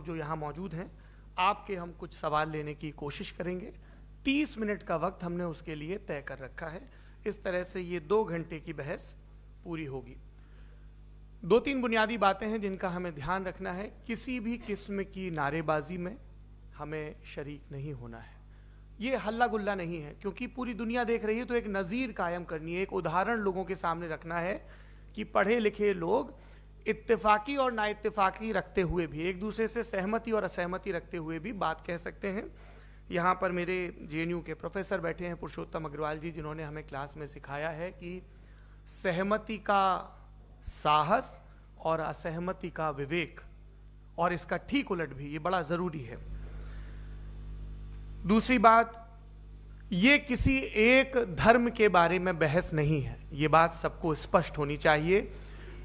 जो यहाँ मौजूद हैं आपके हम कुछ सवाल लेने की कोशिश करेंगे। 30 मिनट का वक्त हमने उसके लिए तय कर रखा है। इस तरह से ये 2 घंटे की बहस पूरी होगी। 2-3 बुनियादी बातें हैं जिनका हमें ध्यान रखना है। किसी भी किस्म की नारेबाजी में हमें शरीक नहीं होना है। ये हल्ला गुल्ला नहीं है, क्योंकि पूरी दुनिया देख रही है, तो एक नज़ीर कायम करनी है, एक उदाहरण लोगों के सामने रखना है कि पढ़े लिखे लोग इत्तेफाकी और नाइत्तेफाकी रखते हुए भी, एक दूसरे से सहमति और असहमति रखते हुए भी बात कह सकते हैं। यहाँ पर मेरे JNU के प्रोफेसर बैठे हैं, पुरुषोत्तम अग्रवाल जी, जिन्होंने हमें क्लास में सिखाया है कि सहमति का साहस और असहमति का विवेक, और इसका ठीक उलट भी, ये बड़ा ज़रूरी है। दूसरी बात, ये किसी एक धर्म के बारे में बहस नहीं है, ये बात सबको स्पष्ट होनी चाहिए।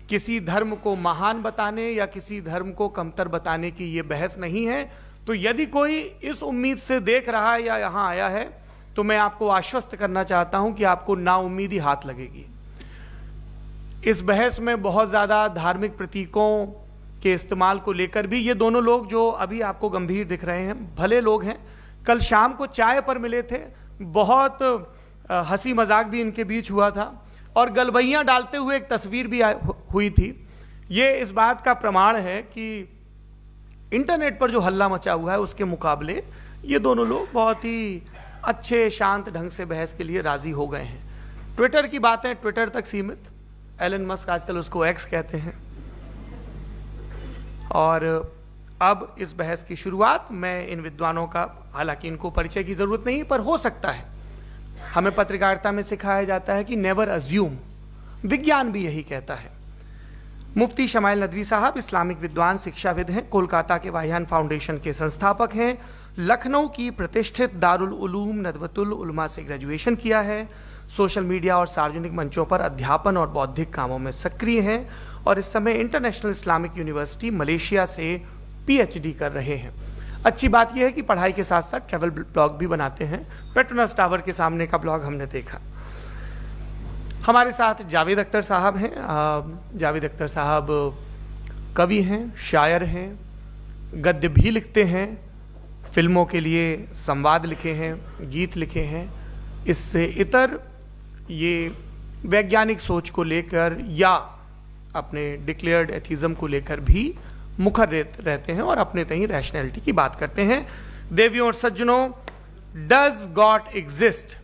किसी धर्म को महान बताने या किसी धर्म को कमतर बताने की ये बहस नहीं है। तो यदि कोई इस उम्मीद से देख रहा है या यहाँ आया है, तो मैं आपको आश्वस्त करना चाहता हूं कि आपको नाउम्मीदी हाथ लगेगी। इस बहस में बहुत ज़्यादा धार्मिक प्रतीकों के इस्तेमाल को लेकर भी ये दोनों लोग जो अभी आपको गंभीर दिख रहे हैं, भले लोग हैं, कल शाम को चाय पर मिले थे, बहुत हंसी मजाक भी इनके बीच हुआ था और गलबैयां डालते हुए एक तस्वीर भी हुई थी। ये इस बात का प्रमाण है कि इंटरनेट पर जो हल्ला मचा हुआ है उसके मुकाबले ये दोनों लोग बहुत ही अच्छे शांत ढंग से बहस के लिए राजी हो गए हैं। ट्विटर की बातें ट्विटर तक सीमित, एलन मस्क आजकल उसको एक्स कहते हैं। और अब इस बहस की शुरुआत मैं इन विद्वानों का, हालांकि इनको परिचय की जरूरत नहीं, पर हो सकता है, हमें पत्रकारिता में सिखाया जाता है कि नेवर अज्यूम, विज्ञान भी यही कहता है। मुफ्ती शमाइल नदवी साहब इस्लामिक विद्वान, शिक्षाविद हैं, कोलकाता के वाहियान फाउंडेशन के संस्थापक हैं, लखनऊ की प्रतिष्ठित दारुल उलूम नदवतुल उलमा से ग्रेजुएशन किया है, सोशल मीडिया और सार्वजनिक मंचों पर अध्यापन और बौद्धिक कामों में सक्रिय हैं और इस समय इंटरनेशनल इस्लामिक यूनिवर्सिटी मलेशिया से PhD कर रहे हैं। अच्छी बात यह है कि पढ़ाई के साथ साथ ट्रैवल ब्लॉग भी बनाते हैं। पेट्रोनस टावर के सामने का ब्लॉग हमने देखा। हमारे साथ जावेद अख्तर साहब हैं। जावेद अख्तर साहब कवि हैं, शायर हैं, गद्य भी लिखते हैं, फिल्मों के लिए संवाद लिखे हैं, गीत लिखे हैं। इससे इतर ये वैज्ञानिक सोच को लेकर या अपने डिक्लेयर्ड एथिज्म को लेकर भी मुखर रहते हैं और अपने तहीं रैशनैलिटी की बात करते हैं। देवियों और सज्जनों, डज गॉड एग्जिस्ट?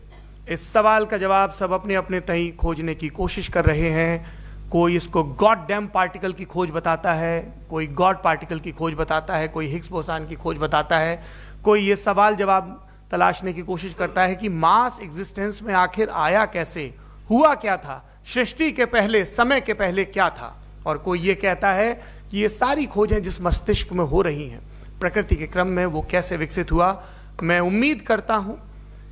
इस सवाल का जवाब सब अपने अपने तहीं खोजने की कोशिश कर रहे हैं। कोई इसको गॉड डैम पार्टिकल की खोज बताता है, कोई गॉड पार्टिकल की खोज बताता है, कोई हिग्स बोसान की खोज बताता है, कोई ये सवाल जवाब तलाशने की कोशिश करता है कि मास एग्जिस्टेंस में आखिर आया कैसे, हुआ क्या था, सृष्टि के पहले, समय के पहले क्या था। और कोई ये कहता है कि ये सारी खोजें जिस मस्तिष्क में हो रही हैं प्रकृति के क्रम में, वो कैसे विकसित हुआ। मैं उम्मीद करता हूं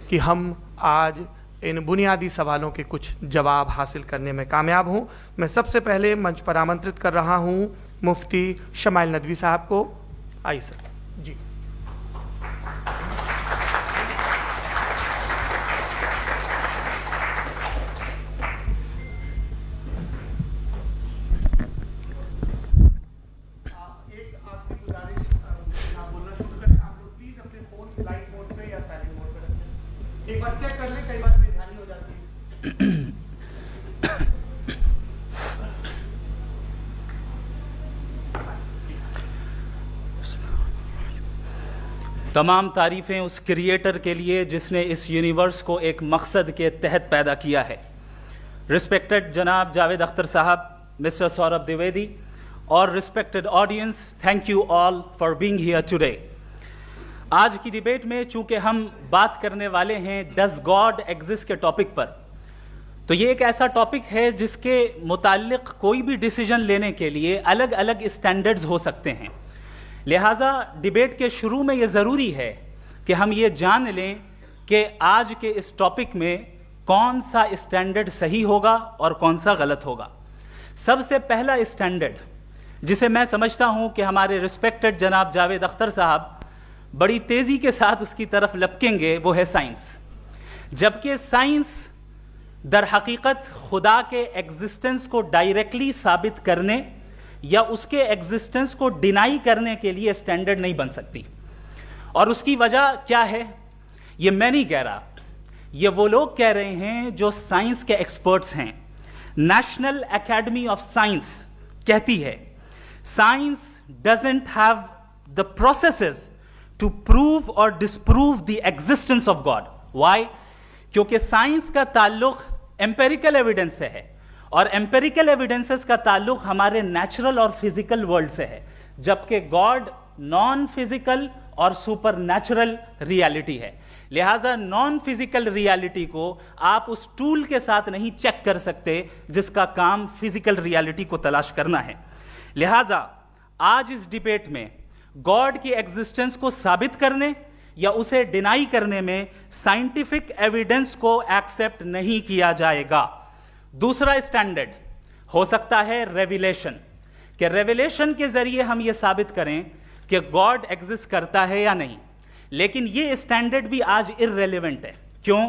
कि हम आज इन बुनियादी सवालों के कुछ जवाब हासिल करने में कामयाब हों। मैं सबसे पहले मंच पर आमंत्रित कर रहा हूं मुफ्ती शमाइल नदवी साहब को। आइए सर जी। एक बार चेक कर ले, कई बार बेध्यानी हो जाती है। तमाम तारीफ़ें उस क्रिएटर के लिए जिसने इस यूनिवर्स को एक मकसद के तहत पैदा किया है। रिस्पेक्टेड जनाब जावेद अख्तर साहब, मिस्टर सौरभ द्विवेदी और respected audience, thank you all for being here today. आज की डिबेट में चूंकि हम बात करने वाले हैं डज गॉड एग्जिस्ट के टॉपिक पर, तो ये एक ऐसा टॉपिक है जिसके मुताल्लिक कोई भी डिसीजन लेने के लिए अलग अलग स्टैंडर्ड्स हो सकते हैं। लिहाजा डिबेट के शुरू में ये ज़रूरी है कि हम ये जान लें कि आज के इस टॉपिक में कौन सा स्टैंडर्ड सही होगा और कौन सा गलत होगा। सबसे पहला स्टैंडर्ड जिसे मैं समझता हूं कि हमारे रिस्पेक्टेड जनाब जावेद अख्तर साहब बड़ी तेजी के साथ उसकी तरफ लपकेंगे, वो है साइंस। जबकि साइंस दर हकीकत खुदा के एग्जिस्टेंस को डायरेक्टली साबित करने या उसके एग्जिस्टेंस को डिनाई करने के लिए स्टैंडर्ड नहीं बन सकती। और उसकी वजह क्या है, ये मैं नहीं कह रहा, ये वो लोग कह रहे हैं जो साइंस के एक्सपर्ट्स हैं। नेशनल एकेडमी ऑफ साइंस कहती है science doesn't have the processes to prove और disprove the existence of God. Why? क्योंकि साइंस का ताल्लुक एम्पेरिकल एविडेंस से है और एम्पेरिकल एविडेंसेस का ताल्लुक हमारे नेचुरल और फिजिकल वर्ल्ड से है, जबकि गॉड नॉन फिजिकल और सुपर नेचुरल रियलिटी है। लिहाजा नॉन फिजिकल रियलिटी को आप उस टूल के साथ नहीं चेक कर सकते जिसका काम फिजिकल रियलिटी को तलाश करना है। लिहाजा आज इस डिबेट में गॉड की एग्जिस्टेंस को साबित करने या उसे डिनाई करने में साइंटिफिक एविडेंस को एक्सेप्ट नहीं किया जाएगा। दूसरा स्टैंडर्ड हो सकता है रेविलेशन, कि रेविलेशन के जरिए हम यह साबित करें कि गॉड एग्जिस्ट करता है या नहीं। लेकिन यह स्टैंडर्ड भी आज इररेलेवेंट है। क्यों?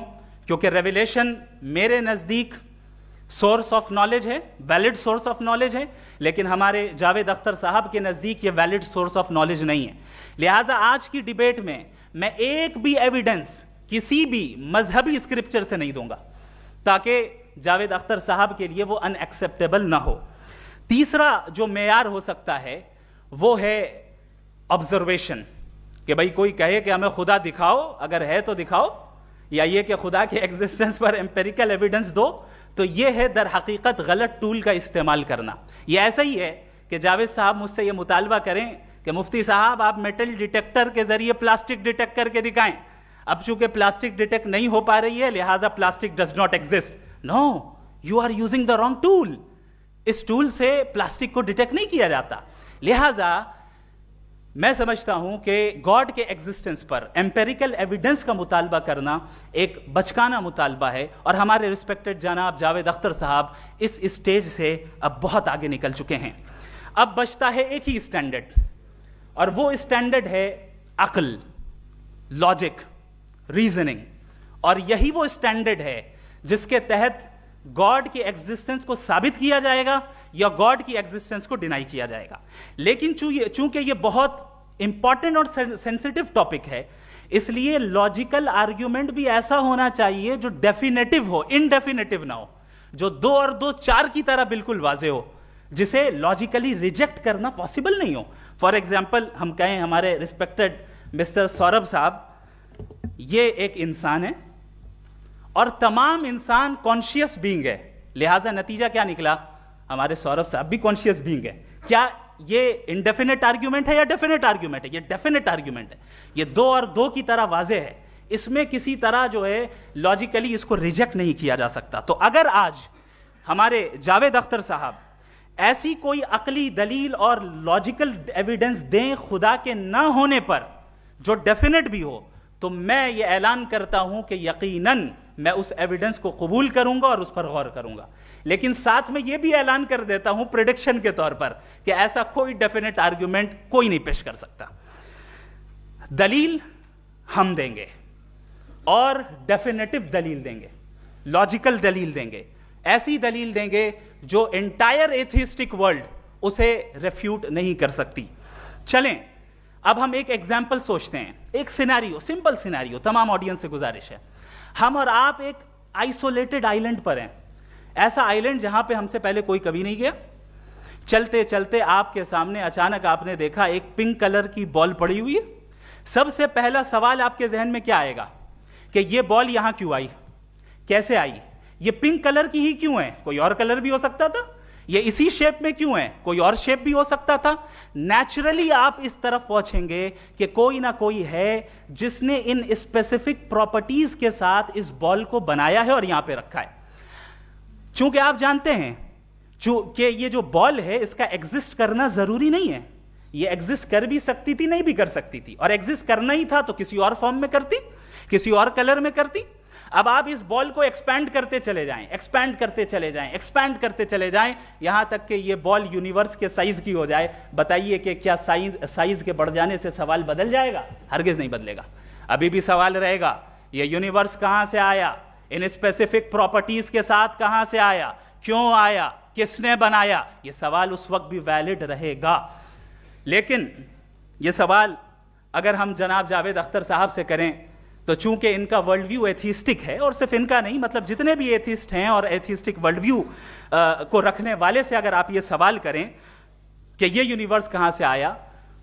क्योंकि रेविलेशन मेरे नजदीक सोर्स ऑफ नॉलेज है, वैलिड सोर्स ऑफ नॉलेज है, लेकिन हमारे जावेद अख्तर साहब के नजदीक यह वैलिड सोर्स ऑफ नॉलेज नहीं है। लिहाजा आज की डिबेट में मैं एक भी एविडेंस किसी भी मजहबी स्क्रिप्चर से नहीं दूंगा ताकि जावेद अख्तर साहब के लिए वो अनएक्सेप्टेबल ना हो। तीसरा जो मेयार हो सकता है वो है ऑब्जर्वेशन, कि भाई कोई कहे कि हमें खुदा दिखाओ, अगर है तो दिखाओ, या ये कि खुदा के एग्जिस्टेंस पर एम्पेरिकल एविडेंस दो, तो ये है दर हकीकत गलत टूल का इस्तेमाल करना। ये ऐसा ही है कि जावेद साहब मुझसे ये मुतालबा करें कि मुफ्ती साहब आप मेटल डिटेक्टर के जरिए प्लास्टिक डिटेक्ट करके दिखाएं। अब चूंकि प्लास्टिक डिटेक्ट नहीं हो पा रही है लिहाजा plastic does not exist. No, you are using the wrong tool. इस टूल से प्लास्टिक को डिटेक्ट नहीं किया जाता। लिहाजा मैं समझता हूं कि गॉड के एग्जिस्टेंस पर एम्पेरिकल एविडेंस का मुतालबा करना एक बचकाना मुतालबा है, और हमारे रिस्पेक्टेड जनाब जावेद अख्तर साहब इस स्टेज से अब बहुत आगे निकल चुके हैं। अब बचता है एक ही स्टैंडर्ड, और वो स्टैंडर्ड है अक्ल, लॉजिक, रीजनिंग। और यही वो स्टैंडर्ड है जिसके तहत गॉड की एग्जिस्टेंस को साबित किया जाएगा या गॉड की एग्जिस्टेंस को डिनाई किया जाएगा। लेकिन चूंकि ये बहुत इंपॉर्टेंट और सेंसिटिव टॉपिक है, इसलिए लॉजिकल आर्ग्यूमेंट भी ऐसा होना चाहिए जो डेफिनेटिव हो, इनडेफिनेटिव ना हो, जो 2 और 2 4 की तरह बिल्कुल वाजे हो, जिसे लॉजिकली रिजेक्ट करना पॉसिबल नहीं हो। फॉर एग्जाम्पल हम कहें हमारे रिस्पेक्टेड मिस्टर सौरभ साहब, ये एक इंसान है और तमाम इंसान कॉन्शियस बीइंग है, लिहाजा नतीजा क्या निकला, हमारे सौरभ साहब भी कॉन्शियस बीइंग है। क्या ये इनडेफिनेट आर्ग्यूमेंट है या डेफिनेट आर्ग्यूमेंट है? ये डेफिनेट आर्ग्यूमेंट है। ये 2 और 2 की तरह वाजे है, इसमें किसी तरह जो है लॉजिकली इसको रिजेक्ट नहीं किया जा सकता। तो अगर आज हमारे जावेद अख्तर साहब ऐसी कोई अकली दलील और लॉजिकल एविडेंस दें खुदा के ना होने पर जो डेफिनेट भी हो, तो मैं ये ऐलान करता हूं कि यकीनन मैं उस एविडेंस को कबूल करूंगा और उस पर गौर करूंगा। लेकिन साथ में यह भी ऐलान कर देता हूं प्रेडिक्शन के तौर पर कि ऐसा कोई डेफिनेट आर्ग्यूमेंट कोई नहीं पेश कर सकता। दलील हम देंगे और डेफिनेटिव दलील देंगे, लॉजिकल दलील देंगे, ऐसी दलील देंगे जो एंटायर एथिस्टिक वर्ल्ड उसे रेफ्यूट नहीं कर सकती। चलें अब हम एक एग्जाम्पल सोचते हैं, एक सिनेरियो, सिंपल सिनेरियो, तमाम ऑडियंस से गुजारिश है, हम और आप एक आइसोलेटेड आइलैंड पर हैं, ऐसा आइलैंड जहां पे हमसे पहले कोई कभी नहीं गया। चलते चलते आपके सामने अचानक आपने देखा एक पिंक कलर की बॉल पड़ी हुई है। सबसे पहला सवाल आपके जहन में क्या आएगा कि यह बॉल यहां क्यों आई, कैसे आई, ये पिंक कलर की ही क्यों है, कोई और कलर भी हो सकता था, ये इसी शेप में क्यों है, कोई और शेप भी हो सकता था। नेचुरली आप इस तरफ पहुंचेंगे कि कोई ना कोई है जिसने इन स्पेसिफिक प्रॉपर्टीज के साथ इस बॉल को बनाया है और यहां पे रखा है। चूंकि आप जानते हैं कि ये जो बॉल है इसका एग्जिस्ट करना जरूरी नहीं है, ये एग्जिस्ट कर भी सकती थी, नहीं भी कर सकती थी, और एग्जिस्ट करना ही था तो किसी और फॉर्म में करती, किसी और कलर में करती। अब आप इस बॉल को एक्सपैंड करते चले जाएं, एक्सपैंड करते चले जाएं, एक्सपैंड करते चले जाएं, यहां तक कि ये बॉल यूनिवर्स के साइज की हो जाए। बताइए कि क्या साइज के बढ़ जाने से सवाल बदल जाएगा? हरगिज नहीं बदलेगा। अभी भी सवाल रहेगा ये यूनिवर्स कहां से आया, इन स्पेसिफिक प्रॉपर्टीज के साथ कहां से आया, क्यों आया, किसने बनाया, यह सवाल उस वक्त भी वैलिड रहेगा। लेकिन यह सवाल अगर हम जनाब जावेद अख्तर साहब से करें तो चूंकि इनका वर्ल्ड व्यू एथिस्टिक है, और सिर्फ इनका नहीं, मतलब जितने भी एथिस्ट हैं और एथिस्टिक वर्ल्ड व्यू को रखने वाले से अगर आप ये सवाल करें कि ये यूनिवर्स कहां से आया,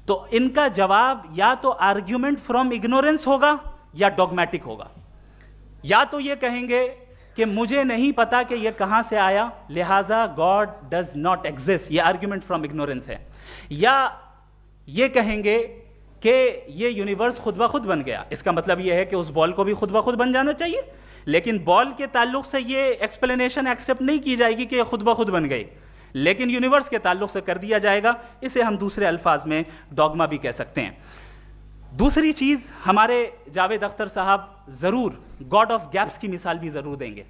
तो इनका जवाब या तो आर्ग्यूमेंट फ्रॉम इग्नोरेंस होगा या डॉगमेटिक होगा। या तो ये कहेंगे कि मुझे नहीं पता कि ये कहां से आया, लिहाजा गॉड डज नॉट एग्जिस्ट, ये आर्ग्यूमेंट फ्रॉम इग्नोरेंस है, या ये कहेंगे कि ये यूनिवर्स खुद ब खुद बन गया। इसका मतलब ये है कि उस बॉल को भी खुद ब खुद बन जाना चाहिए, लेकिन बॉल के ताल्लुक से ये एक्सप्लेनेशन एक्सेप्ट नहीं की जाएगी कि ये खुद ब खुद बन गई, लेकिन यूनिवर्स के ताल्लुक से कर दिया जाएगा। इसे हम दूसरे अल्फाज में डॉगमा भी कह सकते हैं। दूसरी चीज, हमारे जावेद अख्तर साहब जरूर गॉड ऑफ गैप्स की मिसाल भी जरूर देंगे,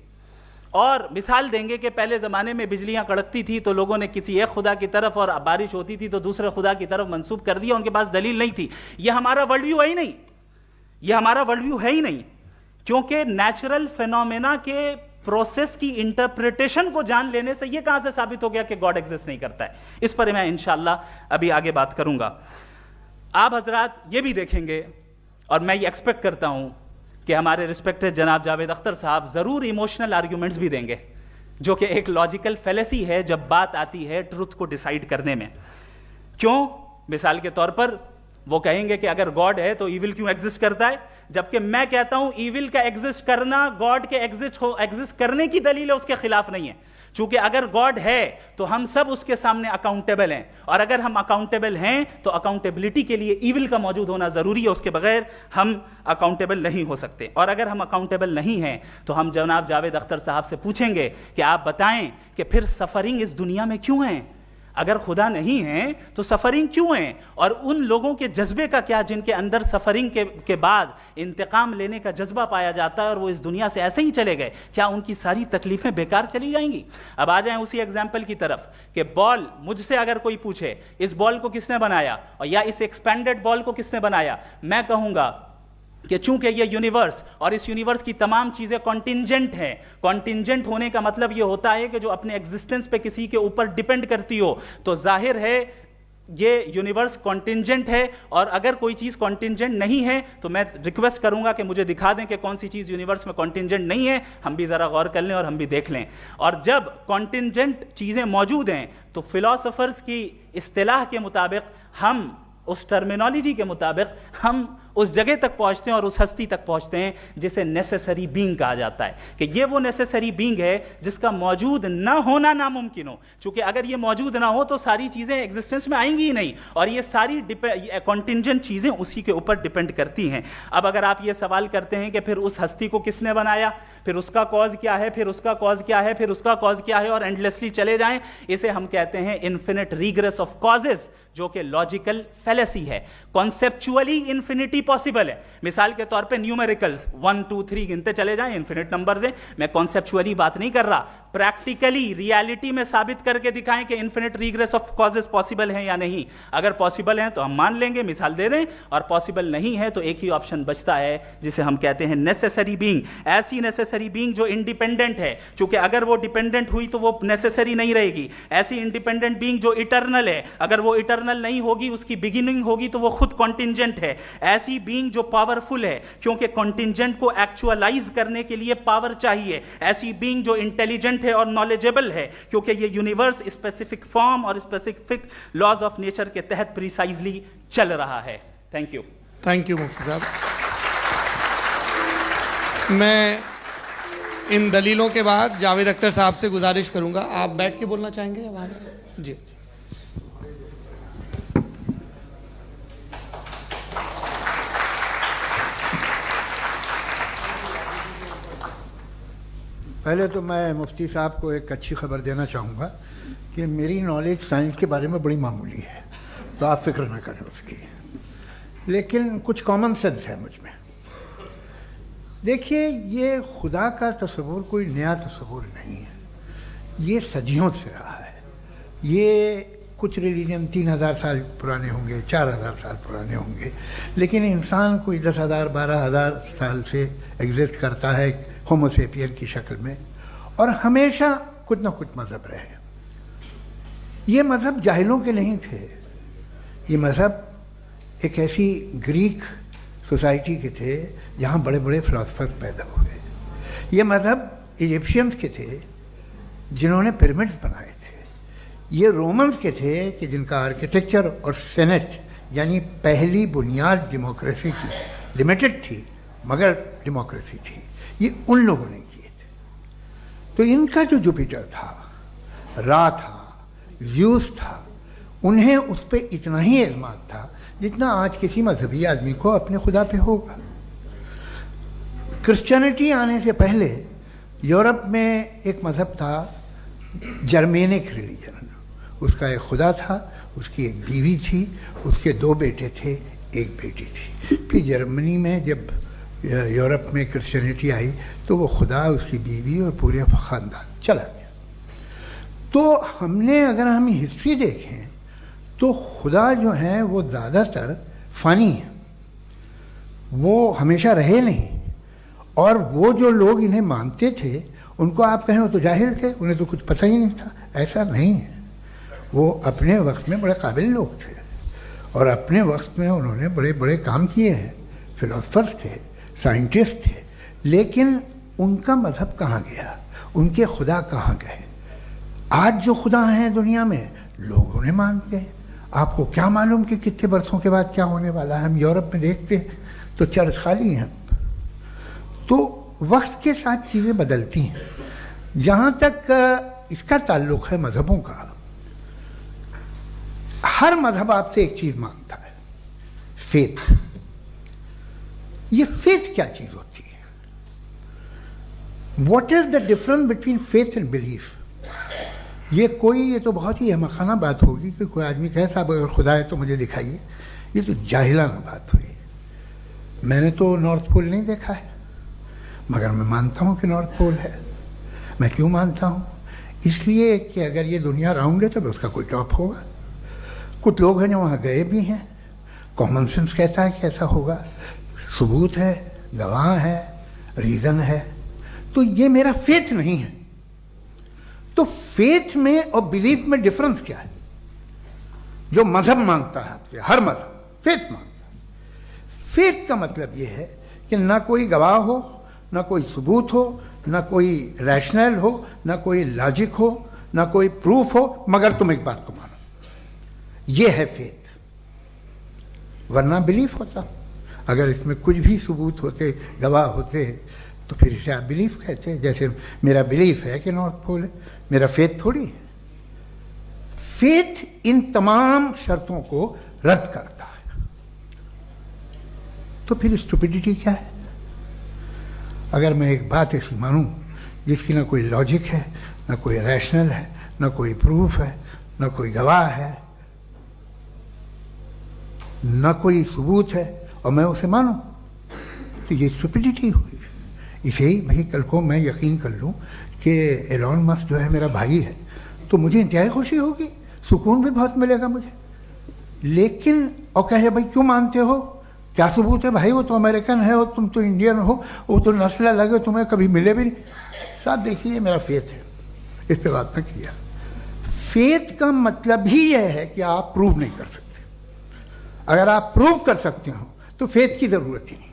और मिसाल देंगे कि पहले जमाने में बिजलियां कड़कती थी तो लोगों ने किसी एक खुदा की तरफ, और बारिश होती थी तो दूसरे खुदा की तरफ मंसूब कर दिया, उनके पास दलील नहीं थी। यह हमारा वर्ल्ड व्यू है ही नहीं, यह हमारा वर्ल्ड व्यू है ही नहीं, क्योंकि नेचुरल फेनोमेना के प्रोसेस की इंटरप्रिटेशन को जान लेने से यह कहां से साबित हो गया कि गॉड एग्जिस्ट नहीं करता है। इस पर मैं इंशाअल्लाह अभी आगे बात करूंगा। आप हजरात ये भी देखेंगे, और मैं ये एक्सपेक्ट करता हूं कि हमारे रिस्पेक्टेड जनाब जावेद अख्तर साहब जरूर इमोशनल आर्ग्यूमेंट्स भी देंगे, जो कि एक लॉजिकल फेलेसी है जब बात आती है ट्रुथ को डिसाइड करने में। क्यों? मिसाल के तौर पर वो कहेंगे कि अगर गॉड है तो ईविल क्यों एग्जिस्ट करता है, जबकि मैं कहता हूं ईविल का एग्जिस्ट करना गॉड के एग्जिस्ट करने की दलील है, उसके खिलाफ नहीं है। चूंकि अगर गॉड है तो हम सब उसके सामने अकाउंटेबल हैं, और अगर हम अकाउंटेबल हैं तो अकाउंटेबिलिटी के लिए ईविल का मौजूद होना जरूरी है, उसके बगैर हम अकाउंटेबल नहीं हो सकते। और अगर हम अकाउंटेबल नहीं हैं तो हम जनाब जावेद अख्तर साहब से पूछेंगे कि आप बताएं कि फिर सफरिंग इस दुनिया में क्यों है? अगर खुदा नहीं है तो सफरिंग क्यों है? और उन लोगों के जज्बे का क्या जिनके अंदर सफरिंग के बाद इंतकाम लेने का जज्बा पाया जाता है और वो इस दुनिया से ऐसे ही चले गए, क्या उनकी सारी तकलीफें बेकार चली जाएंगी? अब आ जाएं उसी एग्जाम्पल की तरफ कि बॉल, मुझसे अगर कोई पूछे इस बॉल को किसने बनाया, और या इस एक्सपेंडेड बॉल को किसने बनाया, मैं कहूंगा कि चूंकि ये यूनिवर्स और इस यूनिवर्स की तमाम चीजें कॉन्टिंजेंट हैं। कॉन्टिंजेंट होने का मतलब ये होता है कि जो अपने एग्जिस्टेंस पे किसी के ऊपर डिपेंड करती हो, तो जाहिर है ये यूनिवर्स कॉन्टिंजेंट है। और अगर कोई चीज कॉन्टिंजेंट नहीं है तो मैं रिक्वेस्ट करूंगा कि मुझे दिखा दें कि कौन सी चीज यूनिवर्स में कॉन्टिंजेंट नहीं है, हम भी जरा गौर कर लें और हम भी देख लें। और जब कॉन्टिंजेंट चीजें मौजूद हैं तो फिलोसोफर्स की इस्तिलाह के मुताबिक, हम उस टर्मिनोलॉजी के मुताबिक हम उस जगह तक पहुंचते हैं और उस हस्ती तक पहुंचते हैं जिसे नेसेसरी बीइंग कहा जाता है, कि ये वो नेसेसरी बीइंग है जिसका मौजूद ना होना नामुमकिन हो। क्योंकि अगर ये मौजूद ना हो तो सारी चीजें एग्जिस्टेंस में आएंगी ही नहीं, और ये सारी कॉन्टिंजेंट चीजें उसी के ऊपर डिपेंड करती हैं। अब अगर आप ये सवाल करते हैं कि फिर उस हस्ती को किसने बनाया, फिर उसका कॉज क्या है, फिर उसका कॉज क्या है, फिर उसका कॉज क्या है, और एंडलेसली चले जाएं, इसे हम कहते हैं इन्फिनिट रीग्रेस ऑफ कॉजेस, जो कि लॉजिकल फेलेसी है। कॉन्सेप्चुअली इन्फिनिटी पॉसिबल है। मिसाल के तौर पे न्यूमेरिकल्स 1 2 3 गिनते चले जाएं, इन्फिनिट नंबर्स हैं। मैं कॉन्सेप्चुअली बात नहीं कर रहा, प्रैक्टिकली रियलिटी में साबित करके दिखाएं कि infinite regress of causes possible हैं या नहीं। अगर पॉसिबल हैं तो हम मान लेंगे, मिसाल दे दें, और पॉसिबल नहीं है तो एक ही ऑप्शन बचता है जिसे हम कहते हैं नेसेसरी बीइंग। ऐसी नेसेसरी बीइंग जो इंडिपेंडेंट है, क्योंकि अगर वो डिपेंडेंट हुई तो वो नेसेसरी नहीं रहेगी। ऐसी इंडिपेंडेंट बीइंग जो इटर्नल है, अगर वो इटर्नल नहीं होगी, उसकी बिगिनिंग होगी तो वो खुद कॉन्टिंजेंट है। ऐसी बीइंग जो पावरफुल है, क्योंकि कॉन्टिंजेंट को एक्चुअलाइज करने के लिए पावर चाहिए। ऐसी बीइंग जो इंटेलिजेंट है और नॉलेजेबल है, क्योंकि ये यूनिवर्स स्पेसिफिक फॉर्म और स्पेसिफिक लॉज ऑफ नेचर के तहत प्रिसाइजली चल रहा है। थैंक यू मुफ्ती साहब। मैं इन दलीलों के बाद जावेद अख्तर साहब से गुजारिश करूंगा, आप बैठ के बोलना चाहेंगे या वहां? जी। पहले तो मैं मुफ्ती साहब को एक अच्छी खबर देना चाहूँगा कि मेरी नॉलेज साइंस के बारे में बड़ी मामूली है, तो आप फिक्र ना करें उसकी, लेकिन कुछ कॉमन सेंस है मुझ में। देखिए, ये खुदा का तस्वुर कोई नया तस्वुर नहीं है, ये सदियों से रहा है। ये कुछ रिलीजन 3000 साल पुराने होंगे, 4000 साल पुराने होंगे, लेकिन इंसान कोई 10,000 12,000 साल से एग्जिस्ट करता है होमोसेपियन की शक्ल में, और हमेशा कुछ ना कुछ मज़हब रहे। ये मज़हब जाहिलों के नहीं थे, ये मज़हब एक ऐसी ग्रीक सोसाइटी के थे जहाँ बड़े बड़े फिलोसफर पैदा हुए। ये मज़हब इजिप्शियंस के थे जिन्होंने पिरामिड्स बनाए थे। ये रोमन्स के थे कि जिनका आर्किटेक्चर और सेनेट यानी पहली बुनियाद डेमोक्रेसी की लिमिटेड थी मगर डेमोक्रेसी थी, ये उन लोगों ने किए थे। तो इनका जो जुपिटर था, रा था, ज़्यूस था, उन्हें उस पर इतना ही एतमाद था जितना आज किसी मजहबी आदमी को अपने खुदा पे होगा। क्रिश्चियनिटी आने से पहले यूरोप में एक मज़हब था जर्मेनिक रिलीजन। उसका एक खुदा था, उसकी एक बीवी थी, उसके 2 बेटे थे, एक बेटी थी। फिर जर्मनी में जब यूरोप में क्रिश्चियनिटी आई तो वो खुदा, उसकी बीवी और पूरे ख़ानदान चला गया। तो हमने अगर हम हिस्ट्री देखें तो खुदा जो हैं वो ज़्यादातर फ़नी है, वो हमेशा रहे नहीं। और वो जो लोग इन्हें मानते थे उनको आप कहें वो तो जाहिल थे, उन्हें तो कुछ पता ही नहीं था, ऐसा नहीं है। वो अपने वक्त में बड़े काबिल लोग थे और अपने वक्त में उन्होंने बड़े बड़े काम किए हैं, फिलोसफर्स थे, साइंटिस्ट थे। लेकिन उनका मज़हब कहाँ गया, उनके खुदा कहाँ गए? आज जो खुदा हैं दुनिया में लोग उन्हें मानते हैं। आपको क्या मालूम कि कितने बरसों के बाद क्या होने वाला है? हम यूरोप में देखते हैं तो चर्च खाली हैं। तो वक्त के साथ चीज़ें बदलती हैं। जहाँ तक इसका ताल्लुक़ है मज़हबों का, हर मज़हब आपसे एक चीज़ मांगता है, फेथ। ये फेथ क्या चीज़ होती है? What is the difference between faith and belief? ये तो बहुत ही अहमखाना बात होगी कि कोई आदमी कहे साहब अगर खुदा है तो मुझे दिखाइए। ये तो जाहिलाना बात हुई। मैंने तो नॉर्थ पोल नहीं देखा है मगर मैं मानता हूँ कि नॉर्थ पोल है। मैं क्यों मानता हूँ? इसलिए कि अगर ये दुनिया राउंड है तो उसका कोई टॉप होगा। कुछ लोग हैं जो वहाँ गए भी हैं, कॉमन सेंस कहता है कि ऐसा होगा, सबूत है, गवाह है, रीज़न है। तो ये मेरा फेथ नहीं है। तो फेथ में और बिलीफ में डिफरेंस क्या है? जो मज़हब मांगता है आपसे, हर मज़हब फेथ मांगता है। फेथ का मतलब ये है कि ना कोई गवाह हो, ना कोई सबूत हो, ना कोई रैशनल हो, ना कोई लॉजिक हो, ना कोई प्रूफ हो, मगर तुम एक बात को मानो। ये है फेथ। वरना बिलीफ होता। अगर इसमें कुछ भी सबूत होते, गवाह होते, तो फिर इसे आप बिलीफ कहते। जैसे मेरा बिलीफ है कि नॉर्थ पोल है, मेरा फेथ थोड़ी है। फेथ इन तमाम शर्तों को रद्द करता है। तो फिर स्टुपिडिटी क्या है? अगर मैं एक बात ऐसी मानूं जिसकी ना कोई लॉजिक है, ना कोई रैशनल है, ना कोई प्रूफ है, ना कोई गवाह है, ना कोई सबूत है, और मैं उसे मानूं, तो ये स्टुपिडिटी हुई। इसे ही भाई कल को मैं यकीन कर लूं कि एलॉन मस्क जो है मेरा भाई है, तो मुझे इंतहाई खुशी होगी, सुकून भी बहुत मिलेगा मुझे। लेकिन और कहे भाई क्यों मानते हो, क्या सबूत है भाई, वो तो अमेरिकन है और तुम तो इंडियन हो, वो तो नस्ल अलग है, तुम्हें कभी मिले भी नहीं। साहब देखिए मेरा फेथ है, इस पर बात न किया। फेथ का मतलब ही यह है कि आप प्रूव नहीं कर सकते। अगर आप प्रूव कर सकते हो तो फेथ की जरूरत ही नहीं,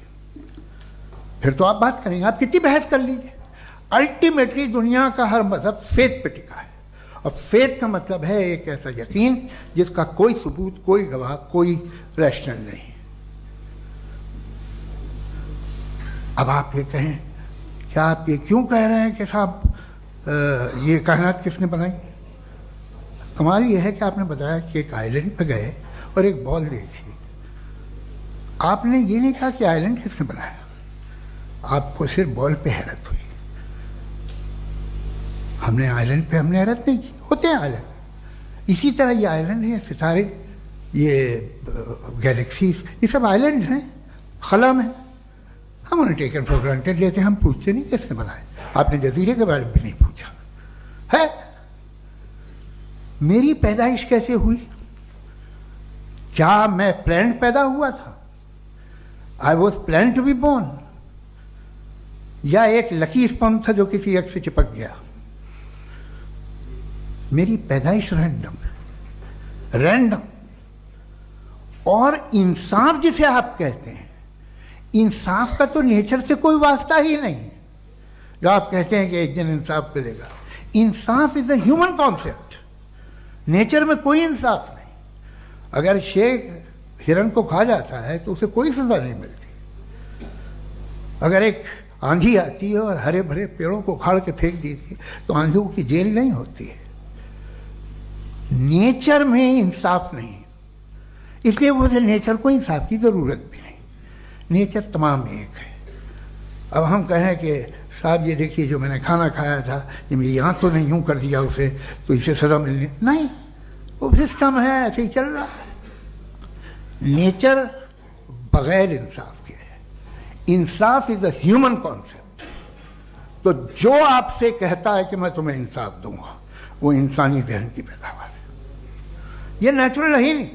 फिर तो आप बात करेंगे, आप कितनी बहस कर लीजिए। अल्टीमेटली दुनिया का हर मजहब फेथ पे टिका है, और फेथ का मतलब है एक ऐसा यकीन जिसका कोई सबूत, कोई गवाह, कोई रैशनल नहीं। अब आप ये कहें, क्या आप ये क्यों कह रहे हैं कि साहब ये कायनात किसने बनाई? कमाल ये है कि आपने बताया कि एक आइलैंड पे गए और एक बॉल देखी। आपने ये नहीं कहा कि आइलैंड किसने बनाया, आपको सिर्फ बॉल पे हैरत हुई। हमने आइलैंड पे हमने हैरत नहीं की, होते हैं आइलैंड। इसी तरह ये आइलैंड है, सितारे, ये गैलेक्सीज, ये सब आइलैंड हैं, खला में। हम उन्हें टेकन फॉर ग्रांटेड लेते हैं, हम पूछते नहीं किसने बनाए। आपने जजीरे के बारे में भी नहीं पूछा है। मेरी पैदाइश कैसे हुई? क्या मैं प्लान्ड पैदा हुआ था? I was plan to be born, या एक लकी स्पर्म था जो किसी एक से चिपक गया? मेरी पैदाइश रैंडम है। रैंडम। और इंसाफ जिसे आप कहते हैं, इंसाफ का तो नेचर से कोई वास्ता ही नहीं है। जो आप कहते हैं कि एक दिन इंसाफ मिलेगा, इंसाफ is a human concept, nature में कोई इंसाफ नहीं। अगर शेर हिरन को खा जाता है तो उसे कोई सजा नहीं मिलती। अगर एक आंधी आती है और हरे भरे पेड़ों को उखाड़ के फेंक देती है तो आंधियों की जेल नहीं होती है। नेचर में इंसाफ नहीं, इसलिए वो नेचर को इंसाफ की जरूरत भी नहीं। नेचर तमाम एक है। अब हम कहें कि साहब ये देखिए जो मैंने खाना खाया था, ये मेरी आँख तो नहीं यूँ कर दिया उसे, तो इसे सज़ा मिलनी नहीं, वो सिस्टम है, ऐसे ही चल रहा है। नेचर बगैर इंसाफ के है। इंसाफ इज अ ह्यूमन कॉन्सेप्ट। तो जो आपसे कहता है कि मैं तुम्हें इंसाफ दूंगा, वो इंसानी जहन की पैदावार है। ये नेचुरल है ही नहीं,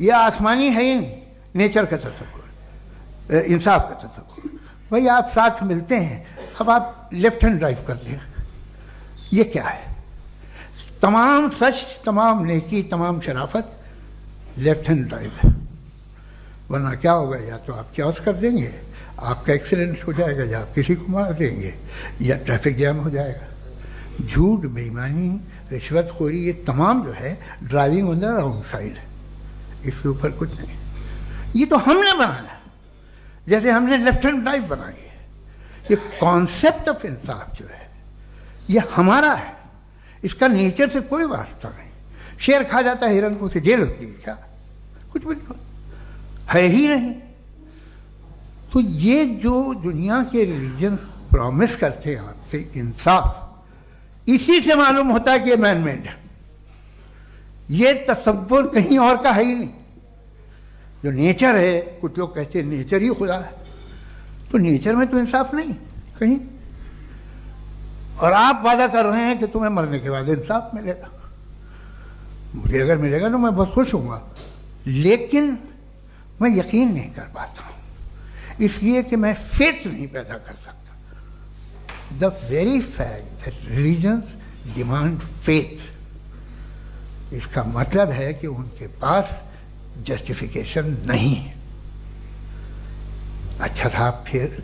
ये आसमानी है ही नहीं। नेचर का तसव्वुर, इंसाफ का तसव्वुर। भाई आप साथ मिलते हैं, अब आप लेफ्ट हैंड ड्राइव करते हैं, ये क्या है? तमाम सच, तमाम नेकी, तमाम शराफत लेफ्ट हैंड ड्राइव है। वरना क्या होगा, या तो आप क्रॉस कर देंगे, आपका एक्सीडेंट हो जाएगा, या आप किसी को मार देंगे, या ट्रैफिक जैम हो जाएगा। झूठ, बेईमानी, रिश्वतखोरी, ये तमाम जो है driving on the wrong side है। इसके ऊपर कुछ नहीं। ये तो हमने बनाया, जैसे हमने लेफ्ट हैंड ड्राइव बनाई है। ये कॉन्सेप्ट ऑफ इंसाफ जो है ये हमारा है, इसका नेचर से कोई वास्ता नहीं। शेर खा जाता है हिरन को, उसे जेल होती है क्या? कुछ भी नहीं, है ही नहीं। तो ये जो दुनिया के रिलीजन प्रॉमिस करते हैं आपसे इंसाफ, इसी से मालूम होता है कि ये मैन मेड है। ये तसव्वुर कहीं और का है ही नहीं। जो नेचर है, कुछ लोग कहते हैं नेचर ही खुदा है, तो नेचर में तो इंसाफ नहीं कहीं। और आप वादा कर रहे हैं कि तुम्हें मरने के बाद इंसाफ मिलेगा। मुझे अगर मिलेगा तो मैं बहुत खुश होऊंगा, लेकिन मैं यकीन नहीं कर पाता हूँ, इसलिए कि मैं फेथ नहीं पैदा कर सकता। The very fact that religions demand faith, इसका मतलब है कि उनके पास जस्टिफिकेशन नहीं है। अच्छा था, फिर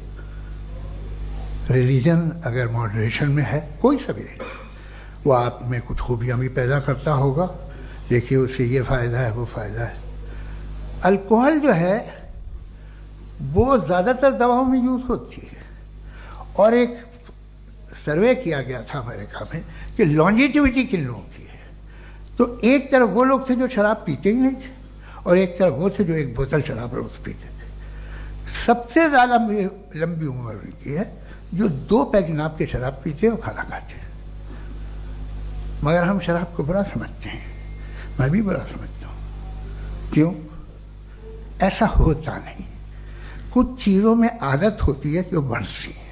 रिलीजन अगर मॉडरेशन में है, कोई सा भी नहीं, वो आप में कुछ खूबियाँ भी पैदा करता होगा, देखिए उससे ये फ़ायदा है, वो फ़ायदा है। अल्कोहल जो है वो ज़्यादातर दवाओं में यूज़ होती है, और एक सर्वे किया गया था अमेरिका में कि लॉन्जेटिविटी किन लोगों की है। तो एक तरफ वो लोग थे जो शराब पीते ही नहीं थे, और एक तरफ वो थे जो एक बोतल शराब रोज़ पीते थे। सबसे ज़्यादा लंबी उम्र की है जो 2 पैक नाप के शराब पीते हैं और खाना खाते हैं। मगर हम शराब को बुरा समझते हैं, मैं भी बुरा समझता हूँ। क्यों? ऐसा होता नहीं। कुछ चीज़ों में आदत होती है जो बढ़ती है।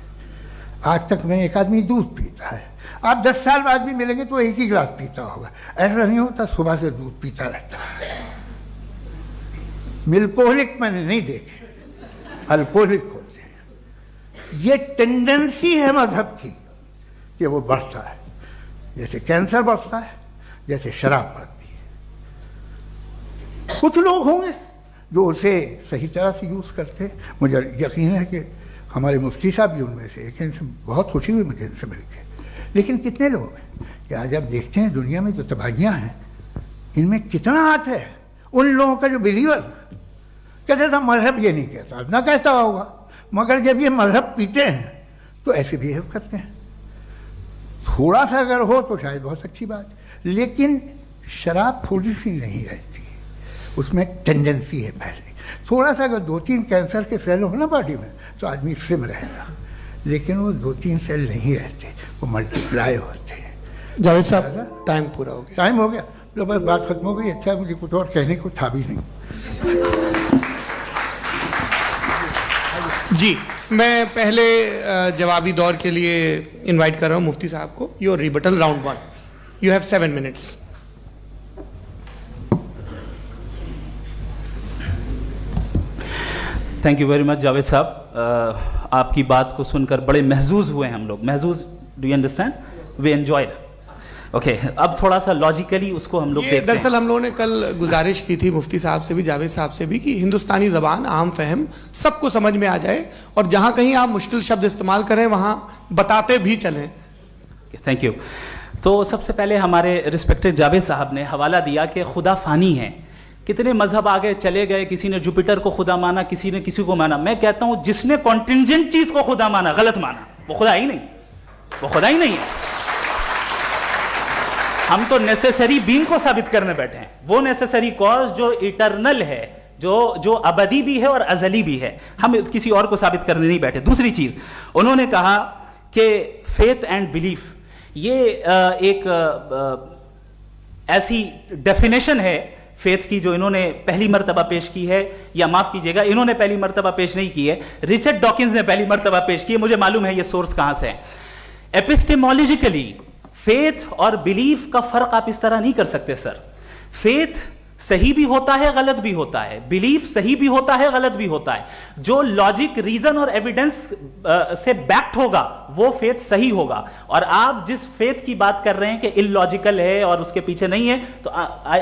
आज तक में एक आदमी दूध पीता है, आप 10 साल बाद भी मिलेंगे तो एक ही गिलास पीता होगा। ऐसा नहीं होता, सुबह से दूध पीता रहता है। मिल्कोहलिक मैंने नहीं देखे, अल्कोहलिक होते हैं। ये टेंडेंसी है मजहब की कि वो बढ़ता है, जैसे कैंसर बढ़ता है, जैसे शराब बढ़ती है। कुछ लोग होंगे जो उसे सही तरह से यूज़ करते हैं। मुझे यकीन है कि हमारे मुफ्ती साहब भी उनमें से एक, इनसे बहुत खुशी हुई मुझे इनसे मिलकर। लेकिन कितने लोग हैं कि आज आप देखते हैं दुनिया में जो तबाहियाँ हैं, इनमें कितना हाथ है उन लोगों का जो बिलीवर कहते था मजहब ये नहीं कहता, ना कहता होगा, मगर जब ये मजहब पीते हैं तो ऐसे बिहेव करते हैं। थोड़ा सा अगर हो तो शायद बहुत अच्छी बात, लेकिन शराब थोड़ी सी नहीं रहती, उसमें टेंडेंसी है पहले। थोड़ा सा अगर 2-3 कैंसर के सेल हो ना बॉडी में तो आदमी स्लिम रहेगा, लेकिन वो 2-3 सेल नहीं रहते, वो मल्टीप्लाई होते हैं। जावेद साहब, टाइम पूरा हो गया। टाइम हो गया, तो बस बात खत्म हो गई। अच्छा, मुझे कुछ और कहने को था भी नहीं। जी, मैं पहले जवाबी दौर के लिए इनवाइट कर रहा हूं मुफ्ती साहब को। Your rebuttal round 1, you have 7 minutes. Thank you very much Javed साहब। आपकी बात को सुनकर बड़े महजूज हुए हम लोग। महजूज, do you understand? We enjoyed. Okay, अब थोड़ा सा लॉजिकली उसको हम लोग देखते हैं। दरअसल हम लोगों ने कल गुजारिश की थी मुफ्ती साहब से भी, जावेद साहब से भी, कि हिंदुस्तानी ज़बान आम फहम सबको समझ में आ जाए और जहां कहीं आप मुश्किल शब्द इस्तेमाल करें वहां बताते भी चलें। Thank you. तो सबसे पहले हमारे रिस्पेक्टेड जावेद साहब ने हवाला दिया कि खुदा फानी है, कितने मजहब आगे चले गए, किसी ने जुपिटर को खुदा माना, किसी ने किसी को माना। मैं कहता हूं जिसने कॉन्टिंजेंट चीज को खुदा माना, गलत माना, वो खुदा ही नहीं, वो खुदा ही नहीं है। हम तो नेसेसरी बीइंग को साबित करने बैठे हैं, वो नेसेसरी कॉज जो इटरनल है, जो अबदी भी है और अजली भी है, हम किसी और को साबित करने नहीं बैठे। दूसरी चीज उन्होंने कहा कि फेथ एंड बिलीफ, ये एक ऐसी डेफिनेशन है फेथ की जो इन्होंने पहली मर्तबा पेश की है, या माफ कीजिएगा इन्होंने पहली मर्तबा पेश नहीं की है, रिचर्ड डॉकिंस ने पहली मर्तबा पेश की है। मुझे मालूम है ये सोर्स कहां से है। एपिस्टेमोलॉजिकली फेथ और बिलीफ का फर्क आप इस तरह नहीं कर सकते सर। फेथ सही भी होता है, गलत भी होता है, बिलीफ सही भी होता है, गलत भी होता है। जो लॉजिक, रीजन और एविडेंस से बैक्ड होगा वो फेथ सही होगा। और आप जिस फेथ की बात कर रहे हैं कि इलॉजिकल है और उसके पीछे नहीं है, तो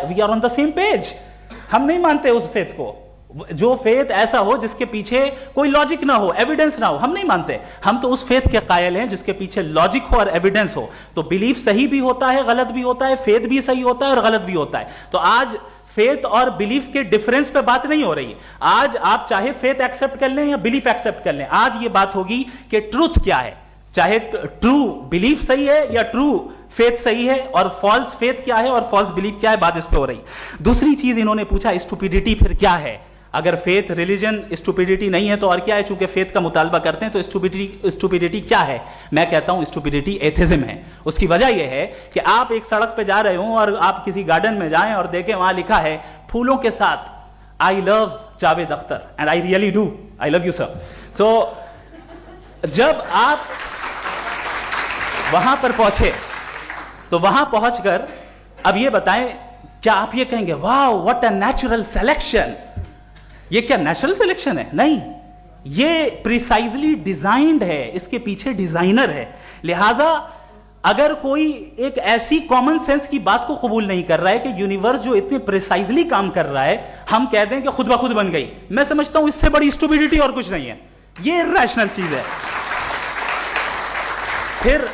we are on the same page. हम नहीं मानते उस फेथ को, जो फेथ ऐसा हो जिसके पीछे कोई लॉजिक ना हो, एविडेंस ना हो, हम नहीं मानते। हम तो उस फेथ के कायल हैं जिसके पीछे लॉजिक हो और एविडेंस हो। तो बिलीफ सही भी होता है, गलत भी होता है, फेथ भी सही होता है और गलत भी होता है। तो आज फेथ और बिलीफ के डिफरेंस पे बात नहीं हो रही है। आज आप चाहे फेथ एक्सेप्ट कर लें या बिलीफ एक्सेप्ट कर लें, आज ये बात होगी कि ट्रूथ क्या है, चाहे ट्रू बिलीफ सही है या ट्रू फेथ सही है, और फॉल्स फेथ क्या है और फॉल्स बिलीफ क्या है, बात इस पे हो रही। दूसरी चीज इन्होंने पूछा स्टुपिडिटी फिर क्या है। अगर फेथ रिलीजन स्टुपिडिटी नहीं है तो और क्या है, चूंकि फेथ का मुतालबा करते हैं तो स्टुपिडिटी क्या है। मैं कहता हूं स्टुपिडिटी एथिज्म है। उसकी वजह यह है कि आप एक सड़क पे जा रहे हो और आप किसी गार्डन में जाएं और देखें वहां लिखा है फूलों के साथ I love Javed Akhtar, and I really do, I love you sir. So जब आप वहां पर पहुंचे तो वहां पहुंचकर अब ये बताएं, क्या आप ये कहेंगे वाह व्हाट अ नेचुरल सिलेक्शन, ये क्या नेचुरल सिलेक्शन है? नहीं, ये प्रिसाइजली डिजाइंड है, इसके पीछे डिजाइनर है। लिहाजा अगर कोई एक ऐसी कॉमन सेंस की बात को कबूल नहीं कर रहा है कि यूनिवर्स जो इतने प्रिसाइजली काम कर रहा है, हम कह दें कि खुद ब खुद बन गई, मैं समझता हूं इससे बड़ी स्टुपिडिटी और कुछ नहीं है। ये इरैशनल चीज है। फिर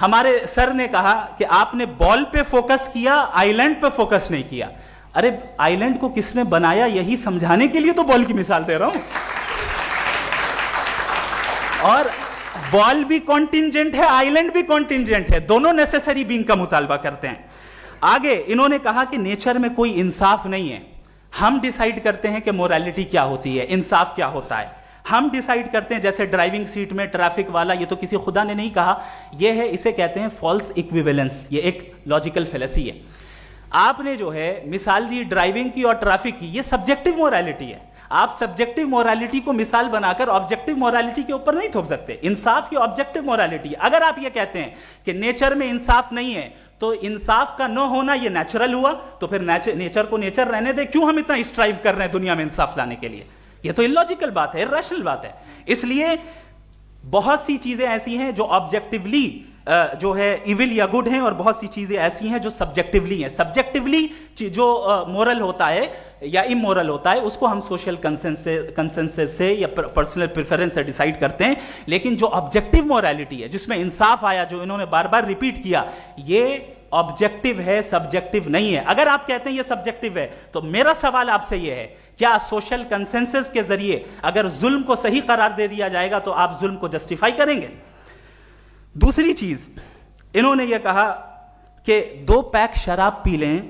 हमारे सर ने कहा कि आपने बॉल पे फोकस किया, आइलैंड पे फोकस नहीं किया। अरे आइलैंड को किसने बनाया यही समझाने के लिए तो बॉल की मिसाल दे रहा हूं। और बॉल भी कॉन्टिंजेंट है, आइलैंड भी कॉन्टिंजेंट है, दोनों नेसेसरी बीइंग का मुतालबा करते हैं। आगे इन्होंने कहा कि नेचर में कोई इंसाफ नहीं है। हम डिसाइड करते हैं कि मोरालिटी क्या होती है, इंसाफ क्या होता है। हम डिसाइड करते हैं, जैसे ड्राइविंग सीट में ट्रैफिक वाला, ये तो किसी खुदा ने नहीं कहा, ये है, इसे कहते हैं फॉल्स इक्विवेलेंस। ये एक लॉजिकल फेलेसी है। आपने जो है मिसाल दी ड्राइविंग की और ट्रैफिक की, ये सब्जेक्टिव मोरालिटी है। आप सब्जेक्टिव मोरालिटी को मिसाल बनाकर ऑब्जेक्टिव मोरालिटी के ऊपर नहीं थोप सकते। इंसाफ की ऑब्जेक्टिव मोरालिटी। अगर आप ये कहते हैं कि नेचर में इंसाफ नहीं है, तो इंसाफ का न होना ये नेचुरल हुआ, तो फिर नेचर को नेचर रहने दे, क्यों हम इतना स्ट्राइव कर रहे हैं दुनिया में इंसाफ लाने के लिए? ये तो इलॉजिकल बात है, इरैशनल बात है। इसलिए बहुत सी चीजें ऐसी हैं जो ऑब्जेक्टिवली जो है इविल या गुड हैं, और बहुत सी चीजें ऐसी हैं जो सब्जेक्टिवली हैं। सब्जेक्टिवली जो मोरल होता है या इमोरल होता है, उसको हम सोशल कंसेंसस से या पर्सनल प्रेफरेंस से डिसाइड करते हैं। लेकिन जो ऑब्जेक्टिव मोरालिटी है, जिसमें इंसाफ आया, जो इन्होंने बार बार रिपीट किया, ये ऑब्जेक्टिव है, सब्जेक्टिव नहीं है। अगर आप कहते हैं ये सब्जेक्टिव है, तो मेरा सवाल आपसे ये है, क्या सोशल कंसेंसस के जरिए अगर जुल्म को सही करार दे दिया जाएगा तो आप जुल्म को जस्टिफाई करेंगे? दूसरी चीज इन्होंने यह कहा कि 2 पैक शराब पी लें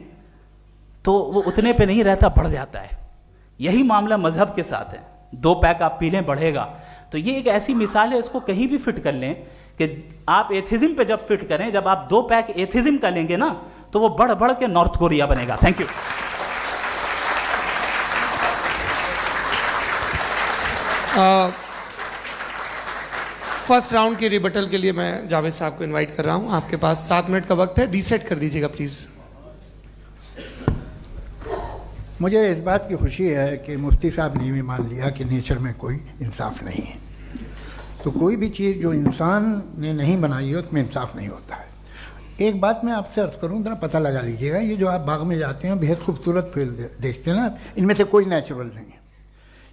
तो वो उतने पे नहीं रहता, बढ़ जाता है। यही मामला मजहब के साथ है। 2 पैक आप पी लें, बढ़ेगा। तो ये एक ऐसी मिसाल है, इसको कहीं भी फिट कर लें कि आप एथिज्म पे जब फिट करें, जब आप 2 पैक एथिज्म का लेंगे ना, तो वो बढ़ बढ़ के नॉर्थ कोरिया बनेगा। Thank you. फर्स्ट राउंड के रिबटल के लिए मैं जावेद साहब को इनवाइट कर रहा हूं। आपके पास 7 मिनट का वक्त है, रीसेट कर दीजिएगा प्लीज। मुझे इस बात की खुशी है कि मुफ्ती साहब ने भी मान लिया कि नेचर में कोई इंसाफ नहीं है। तो कोई भी चीज़ जो इंसान ने नहीं बनाई है उसमें इंसाफ नहीं होता है। एक बात मैं आपसे अर्ज करूं, जरा पता लगा लीजिएगा, ये जो आप बाग में जाते हैं बेहद खूबसूरत फूल देखते हैं ना, इनमें से कोई नेचुरल नहीं है।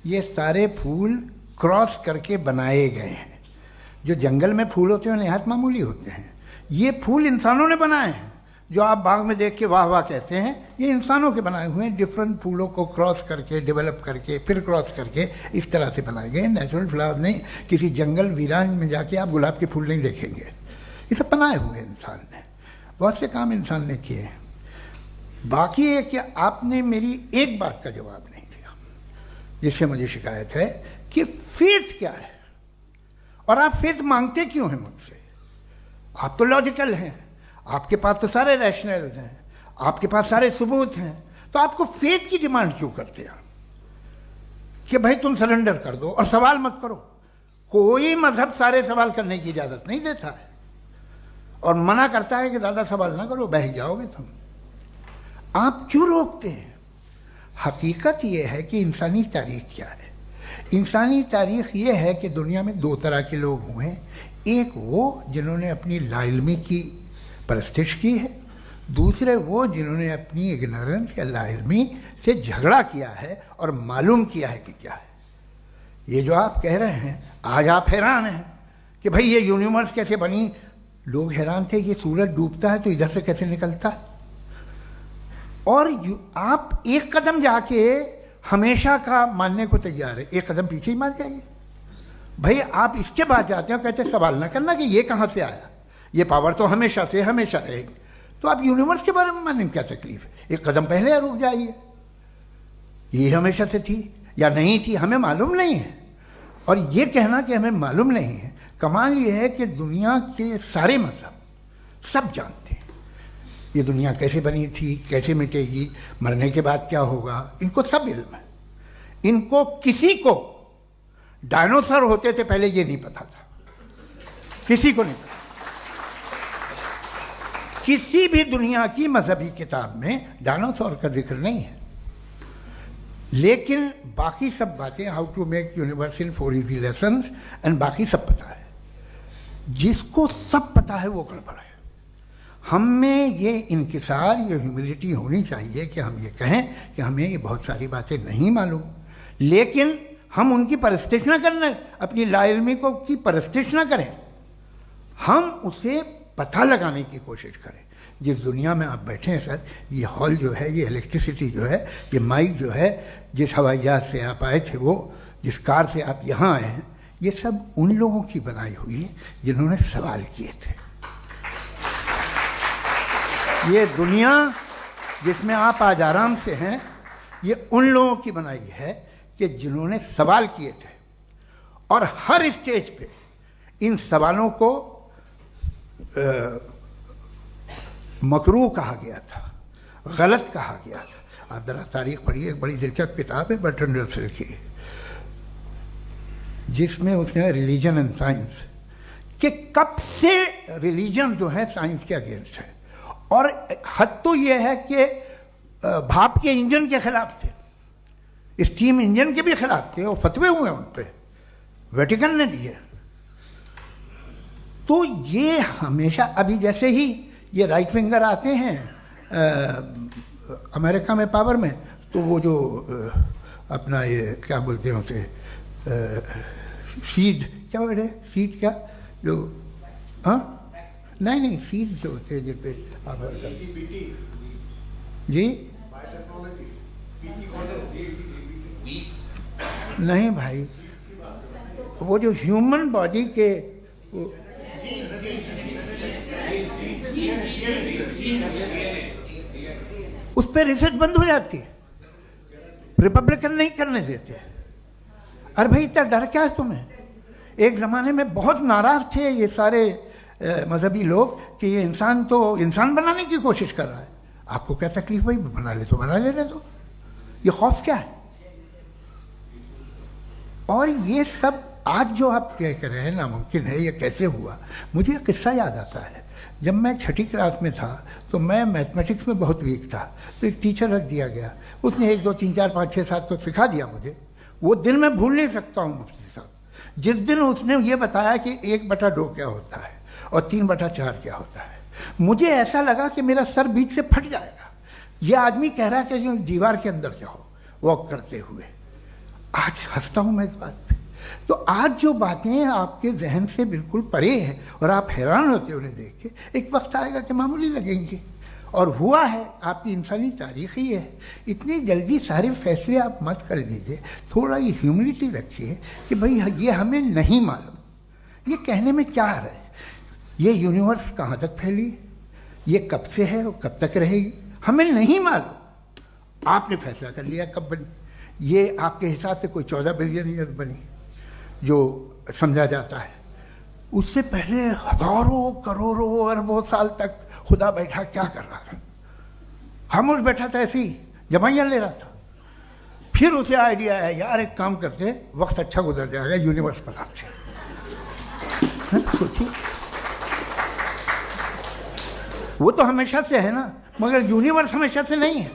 ये सारे फूल क्रॉस करके बनाए गए हैं। जो जंगल में फूल होते हैं नहायत मामूली होते हैं, ये फूल इंसानों ने बनाए हैं। जो आप बाग में देख के वाह वाह कहते हैं, ये इंसानों के बनाए हुए हैं। डिफरेंट फूलों को क्रॉस करके, डेवलप करके, फिर क्रॉस करके इस तरह से बनाए गए। नेचुरल फ्लावर नहीं। किसी जंगल वीरान में जाके आप गुलाब के फूल नहीं देखेंगे। ये सब बनाए हुए इंसान ने, बहुत से काम इंसान ने किए हैं। बाकी है कि आपने मेरी एक बात का जवाब नहीं दिया, जिससे मुझे शिकायत है कि फेथ क्या है और आप फेथ मांगते क्यों हैं मुझसे? आप तो लॉजिकल हैं, आपके पास तो सारे रैशनल हैं, आपके पास सारे सबूत हैं, तो आपको फेथ की डिमांड क्यों करते हैं कि भाई तुम सरेंडर कर दो और सवाल मत करो? कोई मजहब सारे सवाल करने की इजाजत नहीं देता है और मना करता है कि दादा सवाल ना करो, बह जाओगे तुम। आप क्यों रोकते हैं? हकीकत यह है कि इंसानी तारीख क्या है। इंसानी तारीख ये है कि दुनिया में दो तरह के लोग हुए हैं। एक वो जिन्होंने अपनी लाइल्मी की परस्तिश की है, दूसरे वो जिन्होंने अपनी इग्नोरेंस या लाइल्मी से झगड़ा किया है और मालूम किया है कि क्या है। ये जो आप कह रहे हैं, आज आप हैरान हैं कि भाई ये यूनिवर्स कैसे बनी। लोग हैरान थे कि सूरज डूबता है तो इधर से कैसे निकलता है। और आप एक कदम जाके हमेशा का मानने को तैयार है, एक कदम पीछे ही मान जाइए। भाई आप इसके बाद जाते हो, कहते सवाल ना करना कि ये कहाँ से आया, ये पावर तो हमेशा से हमेशा रहेगी। तो आप यूनिवर्स के बारे में मानने में क्या तकलीफ है? एक कदम पहले रुक जाइए। ये हमेशा से थी या नहीं थी, हमें मालूम नहीं है। और ये कहना कि हमें मालूम नहीं है, कमाल ये है कि दुनिया के सारे मजहब सब जानते हैं ये दुनिया कैसे बनी थी, कैसे मिटेगी, मरने के बाद क्या होगा, इनको सब इल्म है। इनको किसी को डायनासोर होते थे पहले ये नहीं पता था, किसी को नहीं पता। किसी भी दुनिया की मजहबी किताब में डायनासोर का जिक्र नहीं है। लेकिन बाकी सब बातें, how to make universe in 4 easy lessons and बाकी सब पता है। जिसको सब पता है वो गड़बड़ है। हम में ये इंकिसार, ये ह्यूमिलिटी होनी चाहिए कि हम ये कहें कि हमें ये बहुत सारी बातें नहीं मालूम, लेकिन हम उनकी परस्तिश ना करना, अपनी लाइल्मी को की परस्तिश ना करें, हम उसे पता लगाने की कोशिश करें। जिस दुनिया में आप बैठे हैं सर, ये हॉल जो है, ये इलेक्ट्रिसिटी जो है, ये माइक जो है, जिस हवाई जहाज से आप आए थे, वो जिस कार से आप यहाँ आए हैं, ये सब उन लोगों की बनाई हुई है जिन्होंने सवाल किए थे। ये दुनिया जिसमें आप आज आराम से हैं, ये उन लोगों की बनाई है कि जिन्होंने सवाल किए थे। और हर स्टेज पे इन सवालों को मकरूह कहा गया था, गलत कहा गया था। आप जरा तारीख पढ़िए, एक बड़ी दिलचस्प किताब है बर्ट्रैंड रसेल की, जिसमें उसने रिलीजन एंड साइंस कि कब से रिलीजन जो है साइंस के अगेंस्ट है। और हद तो ये है कि भाप के इंजन के खिलाफ थे, स्टीम इंजन के भी खिलाफ थे, और फतवे हुए उन पर, वेटिकन ने दिए। तो ये हमेशा, अभी जैसे ही ये राइट विंगर आते हैं अमेरिका में पावर में, तो वो जो अपना ये क्या बोलते हैं उसे, सीड क्या बोलते हैं, सीड क्या जो, हाँ नहीं सीड जो होते हैं जिन पे जी, नहीं भाई, वो जो ह्यूमन बॉडी के उस पर रिसर्च बंद हो जाती है, रिपब्लिकन नहीं करने देते। अरे भाई इतना डर क्या है तुम्हें? एक ज़माने में बहुत नाराज थे ये सारे मजहबी लोग कि ये इंसान तो इंसान बनाने की कोशिश कर रहा है। आपको क्या तकलीफ भाई, बना ले तो बना लेने दो, ये खौफ क्या है? और ये सब आज जो आप कह रहे हैं नामुमकिन है, ये कैसे हुआ? मुझे एक किस्सा याद आता है। जब मैं 6ठी क्लास में था तो मैं मैथमेटिक्स में बहुत वीक था, तो एक टीचर रख दिया गया, उसने 1 2 3 4 5 6 7 को सिखा दिया मुझे। वो दिन मैं भूल नहीं सकता हूँ मुफ्ती साहब, जिस दिन उसने ये बताया कि 1/2 क्या होता है और 3/4 क्या होता है। मुझे ऐसा लगा कि मेरा सर बीच से फट जाएगा। ये आदमी कह रहा है कि जो दीवार के अंदर जाओ वॉक करते हुए। आज हंसता हूं मैं इस बात पे। तो आज जो बातें आपके जहन से बिल्कुल परे हैं और आप हैरान होते हो उन्हें देख के, एक वक्त आएगा कि मामूली लगेंगे। और हुआ है, आपकी इंसानी तारीख ही है। इतनी जल्दी सारे फैसले आप मत कर लीजिए, थोड़ा ये ह्यूमिलिटी रखिए कि भाई ये हमें नहीं मालूम। ये कहने में क्या आ रहा है? ये यूनिवर्स कहाँ तक फैली, ये कब से है और कब तक रहेगी, हमें नहीं मालूम। आपने फैसला कर लिया कब बनी। ये आपके हिसाब से कोई 14 बिलियन ईयर बनी जो समझा जाता है। उससे पहले हजारों करोड़ों अरबों साल तक खुदा बैठा क्या कर रहा था? खामोश बैठा था, ऐसी जमाइयाँ ले रहा था। फिर उसे आइडिया है, यार एक काम करते, वक्त अच्छा गुजर जाएगा, यूनिवर्स पर आपसे सोचिए। वो तो हमेशा से है ना, मगर यूनिवर्स हमेशा से नहीं है,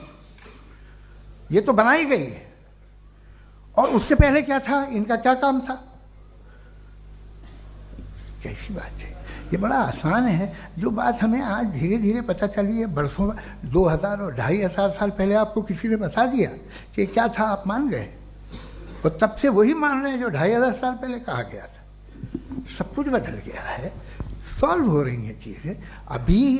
ये तो बनाई गई है। और उससे पहले क्या था, इनका क्या काम था? कैसी बात है, ये बड़ा आसान है। जो बात हमें आज धीरे धीरे पता चली है, बरसों 2000 और 2500 साल पहले आपको किसी ने बता दिया कि क्या था, आप मान गए और तब से वही मान रहे हैं जो 2500 साल पहले कहा गया था। सब कुछ बदल गया है, सॉल्व हो रही हैं चीज़ें। अभी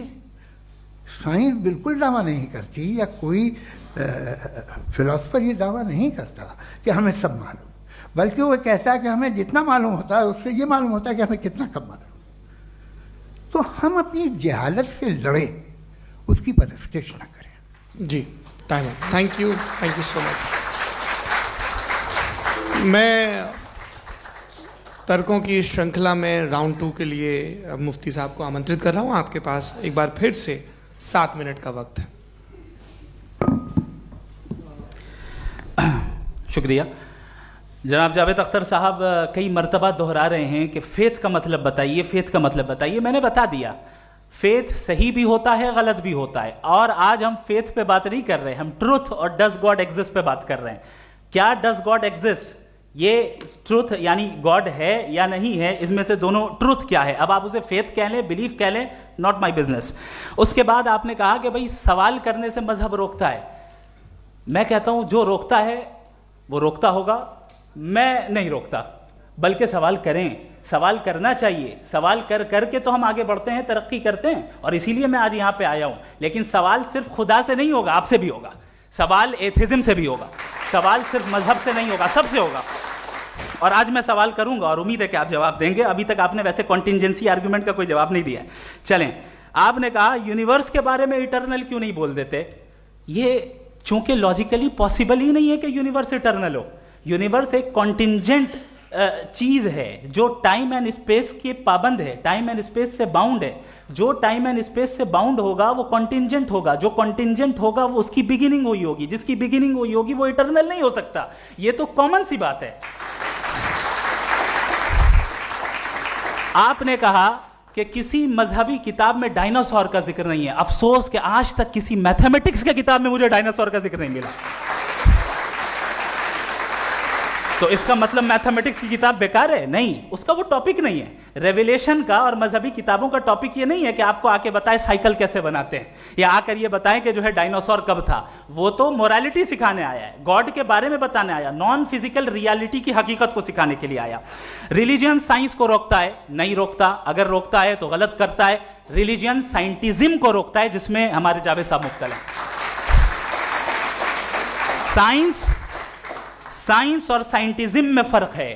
साइंस बिल्कुल दावा नहीं करती, या कोई फिलोसफर ये दावा नहीं करता कि हमें सब मालूम, बल्कि वो कहता है कि हमें जितना मालूम होता है उससे ये मालूम होता है कि हमें कितना कम मालूम। तो हम अपनी जहालत से लड़ें, उसकी परस्तिश न करें। जी, टाइम है। Thank you so much. मैं तर्कों की श्रृंखला में राउंड 2 के लिए मुफ्ती साहब को आमंत्रित कर रहा हूँ। आपके पास एक बार फिर से 7 मिनट का वक्त है। शुक्रिया। जनाब जावेद अख्तर साहब कई मर्तबा दोहरा रहे हैं कि फेथ का मतलब बताइए, फेथ का मतलब बताइए। मैंने बता दिया, फेथ सही भी होता है, गलत भी होता है। और आज हम फेथ पे बात नहीं कर रहे, हम ट्रुथ और डज गॉड एग्जिस्ट पे बात कर रहे हैं। क्या डज गॉड एग्जिस्ट, ये ट्रुथ यानी गॉड है या नहीं है, इसमें से दोनों ट्रुथ क्या है। अब आप उसे फेथ कह लें, बिलीफ कह लें, नॉट माई बिजनेस। उसके बाद आपने कहा कि भाई सवाल करने से मजहब रोकता है। मैं कहता हूं जो रोकता है वो रोकता होगा, मैं नहीं रोकता, बल्कि सवाल करें, सवाल करना चाहिए। सवाल कर करके तो हम आगे बढ़ते हैं, तरक्की करते हैं, और इसीलिए मैं आज यहां पे आया हूं। लेकिन सवाल सिर्फ खुदा से नहीं होगा, आपसे भी होगा। सवाल एथिज्म से भी होगा, सवाल सिर्फ मजहब से नहीं होगा, सबसे होगा। और आज मैं सवाल करूंगा और उम्मीद है कि आप जवाब देंगे। अभी तक आपने वैसे कॉन्टिंजेंसी आर्ग्यूमेंट का कोई जवाब नहीं दिया। चलें, आपने कहा यूनिवर्स के बारे में इटर्नल क्यों नहीं बोल देते। ये चूंकि लॉजिकली पॉसिबल ही नहीं है कि यूनिवर्स इटर्नल हो। यूनिवर्स एक कॉन्टिंजेंट चीज है जो टाइम एंड स्पेस के पाबंद है, टाइम एंड स्पेस से बाउंड है। जो टाइम एंड स्पेस से बाउंड होगा वो कॉन्टिंजेंट होगा, जो कॉन्टिंजेंट होगा वो उसकी बिगिनिंग हुई होगी, जिसकी बिगिनिंग हुई होगी वो इटर्नल नहीं हो सकता। ये तो कॉमन सी बात है। आपने कहा कि किसी मजहबी किताब में डायनासोर का जिक्र नहीं है। अफसोस कि आज तक किसी मैथमेटिक्स के किताब में मुझे डायनासोर का जिक्र नहीं मिला। तो इसका मतलब मैथमेटिक्स की किताब बेकार है? नहीं, उसका वो टॉपिक नहीं है। रेवलेशन का और मजहबी किताबों का टॉपिक ये नहीं है कि आपको आके बताए साइकिल कैसे बनाते हैं, या आकर ये बताएं कि जो है डायनासोर कब था। वो तो मोरालिटी सिखाने आया है, गॉड के बारे में बताने आया, नॉन फिजिकल रियलिटी की हकीकत को सिखाने के लिए आया। रिलीजियन साइंस को रोकता है? नहीं रोकता। अगर रोकता है तो गलत करता है। रिलीजियन साइंटिज्म को रोकता है, जिसमें हमारे जावेद साहब मुब्तला हैं। साइंस और साइंटिज्म में फर्क है।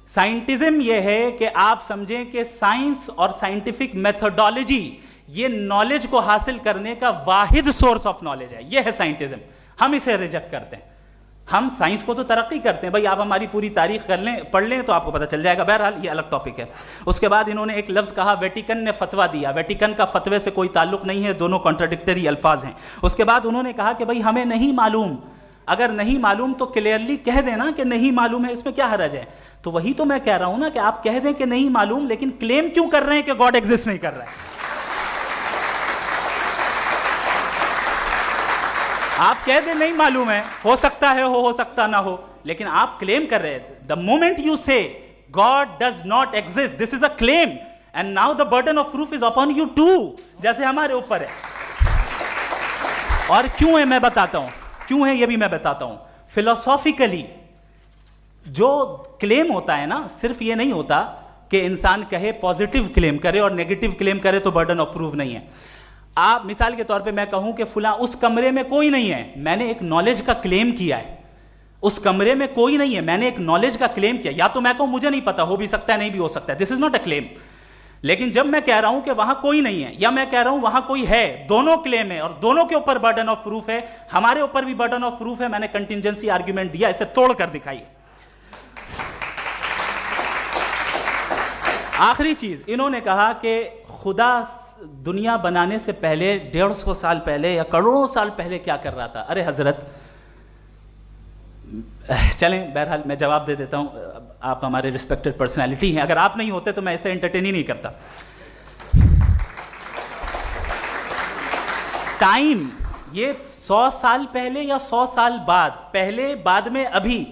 साइंटिज्म यह है कि आप समझें कि साइंस और साइंटिफिक मेथोडोलॉजी ये नॉलेज को हासिल करने का वाहिद सोर्स ऑफ नॉलेज है। यह है साइंटिज्म। हम इसे रिजेक्ट करते हैं। हम साइंस को तो तरक्की करते हैं, भाई आप हमारी पूरी तारीख कर लें, पढ़ लें तो आपको पता चल जाएगा। बहरहाल ये अलग टॉपिक है। उसके बाद इन्होंने एक लफ्ज कहा, वेटिकन ने फतवा दिया। वेटिकन का फतवे से कोई ताल्लुक नहीं है, दोनों कॉन्ट्राडिक्टरी अल्फाज हैं। उसके बाद उन्होंने कहा कि भाई हमें नहीं मालूम। अगर नहीं मालूम तो क्लियरली कह देना कि नहीं मालूम है, इसमें क्या हरज है। तो वही तो मैं कह रहा हूं ना कि आप कह दें कि नहीं मालूम, लेकिन क्लेम क्यों कर रहे हैं कि गॉड एग्जिस्ट नहीं कर रहा है। आप कह दें नहीं मालूम है, हो सकता है हो सकता ना हो, लेकिन आप क्लेम कर रहे हैं। The moment you say God does not exist, this is a claim. And now the burden of proof is upon you too, जैसे हमारे ऊपर है। और क्यों है मैं बताता हूं, क्यों है ये भी मैं बताता हूं। फिलोसॉफिकली जो क्लेम होता है ना, सिर्फ ये नहीं होता कि इंसान कहे पॉजिटिव क्लेम करे और नेगेटिव क्लेम करे तो बर्डन ऑफ प्रूफ नहीं है। आप मिसाल के तौर पे मैं कहूं कि फुला उस कमरे में कोई नहीं है, मैंने एक नॉलेज का क्लेम किया है, उस कमरे में कोई नहीं है, मैंने एक नॉलेज का क्लेम किया। या तो मैं कहूं मुझे नहीं पता, हो भी सकता है नहीं भी हो सकता है, this is not a claim. लेकिन जब मैं कह रहा हूं कि वहां कोई नहीं है या मैं कह रहा हूं वहां कोई है, दोनों क्लेम है और दोनों के ऊपर बर्डन ऑफ प्रूफ है। हमारे ऊपर भी बर्डन ऑफ प्रूफ है, मैंने कंटिजेंसी आर्ग्यूमेंट दिया, इसे तोड़कर दिखाइए। आखिरी चीज, इन्होंने कहा कि खुदा दुनिया बनाने से पहले 150 साल पहले या करोड़ों साल पहले क्या कर रहा था। अरे हजरत, चलें बहरहाल मैं जवाब दे देता हूं, आप हमारे रिस्पेक्टेड पर्सनालिटी हैं, अगर आप नहीं होते तो मैं ऐसे एंटरटेन ही नहीं करता। टाइम, ये 100 साल पहले या 100 साल बाद, पहले बाद में अभी,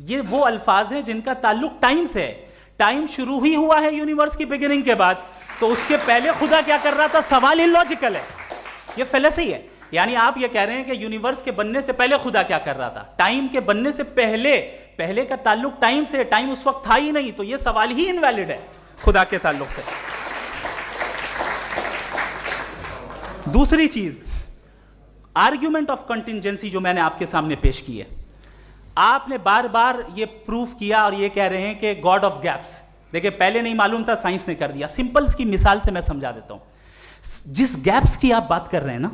ये वो अल्फाज हैं जिनका ताल्लुक टाइम से है। टाइम शुरू ही हुआ है यूनिवर्स की बिगिनिंग के बाद, तो उसके पहले खुदा क्या कर रहा था, सवाल इलॉजिकल है, ये फेलेसी है। यानी आप ये कह रहे हैं कि यूनिवर्स के बनने से पहले खुदा क्या कर रहा था, टाइम के बनने से पहले, पहले का ताल्लुक टाइम से, टाइम उस वक्त था ही नहीं, तो ये सवाल ही इनवैलिड है खुदा के ताल्लुक से। दूसरी चीज, आर्ग्यूमेंट ऑफ कंटिजेंसी जो मैंने आपके सामने पेश की है, आपने बार बार ये प्रूफ किया और ये कह रहे हैं कि गॉड ऑफ गैप्स। देखिए पहले नहीं मालूम था, साइंस ने कर दिया। सिंपल्स की मिसाल से मैं समझा देता हूं। जिस गैप्स की आप बात कर रहे हैं ना,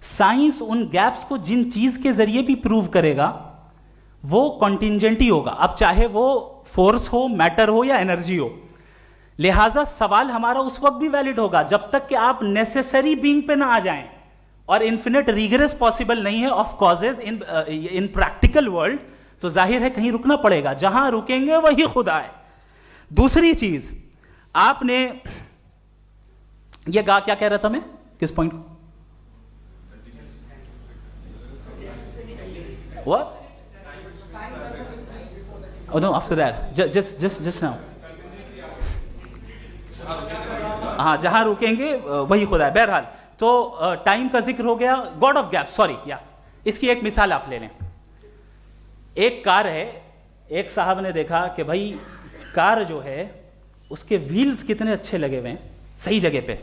साइंस उन गैप्स को जिन चीज के जरिए भी प्रूव करेगा वो कॉन्टिंजेंट ही होगा, अब चाहे वो फोर्स हो, मैटर हो या एनर्जी हो। लिहाजा सवाल हमारा उस वक्त भी वैलिड होगा जब तक कि आप नेसेसरी बीइंग पे ना आ जाएं, और इन्फिनिट रिगरेस पॉसिबल नहीं है of causes in practical world, तो जाहिर है कहीं रुकना पड़ेगा, जहां रुकेंगे वही खुदा है। दूसरी चीज, आपने ये क्या कह रहा था मैं, किस पॉइंट को? What? Oh no, after that. Just now. हाँ, जहां रुकेंगे वही खुदा है। बहरहाल, तो टाइम का जिक्र हो गया, गॉड ऑफ गैप, सॉरी या इसकी एक मिसाल आप ले लें। एक कार है, एक साहब ने देखा कि भाई कार जो है उसके व्हील्स कितने अच्छे लगे हुए हैं सही जगह पे,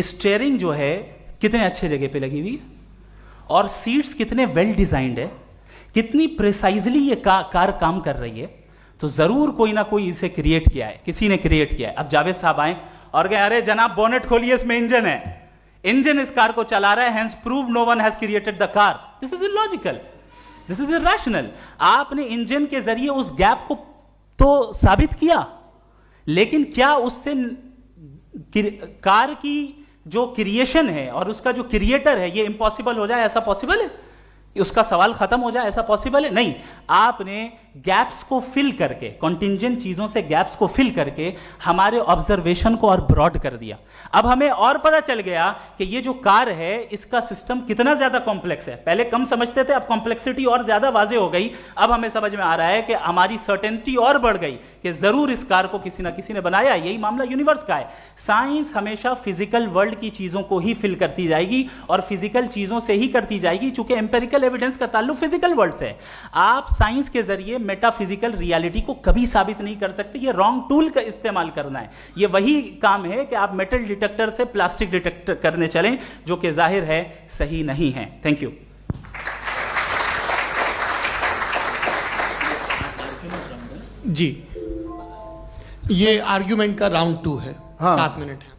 स्टीयरिंग जो है कितने अच्छे जगह पे लगी हुई है, और सीट्स कितने वेल डिजाइंड है, कितनी प्रिसाइजली ये कार काम कर रही है, तो जरूर कोई ना कोई इसे क्रिएट किया है, किसी ने क्रिएट किया है। अब जावेद साहब आए और कहे अरे जनाब बोनेट खोलिए, इसमें इंजन है, इंजन इस कार को चला रहा है, hence prove no one has created the car. This is illogical, this is irrational. आपने इंजन के जरिए उस गैप को तो साबित किया, लेकिन क्या उससे कार की जो क्रिएशन है और उसका जो क्रिएटर है ये इम्पॉसिबल हो जाए, ऐसा पॉसिबल है? उसका सवाल खत्म हो जाए, ऐसा पॉसिबल है? नहीं। आपने गैप्स को फिल करके, कॉन्टिंजेंट चीजों से गैप्स को फिल करके हमारे ऑब्जर्वेशन को और ब्रॉड कर दिया। अब हमें और पता चल गया कि ये जो कार है इसका सिस्टम कितना ज्यादा कॉम्प्लेक्स है। पहले कम समझते थे, अब कॉम्प्लेक्सिटी और ज्यादा वाजे हो गई। अब हमें समझ में आ रहा है कि हमारी सर्टेनिटी और बढ़ गई कि जरूर इस कार को किसी ना किसी ने बनाया। यही मामला यूनिवर्स का है। साइंस हमेशा फिजिकल वर्ल्ड की चीजों को ही फिल करती जाएगी और फिजिकल चीजों से ही करती जाएगी, चूंकि एम्पेरिकल एविडेंस का ताल्लुक फिजिकल वर्ल्ड से है। आप साइंस के जरिए मेटाफिजिकल रियलिटी को कभी साबित नहीं कर सकते। ये रॉन्ग टूल का इस्तेमाल करना है। ये वही काम है कि आप मेटल डिटेक्टर से प्लास्टिक डिटेक्टर करने चलें, जो कि जाहिर है सही नहीं है। Thank you. जी, ये आर्ग्यूमेंट का राउंड 2 है। हाँ। 7 मिनट है।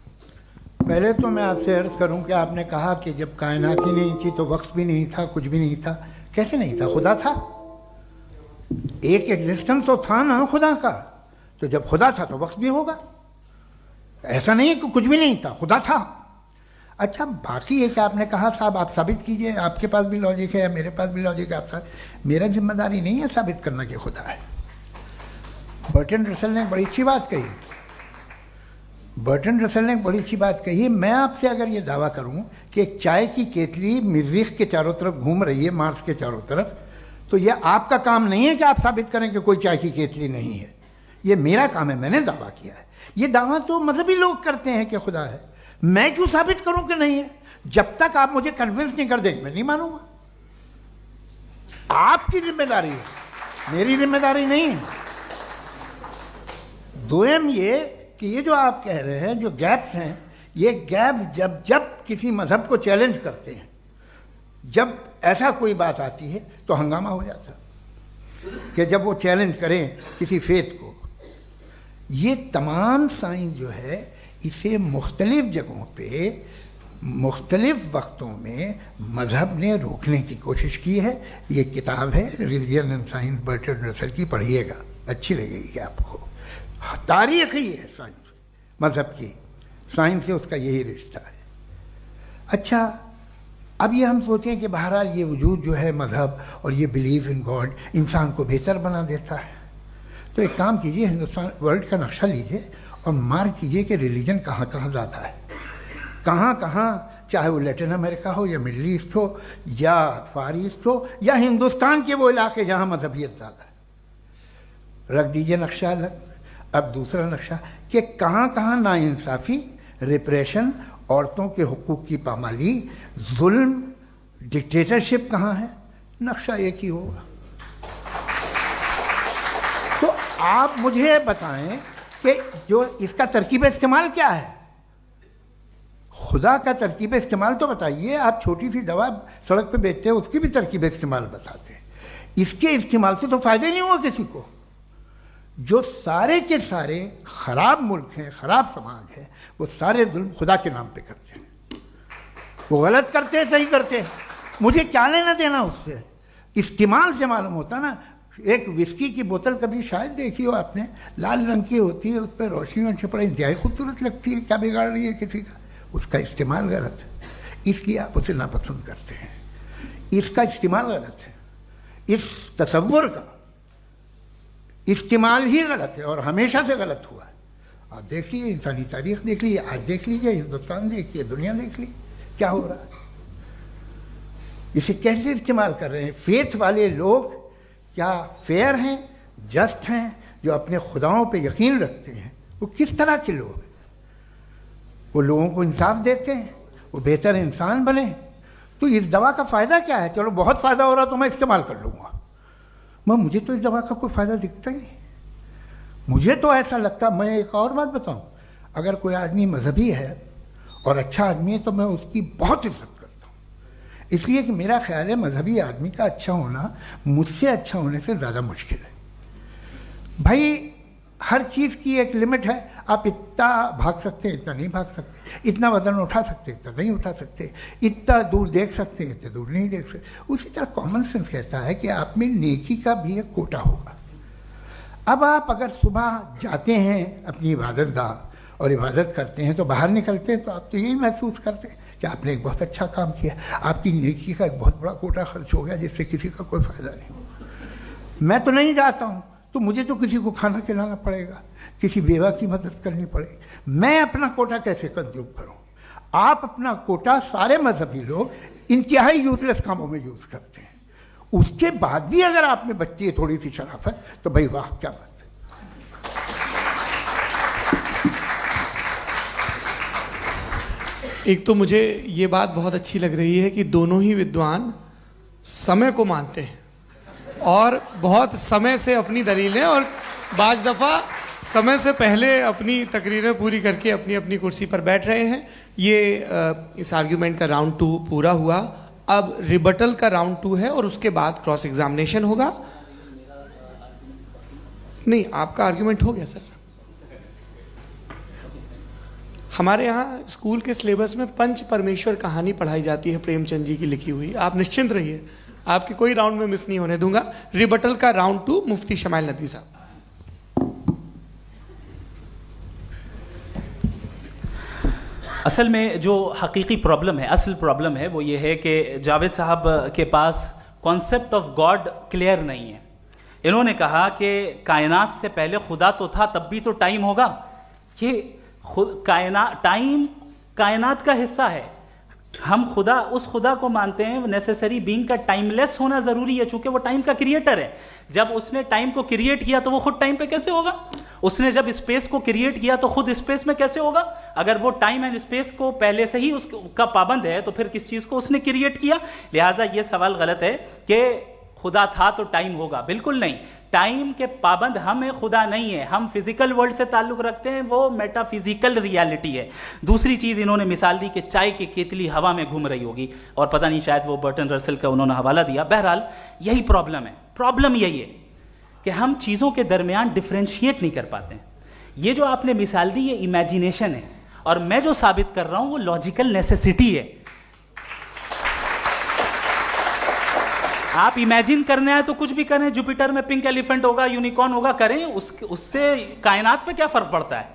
पहले तो मैं आपसे अर्ज करूं कि आपने कहा कि जब कायनात ही नहीं थी तो वक्त भी नहीं था, कुछ भी नहीं था। कैसे नहीं था? खुदा था, एक एग्जिस्टेंस तो था ना खुदा का। तो जब खुदा था तो वक्त भी होगा। ऐसा नहीं है कि कुछ भी नहीं था, खुदा था। अच्छा, बाकी एक आपने कहा साहब आप साबित कीजिए, आपके पास भी लॉजिक है या मेरे पास भी लॉजिक है। आप मेरा जिम्मेदारी नहीं है साबित करना कि खुदा है। बर्टन रसल ने बड़ी अच्छी बात कही। बर्टन रसल ने बड़ी अच्छी बात कही। मैं आपसे अगर ये दावा करूं कि एक चाय की केतली मरीख के चारों तरफ घूम रही है, मार्स के चारों तरफ, तो ये आपका काम नहीं है कि आप साबित करें कि कोई चाय की केतली नहीं है। ये मेरा काम है, मैंने दावा किया है। ये दावा तो मजहबी लोग करते हैं कि खुदा है, मैं क्यों साबित करूं कि नहीं है? जब तक आप मुझे कन्विंस नहीं कर देंगे मैं नहीं मानूंगा। आपकी जिम्मेदारी है, मेरी जिम्मेदारी नहीं है। दोयम ये कि ये जो आप कह रहे हैं, जो गैप्स हैं, ये गैप जब जब किसी मजहब को चैलेंज करते हैं, जब ऐसा कोई बात आती है तो हंगामा हो जाता है कि जब वो चैलेंज करें किसी फेथ को। ये तमाम साइंस जो है इसे मुख्तलिफ जगहों पे मुख्तलिफ वक्तों में मजहब ने रोकने की कोशिश की है। ये किताब है religion and science Bertrand Russell की, पढ़िएगा, अच्छी लगेगी आपको। तारीख ही है साइंस, मजहब की साइंस से उसका यही रिश्ता है। अच्छा, अब ये हम सोचें कि बहरहाल ये वजूद जो है मजहब और ये बिलीव इन गॉड इंसान को बेहतर बना देता है, तो एक काम कीजिए, हिंदुस्तान वर्ल्ड का नक्शा लीजिए और मार्क कीजिए कि रिलीजन कहाँ कहाँ ज़्यादा है, कहाँ कहाँ, चाहे वो लैटिन अमेरिका हो या मिडल ईस्ट हो या फार ईस्ट हो या हिंदुस्तान के वो इलाके जहाँ मजहबियत ज़्यादा है। रख दीजिए नक्शा अलग। अब दूसरा नक्शा कि कहाँ कहाँ नाइंसाफ़ी, रिप्रेशन, औरतों के हुकूक की पामाली, जुल्म, डिक्टेटरशिप कहाँ है, नक्शा एक ही होगा। तो आप मुझे बताएं कि जो इसका तरकीब इस्तेमाल क्या है, खुदा का तरकीब इस्तेमाल तो बताइए। आप छोटी सी दवा सड़क पे बेचते हैं, उसकी भी तरकीब इस्तेमाल बताते हैं। इसके इस्तेमाल से तो फायदा नहीं हुआ किसी को। जो सारे के सारे खराब मुल्क हैं, खराब समाज है, वो सारे जुल्म खुदा के नाम पे करते हैं। वो गलत करते हैं, सही करते हैं, मुझे क्या लेना देना उससे। इस्तेमाल से मालूम होता ना। एक विस्की की बोतल कभी शायद देखी हो आपने, लाल रंग की होती है, उस पर रोशनी और छपड़ा इंतहाई खूबसूरत लगती है, क्या बिगाड़ रही है किसी का? उसका इस्तेमाल गलत है, इसलिए आप उसे नापसंद करते हैं। इसका इस्तेमाल गलत है, इस तसव्वुर का इस्तेमाल ही गलत है और हमेशा से गलत हुआ है। आप देख लीजिए, इंसानी तारीख देख लीजिए, आज देख लीजिए, हिंदुस्तान देखिए, दुनिया देख लीजिए क्या हो रहा है। इसे कैसे इस्तेमाल कर रहे हैं फेथ वाले लोग? क्या फेयर हैं, जस्ट हैं, जो अपने खुदाओं पे यकीन रखते हैं? वो किस तरह के लोग हैं? वो लोगों को इंसाफ देते हैं, वो बेहतर इंसान बने। तो इस दवा का फ़ायदा क्या है? चलो बहुत फ़ायदा हो रहा तो मैं इस्तेमाल कर लूँगा, मैं मुझे तो इस दवा का कोई फ़ायदा दिखता ही नहीं। मुझे तो ऐसा लगता, मैं एक और बात बताऊँ, अगर कोई आदमी मजहबी है और अच्छा आदमी है तो मैं उसकी बहुत इज्जत करता हूँ, इसलिए कि मेरा ख्याल है मजहबी आदमी का अच्छा होना मुझसे अच्छा होने से ज़्यादा मुश्किल है। भाई हर चीज़ की एक लिमिट है। आप इतना भाग सकते हैं, इतना नहीं भाग सकते, इतना वजन उठा सकते, इतना नहीं उठा सकते, इतना दूर देख सकते हैं, इतना दूर नहीं देख सकते। उसी तरह कॉमन सेंस कहता है कि आप में नेकी का भी एक कोटा होगा। अब आप अगर सुबह जाते हैं अपनी इबादत गाह और इबादत करते हैं तो बाहर निकलते हैं तो आप तो यही महसूस करते हैं कि आपने एक बहुत अच्छा काम किया, आपकी नेकी का एक बहुत बड़ा कोटा खर्च हो गया जिससे किसी का कोई फ़ायदा नहीं हो। मैं तो नहीं जाता हूँ तो मुझे तो किसी को खाना खिलाना पड़ेगा, किसी बेवा की मदद करनी पड़ेगी। मैं अपना कोटा कैसे कंज्यूम करूं? आप अपना कोटा, सारे मजहबी लोग इंतहाई यूजलेस कामों में यूज करते हैं। उसके बाद भी अगर आप में बच्ची है थोड़ी सी शराफत, तो भाई वाह क्या बात है। एक तो मुझे ये बात बहुत अच्छी लग रही है कि दोनों ही विद्वान समय को मानते हैं और बहुत समय से अपनी दलीलें और बाज़ दफ़ा समय से पहले अपनी तकरीरें पूरी करके अपनी अपनी कुर्सी पर बैठ रहे हैं। ये इस आर्ग्यूमेंट का राउंड 2 पूरा हुआ। अब रिबटल का राउंड 2 है और उसके बाद क्रॉस एग्जामिनेशन होगा। नहीं, आपका आर्ग्यूमेंट हो गया सर। हमारे यहाँ स्कूल के सिलेबस में पंच परमेश्वर कहानी पढ़ाई जाती है, प्रेमचंद जी की लिखी हुई। आप निश्चिंत रहिए, आपके कोई राउंड में मिस नहीं होने दूंगा। रिबटल का राउंड 2, मुफ्ती शमाइल नदवी साहब। असल में जो हकीकी प्रॉब्लम है, असल प्रॉब्लम है वो ये है कि जावेद साहब के पास कॉन्सेप्ट ऑफ गॉड क्लियर नहीं है। इन्होंने कहा कि कायनात से पहले खुदा तो था, तब भी तो टाइम होगा। ये टाइम कायनात का हिस्सा है। हम खुदा, उस खुदा को मानते हैं, नेसेसरी बीइंग का टाइमलेस होना जरूरी है, चूंकि वो टाइम का क्रिएटर है। जब उसने टाइम को क्रिएट किया तो वो खुद टाइम पे कैसे होगा? उसने जब स्पेस को क्रिएट किया तो खुद स्पेस में कैसे होगा? अगर वो टाइम एंड स्पेस को पहले से ही उसका पाबंद है तो फिर किस चीज को उसने क्रिएट किया? लिहाजा ये सवाल गलत है कि खुदा था तो टाइम होगा, बिल्कुल नहीं। टाइम के पाबंद हम है, खुदा नहीं है। हम फिजिकल वर्ल्ड से ताल्लुक रखते हैं, वो मेटाफिजिकल रियलिटी है। दूसरी चीज इन्होंने मिसाल दी कि चाय की केतली हवा में घूम रही होगी, और पता नहीं शायद वो बर्टन रसल का उन्होंने हवाला दिया। बहरहाल यही प्रॉब्लम है। प्रॉब्लम यही है कि हम चीजों के दरमियान डिफरेंशिएट नहीं कर पाते। ये जो आपने मिसाल दी ये इमेजिनेशन है, और मैं जो साबित कर रहा हूं वो लॉजिकल नेसेसिटी है। आप इमेजिन करने आए तो कुछ भी करें, जुपिटर में पिंक एलिफेंट होगा, यूनिकॉर्न होगा, करें, उससे कायनात पे क्या फर्क पड़ता है?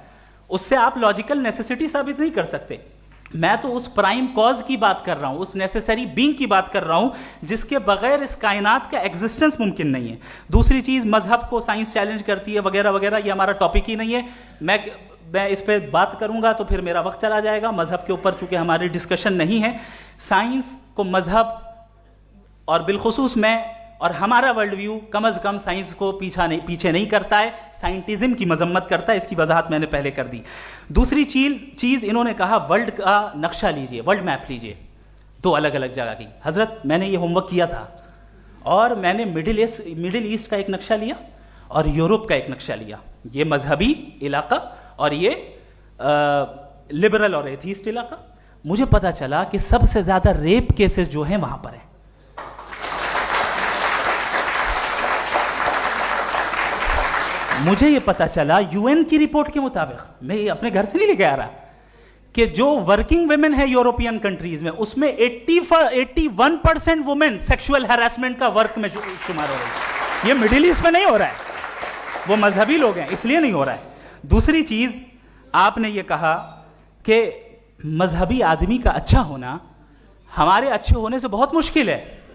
उससे आप लॉजिकल नेसेसिटी साबित नहीं कर सकते। मैं तो उस प्राइम कॉज की बात कर रहा हूं, उस नेसेसरी बीइंग की बात कर रहा हूं जिसके बगैर इस कायनात का एग्जिस्टेंस मुमकिन नहीं है। दूसरी चीज, मजहब को साइंस चैलेंज करती है वगैरह वगैरह, ये हमारा टॉपिक ही नहीं है। मैं इस पर बात करूंगा तो फिर मेरा वक्त चला जाएगा। मजहब के ऊपर चूंकि हमारी डिस्कशन नहीं है, साइंस को मजहब और बिलखुसूस मैं और हमारा वर्ल्ड व्यू कम अज कम साइंस को पीछे नहीं करता है, साइंटिज्म की मजम्मत करता है। इसकी वजाहत मैंने पहले कर दी। दूसरी चीज इन्होंने कहा वर्ल्ड का नक्शा लीजिए, वर्ल्ड मैप लीजिए, दो अलग अलग जगह की। हजरत मैंने ये होमवर्क किया था, और मैंने मिडिल ईस्ट का एक नक्शा लिया और यूरोप का एक नक्शा लिया, ये मजहबी इलाका और ये लिबरल और एथीस्ट इलाका। मुझे पता चला कि सबसे ज्यादा रेप केसेस जो हैं वहां पर है। मुझे ये पता चला यूएन की रिपोर्ट के मुताबिक, मैं ये अपने घर से नहीं लेके आ रहा, कि जो वर्किंग वुमेन है यूरोपियन कंट्रीज में, उसमें 81% वुमेन सेक्सुअल हैरेसमेंट का वर्क में शुमार हो रही है। ये मिडिल ईस्ट में नहीं हो रहा है, वो मजहबी लोग हैं इसलिए नहीं हो रहा है। दूसरी चीज, आपने ये कहा कि मजहबी आदमी का अच्छा होना हमारे अच्छे होने से बहुत मुश्किल है,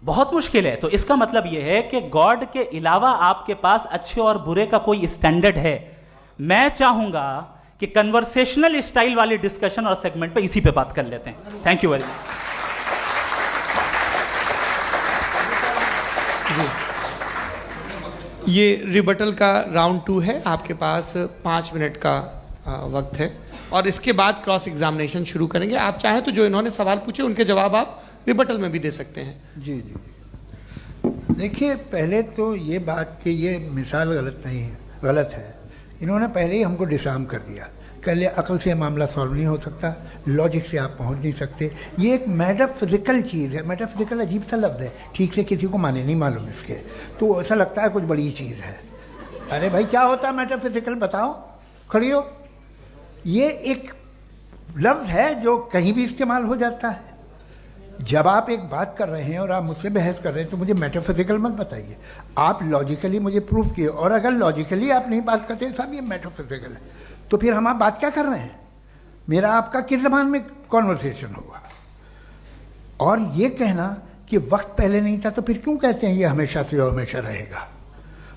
बहुत मुश्किल है। तो इसका मतलब यह है कि गॉड के अलावा आपके पास अच्छे और बुरे का कोई स्टैंडर्ड है। मैं चाहूंगा कि कन्वर्सेशनल स्टाइल वाली डिस्कशन और सेगमेंट पे इसी पे बात कर लेते हैं। Thank you very much. ये रिबटल का राउंड 2 है। आपके पास 5 मिनट का वक्त है, और इसके बाद क्रॉस एग्जामिनेशन शुरू करेंगे। आप चाहें तो जो इन्होंने सवाल पूछे उनके जवाब आप रिबटल में भी दे सकते हैं। जी जी, देखिए, पहले तो ये बात कि ये मिसाल गलत है। इन्होंने पहले ही हमको डिसार्म कर दिया। कह लिया अकल से मामला सॉल्व नहीं हो सकता, लॉजिक से आप पहुंच नहीं सकते। ये एक मेटाफिजिकल चीज़ है। मेटाफिजिकल अजीब सा लफ्ज़ है, ठीक से किसी को माने नहीं मालूम इसके, तो ऐसा लगता है कुछ बड़ी चीज़ है। अरे भाई, क्या होता है मेटाफिजिकल, बताओ, खड़ी हो। ये एक लफ्ज़ है जो कहीं भी इस्तेमाल हो जाता है। जब आप एक बात कर रहे हैं और आप मुझसे बहस कर रहे हैं तो मुझे मेटाफिजिकल मत बताइए, आप लॉजिकली मुझे प्रूफ किए। और अगर लॉजिकली आप नहीं बात करते साहब ये मेटाफिजिकल है, तो फिर हम आप बात क्या कर रहे हैं? मेरा आपका किस ज़बान में कॉन्वर्सेशन होगा? और ये कहना कि वक्त पहले नहीं था, तो फिर क्यों कहते हैं ये हमेशा से और हमेशा रहेगा?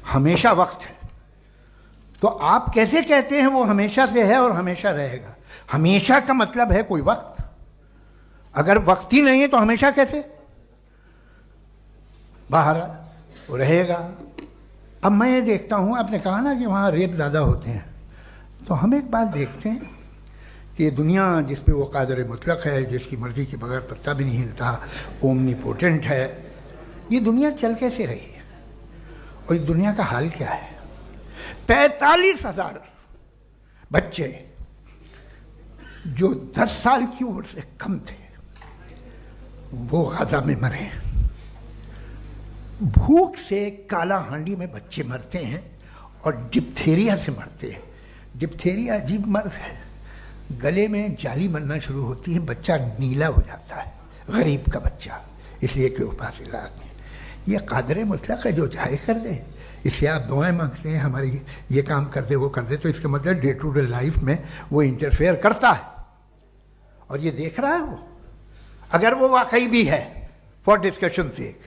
हमेशा वक्त है, तो आप कैसे कहते हैं वो हमेशा से है और हमेशा रहेगा? हमेशा का मतलब है कोई वक्त, अगर वक्त ही नहीं है तो हमेशा कैसे? बाहर वो रहेगा। अब मैं ये देखता हूँ, आपने कहा ना कि वहाँ रेप ज़्यादा होते हैं, तो हम एक बात देखते हैं कि ये दुनिया जिस पे वो कादर मुतलक है, जिसकी मर्ज़ी के बगैर पत्ता भी नहीं हिलता, ओमनीपोटेंट है, ये दुनिया चल कैसे रही है? और इस दुनिया का हाल क्या है? 45,000 बच्चे जो 10 साल की उम्र से कम थे वो गाजा में मरे। भूख से काला हांडी में बच्चे मरते हैं और डिप्थेरिया से मरते हैं। डिप्थेरिया अजीब मर्ज है, गले में जाली बनना शुरू होती है, बच्चा नीला हो जाता है, गरीब का बच्चा, इसलिए कि उपास इलाज में। ये कादर मुतलक है जो चाहे कर दे, इससे आप दुआएं मांगते हैं हमारी ये काम कर दे वो कर दे, तो इसका मतलब डे टू डे लाइफ में वो इंटरफेयर करता है और ये देख रहा है वो। अगर वो वाकई भी है फॉर डिस्कशन सेक,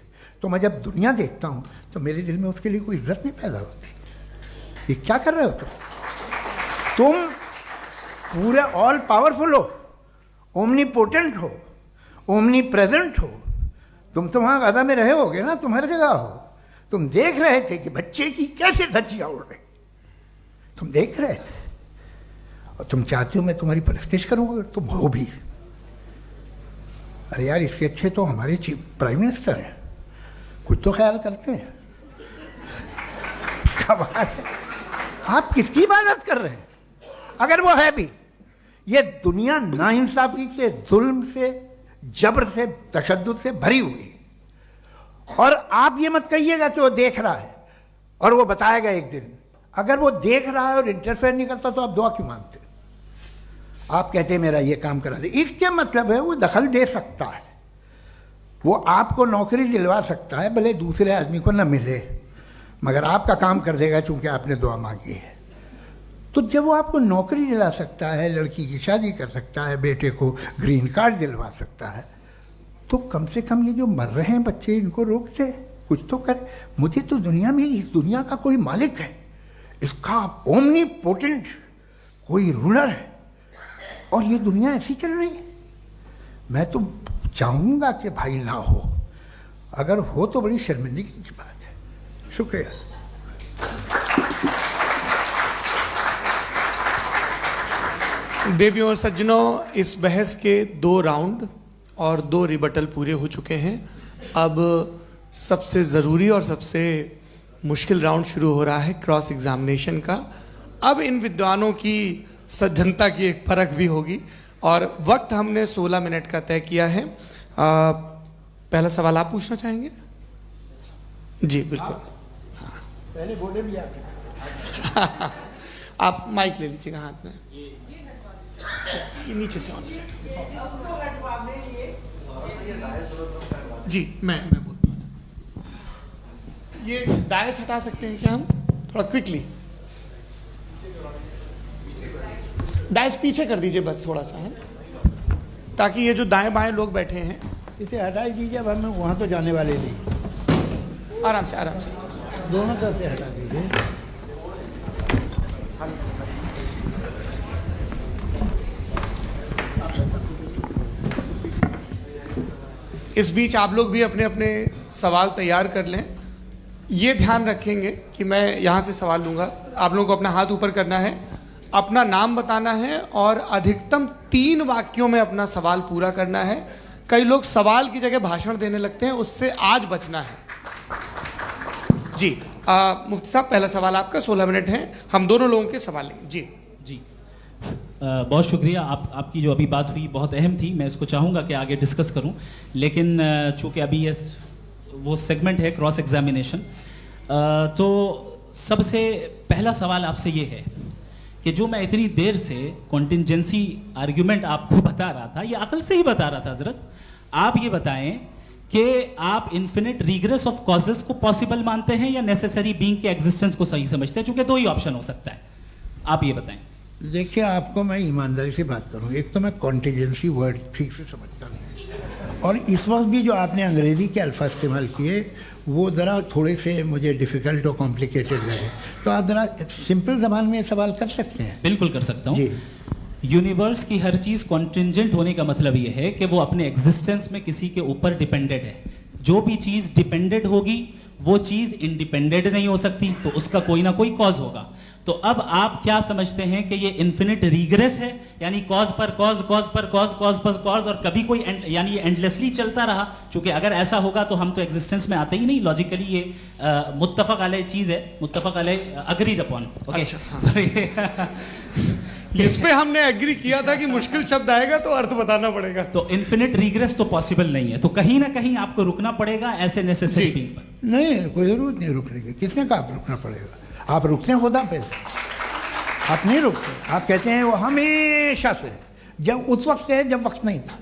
तो मैं जब दुनिया देखता हूँ तो मेरे दिल में उसके लिए कोई इज्जत नहीं पैदा होती। ये क्या कर रहे हो तुम पूरे ऑल पावरफुल हो ओमनीपोटेंट हो, ओमनी प्रेजेंट हो। तुम तो वहाँ गाजा में रहे होगे ना, तुम हर जगह हो। तुम देख रहे थे कि बच्चे की कैसे धज्जियाँ उड़ रही, तुम देख रहे थे, और तुम चाहते हो मैं तुम्हारी परस्तिश करूँगा, तुम हो भी। अरे यार, इससे अच्छे तो हमारे चीफ प्राइम मिनिस्टर हैं, कुछ तो ख्याल करते हैं। कमाल है, आप किसकी इबादत कर रहे हैं? अगर वो है भी, ये दुनिया नाइंसाफी से, जुल्म से, जबर से, तशद्दुद से भरी हुई। और आप ये मत कहिएगा कि वो देख रहा है और वो बताएगा एक दिन। अगर वो देख रहा है और इंटरफेयर नहीं करता तो आप दुआ क्यों मांगते? आप कहते हैं मेरा ये काम करा दे, इसके मतलब है वो दखल दे सकता है, वो आपको नौकरी दिलवा सकता है, भले दूसरे आदमी को न मिले, मगर आपका काम कर देगा चूंकि आपने दुआ मांगी है। तो जब वो आपको नौकरी दिला सकता है, लड़की की शादी कर सकता है, बेटे को ग्रीन कार्ड दिलवा सकता है, तो कम से कम ये जो मर रहे हैं बच्चे, इनको रोक दे, कुछ तो करे। मुझे तो दुनिया में, इस दुनिया का कोई मालिक है, इसका ओमनीपोटेंट कोई रूलर है, और ये दुनिया ऐसी चल रही है। मैं तो चाहूँगा कि भाई ना हो, अगर हो तो बड़ी शर्मिंदगी की बात है। शुक्रिया। देवियों और सज्जनों, इस बहस के 2 राउंड और 2 रिबटल पूरे हो चुके हैं। अब सबसे ज़रूरी और सबसे मुश्किल राउंड शुरू हो रहा है, क्रॉस एग्जामिनेशन का। अब इन विद्वानों की सज्जनता की एक परख भी होगी, और वक्त हमने 16 मिनट का तय किया है। पहला सवाल आप पूछना चाहेंगे? जी बिल्कुल। पहले बोले भी आप माइक ले लीजिएगा हाथ में, ये नीचे से ऑन जी। मैं बोलता हूँ, ये डायस हटा सकते हैं क्या हम थोड़ा क्विकली? डायस पीछे कर दीजिए बस थोड़ा सा, है, ताकि ये जो दाएं बाएं लोग बैठे हैं, इसे हटा ही दीजिए। अब हम वहाँ तो जाने वाले नहीं। आराम से आराम से दोनों तरफ से हटा दीजिए। इस बीच आप लोग भी अपने अपने सवाल तैयार कर लें। ये ध्यान रखेंगे कि मैं यहाँ से सवाल लूँगा, आप लोगों को अपना हाथ ऊपर करना है, अपना नाम बताना है, और अधिकतम 3 वाक्यों में अपना सवाल पूरा करना है। कई लोग सवाल की जगह भाषण देने लगते हैं, उससे आज बचना है। जी मुफ्ती साहब, पहला सवाल आपका, 16 मिनट हैं, हम दोनों लोगों के सवाल लेंगे। जी जी, बहुत शुक्रिया। आपकी जो अभी बात हुई बहुत अहम थी, मैं इसको चाहूँगा कि आगे डिस्कस करूँ, लेकिन चूँकि अभी ये वो सेगमेंट है क्रॉस एग्जामिनेशन, तो सबसे पहला सवाल आपसे ये है कि जो मैं इतनी देर से कॉन्टिंजेंसी आर्ग्यूमेंट आपको बता रहा था, ये अकल से ही बता रहा था हजरत, आप ये बताएं कि आप इन्फिनिट रिग्रेस ऑफ कॉजेस को पॉसिबल मानते हैं या नेसेसरी बीइंग के एग्जिस्टेंस को सही समझते हैं? चूंकि 2 ही ऑप्शन हो सकता है, आप ये बताएं। देखिए, आपको मैं ईमानदारी से बात करूं, एक तो मैं कॉन्टिजेंसी वर्ड ठीक से समझता नहीं, और इस वक्त भी जो आपने अंग्रेजी के अल्फाज इस्तेमाल किए वो ज़रा थोड़े से मुझे डिफ़िकल्ट और कॉम्प्लिकेटेड लगे, तो आप ज़रा सिंपल ज़बान में सवाल कर सकते हैं? बिल्कुल कर सकता हूँ जी। यूनिवर्स की हर चीज़ कॉन्टिंजेंट होने का मतलब ये है कि वो अपने एग्जिस्टेंस में किसी के ऊपर डिपेंडेड है। जो भी चीज़ डिपेंडेड होगी वो चीज़ इंडिपेंडेंट नहीं हो सकती, तो उसका कोई ना कोई कॉज होगा। तो अब आप क्या समझते हैं कि ये इन्फिनिट रिग्रेस है, यानी कॉज पर कॉज, कॉज पर कॉज, कॉज पर कॉज, और कभी कोई यानी ये एंडलेसली चलता रहा? क्योंकि अगर ऐसा होगा तो हम तो एग्जिस्टेंस में आते ही नहीं। लॉजिकली ये मुत्तफक अलैह चीज़ है, मुत्तफक अलैह, अग्रीड अपॉन। ओके, इस पे हमने एग्री किया था कि मुश्किल शब्द आएगा तो अर्थ बताना पड़ेगा। तो इन्फिनिट रिग्रेस तो पॉसिबल नहीं है, तो कहीं ना कहीं आपको रुकना पड़ेगा ऐसे नेसेसरी बीइंग पर। नहीं, कोई जरूरत नहीं रुकने की। किसने कहा आप रुकना पड़ेगा? आप रुकते हैं खुदा पे, आप नहीं रुकते। आप कहते हैं वो हमेशा से, जब उस वक्त से जब वक्त नहीं था।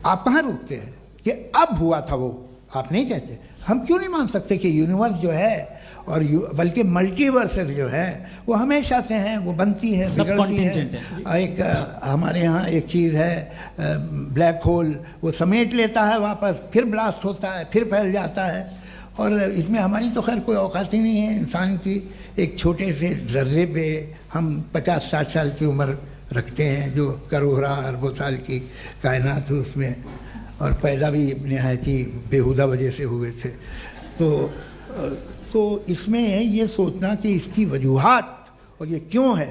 आप कहाँ रुकते हैं कि अब हुआ था वो? आप नहीं कहते। हम क्यों नहीं मान सकते कि यूनिवर्स जो है और बल्कि मल्टीवर्सेस जो है वो हमेशा से हैं, वो बनती है, बिगड़ती है। एक हमारे यहाँ एक चीज़ है ब्लैक होल, वो समेट लेता है वापस, फिर ब्लास्ट होता है, फिर फैल जाता है। और इसमें हमारी तो खैर कोई औकात ही नहीं है इंसान की। एक छोटे से जर्रे पे हम 50-60 साल की उम्र रखते हैं, जो करोड़ों अरबों साल की कायनात है उसमें, और पैदा भी नहायत ही बेहुदा वजह से हुए थे। तो इसमें ये सोचना कि इसकी वजूहात और ये क्यों है,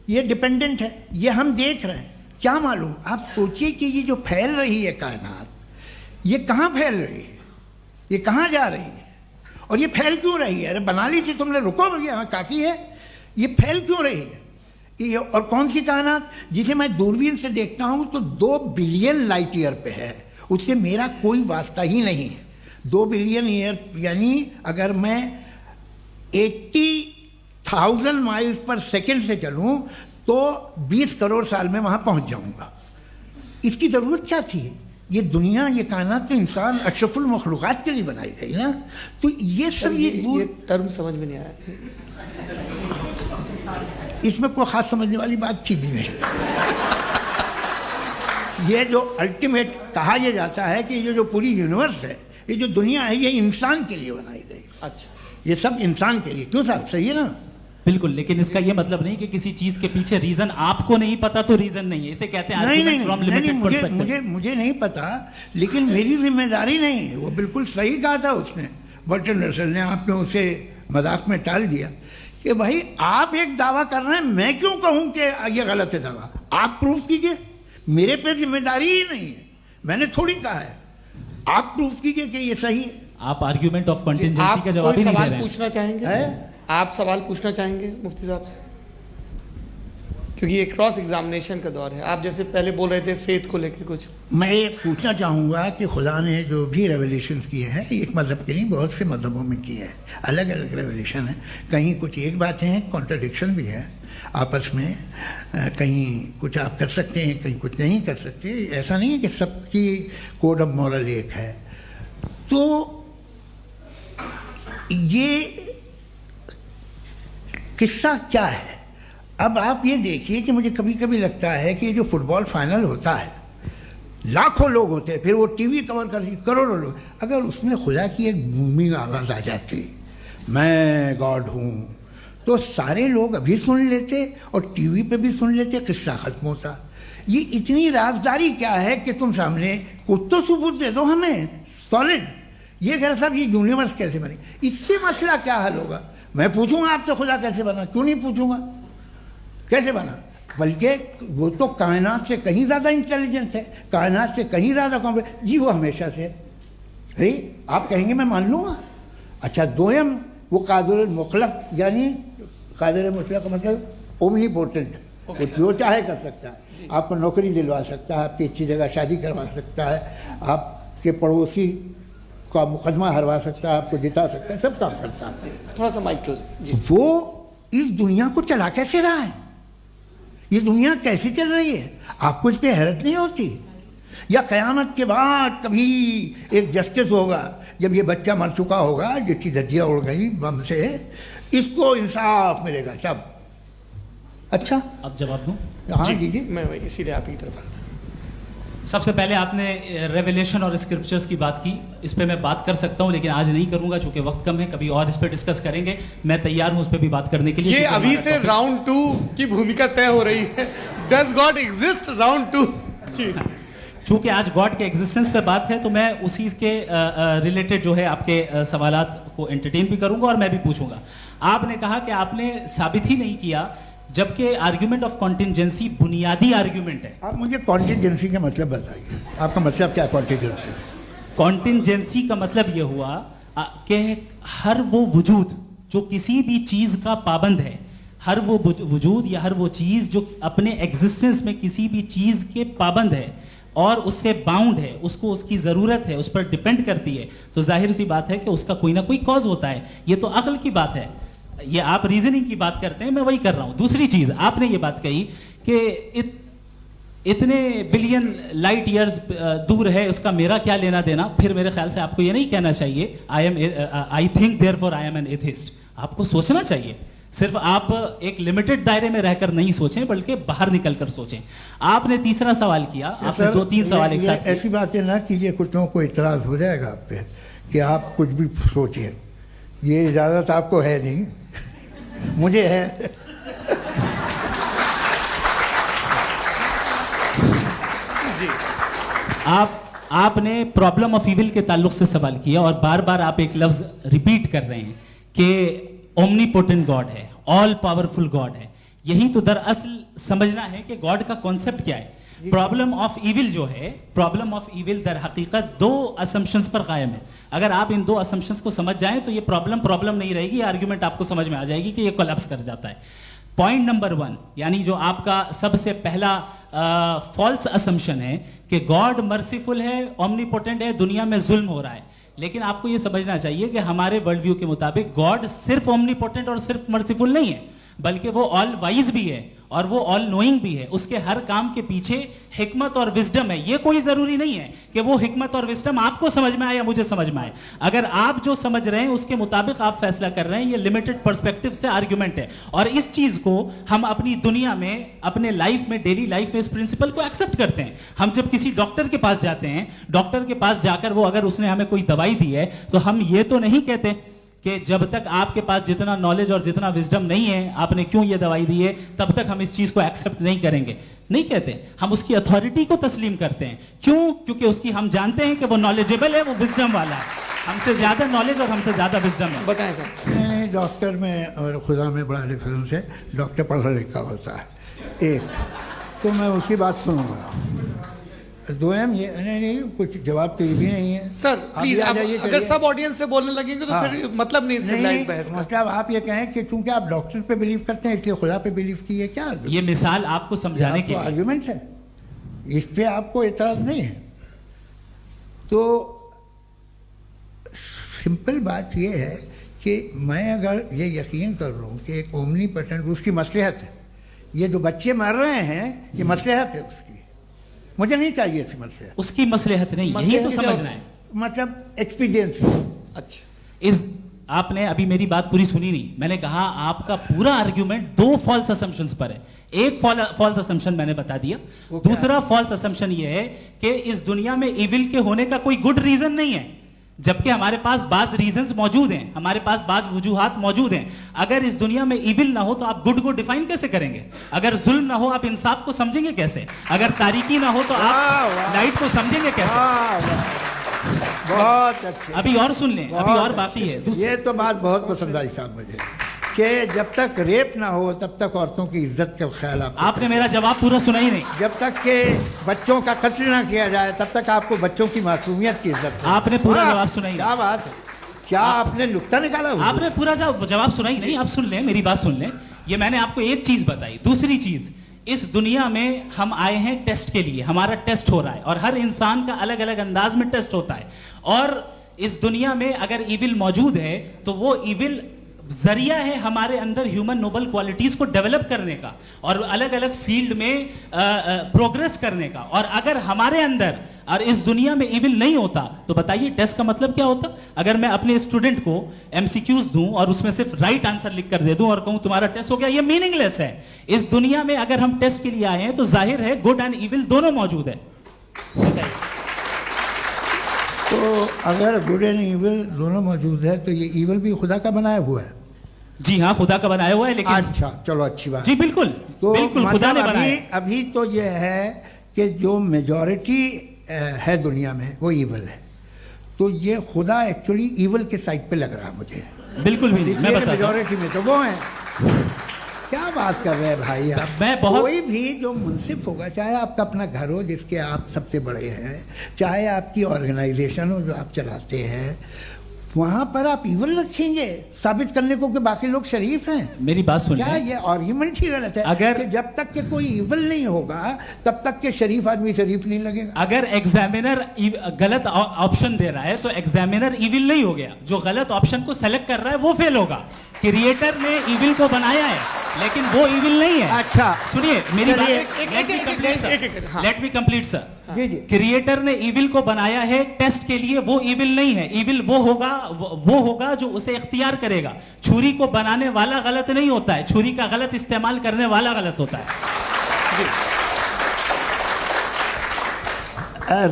ये डिपेंडेंट है, ये हम देख रहे हैं, क्या मालूम। आप सोचिए कि ये जो फैल रही है कायनात, ये कहाँ फैल रही है, ये कहाँ जा रही है, और ये फैल क्यों रही है? अरे बना ली थी तुमने, रुको भैया, काफ़ी है। ये फैल क्यों रही है? ये और कौन सी कायनात जिसे मैं दूरबीन से देखता हूँ तो 2 बिलियन लाइट ईयर पे है, उससे मेरा कोई वास्ता ही नहीं है। 2 बिलियन ईयर यानी अगर मैं 80,000 माइल्स पर सेकेंड से चलूँ तो 20 करोड़ साल में वहाँ पहुँच जाऊँगा। इसकी ज़रूरत क्या थी? ये दुनिया, ये कायनात तो इंसान अशरफुल मखलूक़ात के लिए बनाई गई ना। तो ये सब ये टर्म समझ में नहीं आया, इसमें कोई ख़ास समझने वाली बात थी भी नहीं। ये जो अल्टीमेट कहा यह जाता है कि ये जो पूरी यूनिवर्स है, ये जो दुनिया है, ये इंसान के लिए बनाई गई। अच्छा, ये सब इंसान के लिए। क्यों साहब, सही है ना? बिल्कुल, लेकिन इसका ये मतलब नहीं कि किसी चीज के पीछे रीजन आपको नहीं पता तो रीजन नहीं है, इसे कहते हैं नहीं, मुझे नहीं पता, लेकिन मेरी जिम्मेदारी नहीं है। वो बिल्कुल सही कहा था उसने, बर्टन रसल ने। आपने उसे मजाक में टाल दिया कि भाई आप एक दावा कर रहे हैं, मैं क्यों कहूं कि ये गलत है दावा? आप प्रूफ कीजिए, मेरे पे जिम्मेदारी ही नहीं है, मैंने थोड़ी कहा है। आप प्रूफ कीजिए कि ये सही है। आप आर्ग्यूमेंट ऑफ कंटिंजेंसी का जवाब ही नहीं दे रहे हैं। पूछना चाहेंगे? आप सवाल पूछना चाहेंगे मुफ्ती साहब से? क्योंकि ये क्रॉस एग्जामिनेशन का दौर है। आप जैसे पहले बोल रहे थे फेथ को लेके कुछ, मैं ये पूछना चाहूँगा कि खुदा ने जो भी रेवलेशन किए हैं, एक मज़हब के लिए बहुत से मज़हबों में किए हैं, अलग अलग रेवलेशन है। कहीं कुछ एक बातें हैं, कॉन्ट्रडिक्शन भी है आपस में, कहीं कुछ आप कर सकते हैं, कहीं कुछ नहीं कर सकते। ऐसा नहीं है कि सबकी कोड ऑफ मॉरल एक है। तो ये किस्सा क्या है? अब आप ये देखिए कि मुझे कभी कभी लगता है कि जो फुटबॉल फाइनल होता है, लाखों लोग होते हैं, फिर वो टीवी कवर कर करोड़ों लोग, अगर उसमें खुदा की एक बूमिंग आवाज़ आ जाती, मैं गॉड हूँ, तो सारे लोग अभी सुन लेते और टीवी पे भी सुन लेते, किस्सा ख़त्म होता। ये इतनी राजदारी क्या है कि तुम सामने कुछ तो सबूत दे दो हमें सॉलिड। ये कह साहब ये यूनिवर्स कैसे बनी, इससे मसला क्या हल होगा? मैं पूछूंगा आपसे खुदा कैसे बना? क्यों नहीं पूछूंगा कैसे बना? बल्कि वो तो कायनात से कहीं ज़्यादा इंटेलिजेंट है, कायनात से कहीं ज़्यादा कॉम्प्लेक्स। जी वो हमेशा से है, आप कहेंगे मैं मान लूँगा। अच्छा, दोयम वो कादिर मुतलक, यानी कादिर मुतलक का मतलब ओमनीपोटेंट, वो जो चाहे कर सकता है। आपको नौकरी दिलवा सकता है, आपकी अच्छी जगह शादी करवा सकता है, आपके पड़ोसी का मुकदमा हरवा सकता है, आपको जिता सकता है, सब काम करता है। थोड़ा सा माइक क्लोज जी। वो इस दुनिया को चला कैसे रहा है? ये दुनिया कैसे चल रही है? आपको इस पर हैरत नहीं होती? या क़यामत के बाद कभी एक जस्टिस होगा, जब ये बच्चा मर चुका होगा, जिसकी धज्जियाँ उड़ गई बम से, इसको इंसाफ मिलेगा तब? अच्छा, अब जवाब दूं? हाँ जी, मैं इसीलिए आप की तरफ। सबसे पहले आपने रेवलेशन और स्क्रिप्चर्स की बात की, इस पे मैं बात कर सकता हूं, लेकिन आज नहीं करूंगा चूंकि वक्त कम है, कभी और इस पे डिस्कस करेंगे। मैं तैयार हूं उस पे भी बात करने के लिए। ये अभी से राउंड 2 की भूमिका तय हो रही है। Does God exist round 2? चूंकि आज गॉड के एग्जिस्टेंस पे बात है, तो मैं उसी के रिलेटेड जो है आपके सवालात को एंटरटेन भी करूंगा और मैं भी पूछूंगा। आपने कहा कि आपने साबित ही नहीं किया, जबकि आर्ग्यूमेंट ऑफ कॉन्टिंजेंसी बुनियादी आर्ग्यूमेंट है। आप मुझे कॉन्टिंजेंसी का मतलब बताइए, आपका मतलब क्या? कॉन्टिंजेंसी कॉन्टिंजेंसी का मतलब यह हुआ कि हर वो वजूद जो किसी भी चीज का पाबंद है, हर वो वजूद या हर वो चीज जो अपने एग्जिस्टेंस में किसी भी चीज के पाबंद है और उससे बाउंड है, उसको उसकी जरूरत है, उस पर डिपेंड करती है, तो जाहिर सी बात है कि उसका कोई ना कोई कॉज होता है। ये तो अक्ल की बात है। ये आप रीजनिंग की बात करते हैं, मैं वही कर रहा हूं। दूसरी चीज, आपने ये बात कही कि इतने बिलियन लाइट ईयर्स दूर है, उसका मेरा क्या लेना देना। फिर मेरे ख्याल से आपको ये नहीं कहना चाहिए I think therefore I am an atheist. आपको सोचना चाहिए, सिर्फ आप एक लिमिटेड दायरे में रहकर नहीं सोचें, बल्कि बाहर निकलकर सोचें। आपने तीसरा सवाल किया, आपने 2-3 सवाल एक साथ। ऐसी बातें ना कीजिए, कुछ को इतराज हो जाएगा आप पे कि आप कुछ भी सोचिए। ये इजाज़त आपको है नहीं, मुझे है। आपने प्रॉब्लम ऑफ इविल के ताल्लुक से सवाल किया और बार बार आप एक लफ्ज रिपीट कर रहे हैं कि ओमनीपोटेंट गॉड है, ऑल पावरफुल गॉड है। यही तो दरअसल समझना है कि गॉड का कॉन्सेप्ट क्या है। प्रॉब्लम ऑफ इविल जो है, प्रॉब्लम ऑफ इविल दर हकीकत दो असम्पशंस पर कायम है। अगर आप इन दो असम्पशंस को समझ जाएं तो ये प्रॉब्लम नहीं रहेगी, आर्ग्यूमेंट आपको समझ में आ जाएगी कि ये कोलैप्स कर जाता है। पॉइंट नंबर 1, यानी जो आपका सबसे पहला फॉल्स असम्पशन है कि गॉड मर्सीफुल है, ओमनीपोटेंट है, दुनिया में जुल्म हो रहा है। लेकिन आपको यह समझना चाहिए कि हमारे वर्ल्ड व्यू के मुताबिक गॉड सिर्फ ओमनीपोटेंट और सिर्फ मर्सीफुल नहीं है, बल्कि वो ऑल वाइज भी है और वो ऑल नोइंग भी है। उसके हर काम के पीछे हिकमत और विजडम है। ये कोई जरूरी नहीं है कि वो हिकमत और विजडम आपको समझ में आए या मुझे समझ में आए। अगर आप जो समझ रहे हैं उसके मुताबिक आप फैसला कर रहे हैं, ये लिमिटेड पर्सपेक्टिव से आर्गुमेंट है। और इस चीज को हम अपनी दुनिया में, अपने लाइफ में, डेली लाइफ में इस प्रिंसिपल को एक्सेप्ट करते हैं। हम जब किसी डॉक्टर के पास जाते हैं, डॉक्टर के पास जाकर वो अगर उसने हमें कोई दवाई दी है तो हम ये तो नहीं कहते कि जब तक आपके पास जितना नॉलेज और जितना विजडम नहीं है, आपने क्यों ये दवाई दी है, तब तक हम इस चीज को एक्सेप्ट नहीं करेंगे। नहीं कहते, हम उसकी अथॉरिटी को तस्लीम करते हैं। क्यों? क्योंकि उसकी हम जानते हैं कि वो नॉलेजेबल है, वो विजडम वाला है, हमसे ज्यादा नॉलेज और हमसे ज्यादा विजडम है। बताएं सर। नहीं, डॉक्टर में और खुदा में बड़ा डिफरेंस है। डॉक्टर पढ़ा लिखा होता है, एक तो मैं उसकी बात सुनूंगा। दोयम ये नहीं, कुछ जवाब तो ये भी नहीं है सर। प्लीज आप अगर सब ऑडियंस से बोलने लगेंगे तो फिर मतलब नहीं सिविलाइज्ड बहस का। मतलब आप ये कहें कि चूंकि आप डॉक्टर पे बिलीव करते हैं इसलिए खुदा पे बिलीव किए, क्या ये मिसाल आपको समझाने के लिए आर्गुमेंट है, इस पे आपको एतराज नहीं है। तो सिंपल बात ये है कि मैं अगर ये यकीन कर लूँ कि एक ओमनीपोटेंट, उसकी मसलहत है, ये जो बच्चे मर रहे हैं ये मसलहत है उसकी, मुझे नहीं चाहिए थी मसलहत। उसकी मसलहत नहीं, यही तो समझना है, मतलब एक्सपीरियंस। अच्छा, इस आपने अभी मेरी बात पूरी सुनी नहीं। मैंने कहा आपका पूरा आर्ग्यूमेंट दो फॉल्स असम्पशंस पर है। एक फॉल्स असम्पशन मैंने बता दिया, दूसरा फॉल्स असम्पशन ये है कि इस दुनिया में इविल के होने का कोई गुड रीजन नहीं है, जबकि हमारे पास बाज रीजंस मौजूद हैं, हमारे पास बाज वजूहात मौजूद हैं। अगर इस दुनिया में इविल ना हो तो आप गुड को डिफाइन कैसे करेंगे? अगर जुल्म ना हो आप इंसाफ को समझेंगे कैसे? अगर तारीकी ना हो तो आप लाइट को समझेंगे कैसे? बहुत अच्छे। अभी और सुन लें, अभी और बाकी है। ये तो बात बहुत पसंद आई साहब मुझे कि जब तक रेप ना हो तब तक औरतों की इज्जत का ख्याल आपने मेरा जवाब पूरा सुना ही नहीं। जब तक के बच्चों का कत्ल ना किया जाए तब तक आपको बच्चों की मासूमियत की इज्जत। आपने पूरा जवाब सुना ही नहीं। क्या बात है, क्या आपने नुक्ता निकाला? आपने पूरा जवाब सुना ही नहीं। आप सुन लें, मेरी बात सुन लें। ये मैंने आपको एक चीज बताई। दूसरी चीज, इस दुनिया में हम आए हैं टेस्ट के लिए, हमारा टेस्ट हो रहा है और हर इंसान का अलग अलग अंदाज में टेस्ट होता है। और इस दुनिया में अगर इविल मौजूद है तो वो इविल जरिया है हमारे अंदर ह्यूमन नोबल क्वालिटीज को डेवलप करने का और अलग अलग फील्ड में प्रोग्रेस करने का। और अगर हमारे अंदर और इस दुनिया में इविल नहीं होता तो बताइए टेस्ट का मतलब क्या होता? अगर मैं अपने स्टूडेंट को एमसीक्यूज दूं और उसमें सिर्फ राइट आंसर लिख कर दे दूं और कहूं तुम्हारा टेस्ट हो गया, ये मीनिंगलेस है। इस दुनिया में अगर हम टेस्ट के लिए आए हैं तो जाहिर है गुड एंड इविल दोनों मौजूद है। तो अगर गुड एंड इविल दोनों मौजूद है तो ये इविल भी खुदा का बनाया हुआ है? जी हाँ, खुदा का बनाया हुआ है। लेकिन अच्छा, चलो अच्छी बात। जी बिल्कुल, तो बिल्कुल खुदा ने बनाया। अभी तो ये है कि जो मेजॉरिटी है दुनिया में वो इविल है, तो ये खुदा एक्चुअली इविल के साइड पे लग रहा है मुझे। बिल्कुल भी नहीं, मैं बताता हूं। मेजॉरिटी में तो वो है। क्या बात कर रहे हैं भाई आप? कोई भी जो मुंसिफ होगा, चाहे आपका अपना घर हो जिसके आप सबसे बड़े हैं, चाहे आपकी ऑर्गेनाइजेशन हो जो आप चलाते हैं, वहां पर आप इविल रखेंगे साबित करने को कि बाकी लोग शरीफ हैं? मेरी बात सुनिए। क्या ये आर्ग्यूमेंट ही गलत है? अगर कि जब तक के कोई इविल नहीं होगा तब तक के शरीफ आदमी शरीफ नहीं लगेगा। अगर एग्जामिनर गलत ऑप्शन दे रहा है तो एग्जामिनर इविल नहीं हो गया। जो गलत ऑप्शन को सेलेक्ट कर रहा है वो फेल होगा। क्रिएटर ने इविल को बनाया है लेकिन वो इविल नहीं है। अच्छा सुनिए मेरी बात, लेट मी कंप्लीट सर। जी जी। क्रिएटर ने इविल को बनाया है टेस्ट के लिए, वो इविल नहीं है। इविल वो होगा जो उसे इख्तियार करेगा। छुरी को बनाने वाला गलत नहीं होता है, छुरी का गलत इस्तेमाल करने वाला गलत होता है।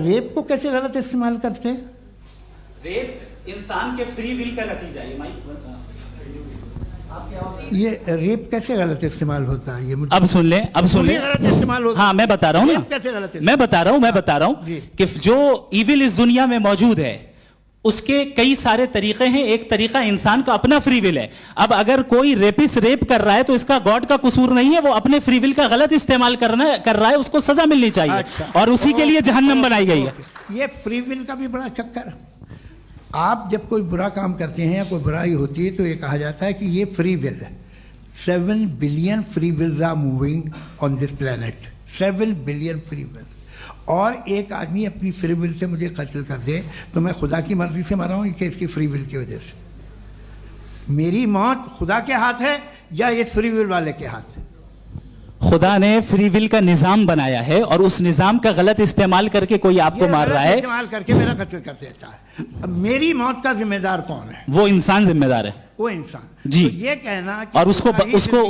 रेप को कैसे गलत इस्तेमाल करते हैं? रेप इंसान के फ्री विल का नतीजा है। ये रेप कैसे गलत इस्तेमाल होता है? ये मुझे अब सुन लें, अब सुन लें। गलत इस्तेमाल होता है। हाँ, मैं बता रहा हूँ ना, कैसे गलत इस्तेमाल? मैं बता रहा हूँ जी। कि जो इविल इस दुनिया में मौजूद है उसके कई सारे तरीके हैं। एक तरीका इंसान का अपना फ्री विल है। अब अगर कोई रेपिस्ट रेप कर रहा है तो इसका गॉड का कसूर नहीं है, वो अपने फ्री विल का गलत इस्तेमाल कर रहा है, उसको सजा मिलनी चाहिए। अच्छा। और उसी के लिए जहन्नम बनाई गई है। ये फ्री विल का भी बड़ा चक्कर। आप जब कोई बुरा काम करते हैं या कोई बुराई होती है तो ये कहा जाता है कि ये फ्री विल है। 7 billion free wills are moving on this planet. 7 billion free will. और एक आदमी अपनी फ्री विल से मुझे कत्ल कर दे तो मैं खुदा की मर्जी से मरा हूँ कि इसकी फ्री विल की वजह से? मेरी मौत खुदा के हाथ है या ये फ्री विल वाले के हाथ है? खुदा ने फ्री विल का निजाम बनाया है और उस निजाम का गलत इस्तेमाल करके कोई आपको मार रहा है, इस्तेमाल करके मेरा कत्ल कर देता है। अब मेरी मौत का जिम्मेदार कौन है? वो इंसान जिम्मेदार है। वो इंसान। जी। तो ये कहना कि और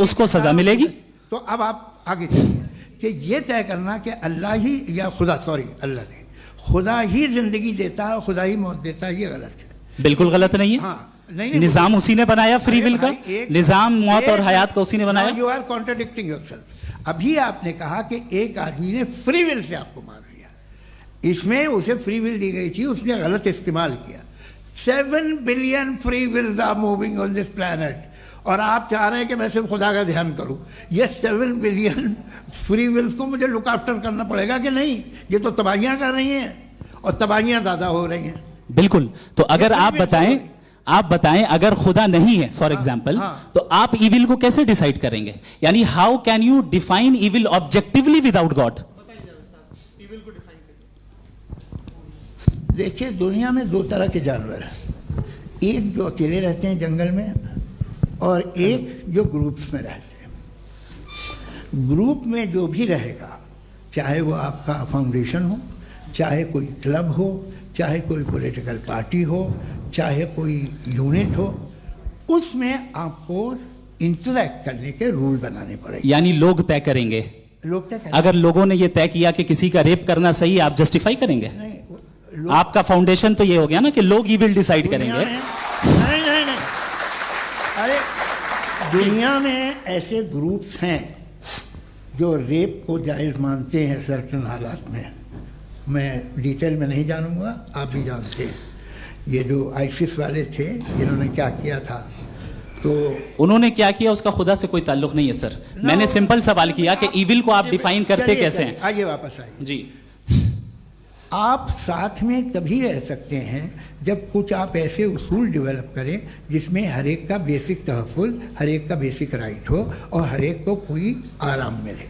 उसको सजा मिलेगी। तो अब आप आगे चलिए कि ये तय करना कि अल्लाह ही या खुदा, सॉरी अल्लाह ने, खुदा ही जिंदगी देता है, खुदा ही मौत देता है, ये गलत है। बिल्कुल गलत नहीं है। हाँ, नहीं, निजाम उसी ने बनाया फ्री विल का। निजाम मौत और हयात का उसी ने बनाया। You are contradicting yourself. अभी आपने कहा कि एक आदमी ने फ्री विल से आपको मार दिया, इसमें उसे फ्री विल दी गई थी, उसने गलत इस्तेमाल किया। 7 billion free wills are moving on this planet और आप चाह रहे हैं कि मैं सिर्फ खुदा का ध्यान करूं। ये 7 बिलियन फ्री विल्स को मुझे लुक आफ्टर करना पड़ेगा कि नहीं? ये तो तबाहियां कर रही हैं और तबाहियां ज़्यादा हो रही हैं। बिल्कुल। तो अगर आप बताएं अगर खुदा नहीं है फॉर एग्जाम्पल, तो आप इविल को कैसे डिसाइड करेंगे? यानी how can you define evil objectively without God? देखिए, दुनिया में 2 तरह के जानवर हैं। एक जो अकेले रहते हैं जंगल में और एक जो ग्रुप्स में रहते हैं। ग्रुप में जो भी रहेगा, चाहे वो आपका फाउंडेशन हो, चाहे कोई क्लब हो, चाहे कोई पॉलिटिकल पार्टी हो, चाहे कोई यूनिट हो, उसमें आपको इंटरैक्ट करने के रूल बनाने पड़ेंगे। यानी लोग तय करेंगे। लोग तय करेंगे। अगर लोगों ने यह तय किया कि किसी का रेप करना सही, आप जस्टिफाई करेंगे? नहीं, आपका फाउंडेशन तो ये हो गया ना कि लोग ही विल डिसाइड करेंगे। नहीं। अरे दुनिया में ऐसे ग्रुप्स हैं जो रेप को जायज़ मानते हैं सर्टेन हालात में। मैं डिटेल में नहीं जानूंगा, आप भी जानते हैं। ये जो आईसिस वाले थे जिन्होंने क्या किया था, तो उन्होंने क्या किया उसका खुदा से कोई ताल्लुक नहीं है सर। मैंने सिंपल सवाल किया कि इविल को आप डिफाइन करते कैसे हैं? आइए वापस आइए जी। आप साथ में तभी रह सकते हैं जब कुछ आप ऐसे उसूल डेवलप करें जिसमें हर एक का बेसिक तहफ़्फ़ुज़, हर एक का बेसिक राइट हो और हर एक को कोई आराम मिले।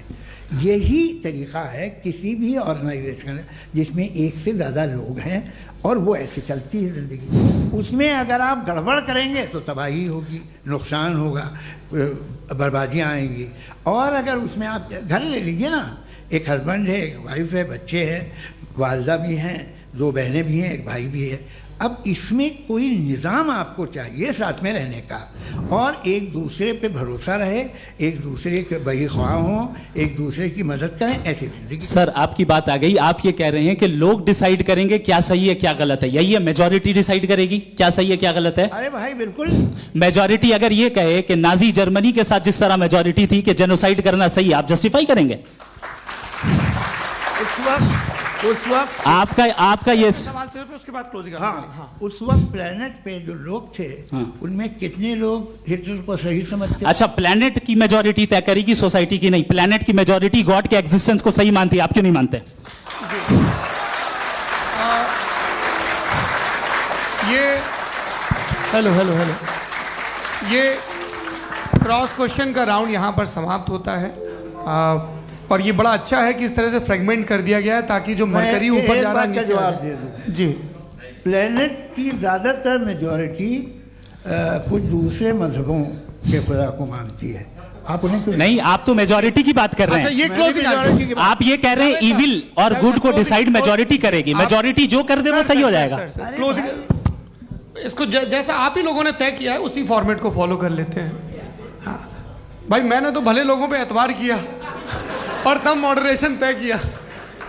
यही तरीक़ा है किसी भी ऑर्गेनाइजेशन जिसमें एक से ज़्यादा लोग हैं और वो ऐसे चलती है ज़िंदगी। उसमें अगर आप गड़बड़ करेंगे तो तबाही होगी, नुकसान होगा, बर्बादियाँ आएंगी। और अगर उसमें आप घर ले लीजिए ना, एक हस्बैंड है, एक वाइफ है, बच्चे हैं, वालदा भी हैं, 2 बहनें भी हैं, एक भाई भी है। अब इसमें कोई निज़ाम आपको चाहिए साथ में रहने का, और एक दूसरे पे भरोसा रहे, एक दूसरे के बहीख्वाह हों, एक दूसरे की मदद करें, ऐसी जिंदगी। सर आपकी बात आ गई। आप ये कह रहे हैं कि लोग डिसाइड करेंगे क्या सही है क्या गलत है, यही है? मेजॉरिटी डिसाइड करेगी क्या सही है क्या गलत है? अरे भाई बिल्कुल। मेजॉरिटी अगर ये कहे कि नाजी जर्मनी के साथ जिस तरह मेजॉरिटी थी कि जेनोसाइड करना सही, आप जस्टिफाई करेंगे? उस वक्त आपका ये सवाल सिर्फ उसके बाद क्लोजिंग। हाँ, उस वक्त प्लेनेट पे जो लोग थे, उनमें कितने लोग हिटलर को सही समझते? अच्छा, प्लेनेट की मेजॉरिटी तय करेगी, सोसाइटी की नहीं। प्लेनेट की मेजॉरिटी गॉड के एग्जिस्टेंस को सही मानती है, आप क्यों नहीं मानते? हेलो ये क्रॉस क्वेश्चन का राउंड यहाँ पर समाप्त होता है। और ये बड़ा अच्छा है कि इस तरह से फ्रेगमेंट कर दिया गया है ताकि जो मरकरी ऊपर जा रहा है नीचे जवाब दे दूं। जी। प्लेनेट की ज़्यादातर मेजॉरिटी कुछ दूसरे मजहबों के खुदा को मानती है। आप उन्हें क्यों नहीं? आप तो मेजॉरिटी की बात कर रहे हैं। अच्छा, ये क्लोजिंग आप ये कह रहे हैं इविल और गुड को डिसाइड मेजॉरिटी करेगी। मेजॉरिटी जो कर दे वो सही हो जाएगा। क्लोजिंग इसको जैसा आप ही लोगों ने तय किया है उसी फॉर्मेट को फॉलो कर लेते हैं। हाँ भाई, मैंने तो भले लोगों पे एतबार किया और तब मॉडरेशन तय किया।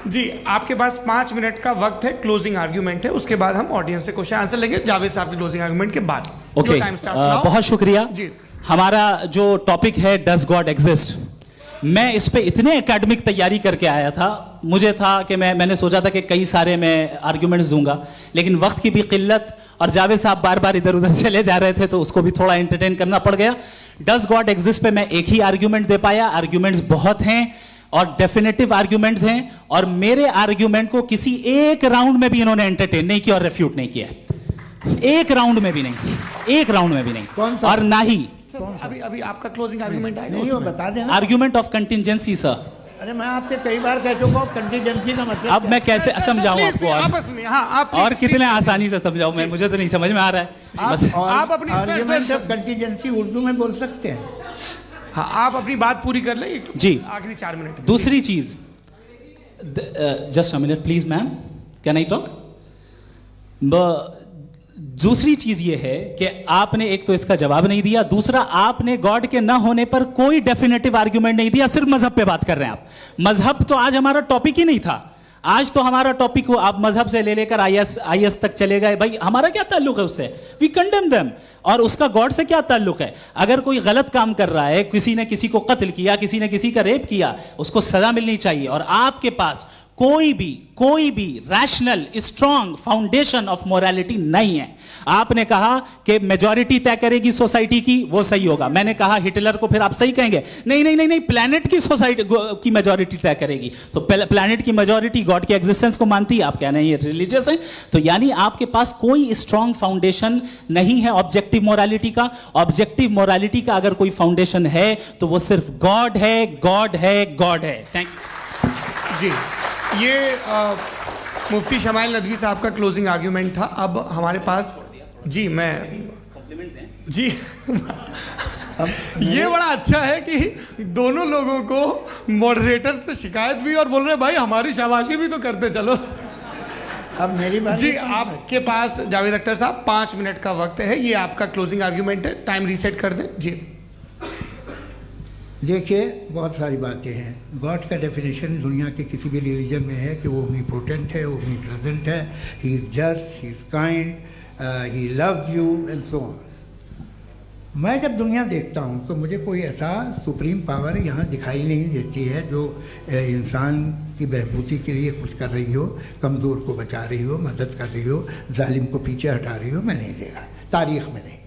जी, आपके पास 5 मिनट का वक्त है, क्लोजिंग आर्ग्यूमेंट है, उसके बाद हम ऑडियंस से क्वेश्चन आंसर लेंगे जावेद साहब के क्लोजिंग आर्ग्यूमेंट के बाद। ओके, बहुत शुक्रिया। जी, हमारा जो टॉपिक है डज गॉड एग्जिस्ट, मैं इस पे इतने एकेडमिक तैयारी करके आया था, मुझे था कि मैंने सोचा था कि कई सारे मैं आर्ग्यूमेंट्स दूंगा, लेकिन वक्त की भी किल्लत और जावेद साहब बार बार इधर उधर चले जा रहे थे तो उसको भी थोड़ा एंटरटेन करना पड़ गया। डज गॉड एग्जिस्ट पे मैं एक ही आर्ग्यूमेंट दे पाया। आर्ग्यूमेंट्स बहुत हैं और डेफिनेटिव आर्ग्यूमेंट्स हैं, और मेरे आर्ग्यूमेंट को किसी एक राउंड में भी इन्होंने एंटरटेन नहीं किया और रेफ्यूट नहीं किया, एक राउंड में भी नहीं, एक राउंड में भी नहीं। और ना ही अभी आपका क्लोजिंग आर्गुमेंट आएगा, नहीं वो बता देना। Argument of contingency sir. अरे मैं आपसे कई बार कह चुका हूँ कंटीजेंसी का मतलब अब मैं कैसे समझाऊं आपको आपस में? हाँ, आप और कितने आसानी से समझाऊं मैं, मुझे तो नहीं समझ में आ रहा है। आप अपनी आर्ग्यूमेंट ऑफ कंटीजेंसी उर्दू में बोल सकते हैं। हाँ, आप अपनी बात पूरी कर लें जी, आखिरी 4 मिनट। दूसरी चीज, just a minute please ma'am, can I talk? दूसरी चीज ये है कि आपने एक तो इसका जवाब नहीं दिया, दूसरा आपने गॉड के ना होने पर कोई डेफिनेटिव आर्ग्यूमेंट नहीं दिया, सिर्फ मजहब पे बात कर रहे हैं आप। मजहब तो आज हमारा टॉपिक ही नहीं था, आज तो हमारा टॉपिक हो, आप मजहब से ले लेकर आईएस तक चले गए। भाई हमारा क्या ताल्लुक है उससे? We condemn them. और उसका गॉड से क्या ताल्लुक है? अगर कोई गलत काम कर रहा है, किसी ने किसी को कत्ल किया, किसी ने किसी का रेप किया, उसको सजा मिलनी चाहिए। और आपके पास कोई भी rational strong foundation of morality नहीं है। आपने कहा कि मेजॉरिटी तय करेगी सोसाइटी की, वो सही होगा। मैंने कहा हिटलर को फिर आप सही कहेंगे, नहीं नहीं नहीं नहीं, प्लैनेट की सोसाइटी की मेजॉरिटी तय करेगी। तो प्लैनेट की मेजॉरिटी गॉड के एग्जिस्टेंस को मानती है, आप कह रहे हैं ये रिलीजियस है। तो यानी आपके पास कोई स्ट्रॉन्ग फाउंडेशन नहीं है ऑब्जेक्टिव मोरालिटी का। ऑब्जेक्टिव मोरालिटी का अगर कोई फाउंडेशन है तो वो सिर्फ गॉड है, गॉड है, गॉड है। थैंक यू जी। ये मुफ्ती शमाइल नदवी साहब का क्लोजिंग आर्ग्यूमेंट था। अब हमारे पास जी, मैं जी ये बड़ा अच्छा है कि दोनों लोगों को मॉडरेटर से शिकायत भी और बोल रहे भाई हमारी शाबाशी भी तो करते चलो। अब मेरी बात जी, आपके पास जावेद अख्तर साहब 5 मिनट का वक्त है, ये आपका क्लोजिंग आर्ग्यूमेंट है, टाइम रीसेट कर दें जी। देखिए, बहुत सारी बातें हैं। गॉड का डेफिनेशन दुनिया के किसी भी रिलीजन में है कि वो ओमनीपोटेंट है, ओमनीप्रेजेंट है, he is just, he is kind, he loves you and so on. मैं जब दुनिया देखता हूँ तो मुझे कोई ऐसा सुप्रीम पावर यहाँ दिखाई नहीं देती है जो इंसान की बहबूदी के लिए कुछ कर रही हो, कमज़ोर को बचा रही हो, मदद कर रही हो, जालिम को पीछे हटा रही हो। मैं नहीं देखा, तारीख़ में नहीं।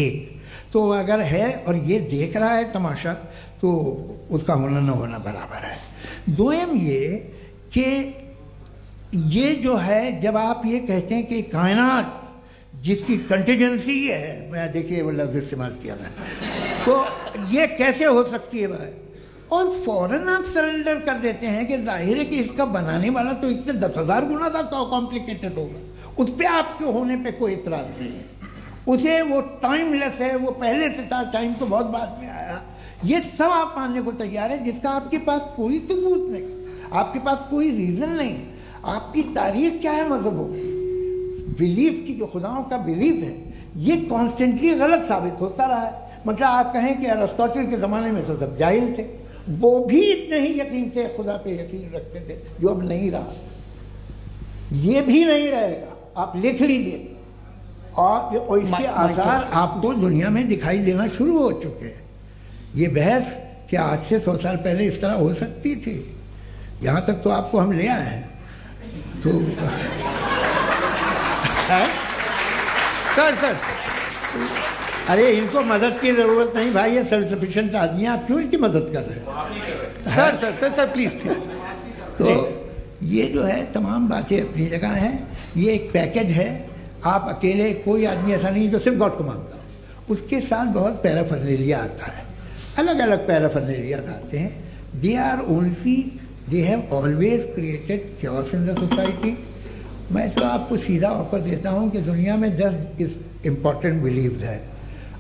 एक तो अगर है और ये देख रहा है तमाशा, तो उसका होना न होना बराबर है। दोयम ये कि ये जो है, जब आप ये कहते हैं कि कायनात जिसकी कंटीजेंसी है, मैं देखिए वो लफ्ज़ इस्तेमाल किया मैं, तो ये कैसे हो सकती है भाई? और फ़ौरन आप सरेंडर कर देते हैं कि जाहिर है कि इसका बनाने वाला तो इससे 10,000 गुना ज़्यादा कॉम्प्लिकेटेड होगा। उस पर आपके होने पे कोई इतराज़ नहीं है। उसे वो टाइमलेस है, वो पहले से था, टाइम तो बहुत बाद में आया। ये सब आप मानने को तैयार है जिसका आपके पास कोई सबूत नहीं, आपके पास कोई रीज़न नहीं है। आपकी तारीख क्या है मज़हबों की? बिलीफ की, जो खुदाओं का बिलीफ है, ये कॉन्स्टेंटली गलत साबित होता रहा है। मतलब आप कहें कि अरिस्टोटल के ज़माने में तो सब जाहिल थे, वो भी इतने ही यकीन से खुदा पे यकीन रखते थे, जो अब नहीं रहा। ये भी नहीं रहेगा, आप लिख लीजिए। और इसके आसार आपको दुनिया में दिखाई देना शुरू हो चुके हैं। ये बहस क्या आज से 100 साल पहले इस तरह हो सकती थी? यहाँ तक तो आपको हम ले आए हैं। तो सर अरे इनको मदद की ज़रूरत नहीं भाई, ये सेल्फ सफिशिएंट आदमी है, आप क्यों इनकी मदद कर रहे हैं? Sir please. तो ये जो है तमाम बातें अपनी जगह हैं। ये एक पैकेज है। आप अकेले, कोई आदमी ऐसा नहीं जो सिर्फ गॉड को मानता हो, उसके साथ बहुत पैराफर्नेलिया आता है, अलग अलग पैराफर्नेलिया आते हैं। They have always created chaos in the society. मैं तो आपको सीधा ऑफर देता हूँ कि दुनिया में 10 इम्पॉर्टेंट बिलीव्स हैं।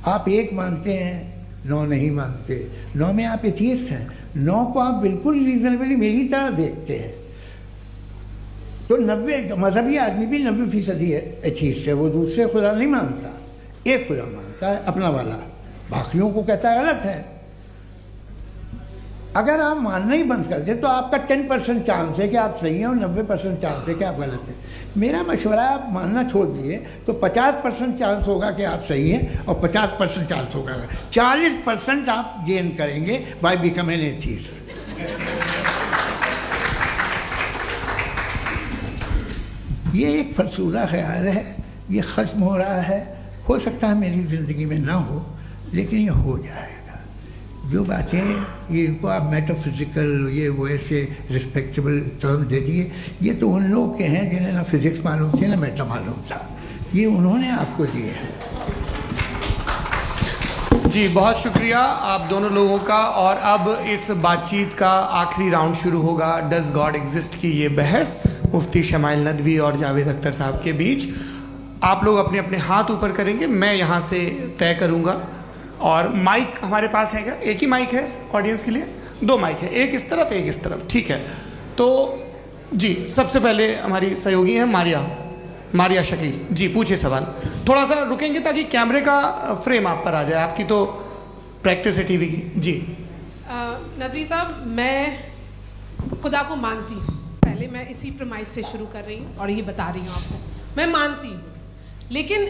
आप एक मानते हैं, 9 नहीं मानते, 9 में आप एथियस्ट हैं, 9 को आप बिल्कुल रीजनेबली मेरी तरह देखते हैं। तो 90 मजहबी आदमी भी 90% एथियस्ट है। वो दूसरे खुदा नहीं मानता, एक खुदा मानता है, अपना वाला, बाकियों को कहता है गलत है। अगर आप मानना ही बंद कर दें तो आपका 10% चांस है कि आप सही हैं और 90% चांस है कि आप गलत हैं। मेरा मशवरा आप मानना छोड़ दिए तो 50% चांस होगा कि आप सही हैं और 50% चांस होगा, 40% आप गेन करेंगे बाय बिकमिंग एन एथीस्ट। ये एक फरसूदा ख्याल है, ये ख़त्म हो रहा है। हो सकता है मेरी ज़िंदगी में ना हो, लेकिन ये हो जाएगा। जो बातें ये इनको आप मेटाफिज़िकल ये वो ऐसे रिस्पेक्टेबल टर्म दे दिए, ये तो उन लोग के हैं जिन्हें ना फिज़िक्स मालूम थी ना मेटा मालूम था, ये उन्होंने आपको दिए हैं। जी बहुत शुक्रिया आप दोनों लोगों का। और अब इस बातचीत का आखिरी राउंड शुरू होगा, डज गॉड एग्जिस्ट की ये बहस मुफ्ती शमाइल नदवी और जावेद अख्तर साहब के बीच। आप लोग अपने अपने हाथ ऊपर करेंगे, मैं यहाँ से तय करूँगा। और माइक हमारे पास है क्या? एक ही माइक है ऑडियंस के लिए? 2 माइक है, एक इस तरफ एक इस तरफ, ठीक है। तो जी सबसे पहले हमारी सहयोगी हैं मारिया शकील जी, पूछिए सवाल। थोड़ा सा रुकेंगे ताकि कैमरे का फ्रेम आप पर आ जाए, आपकी तो प्रैक्टिस है टीवी की। जी नदवी साहब, मैं खुदा को मानती हूँ, पहले मैं इसी प्रमाइस से शुरू कर रही हूँ और ये बता रही हूँ आपको, मैं मानती हूँ। लेकिन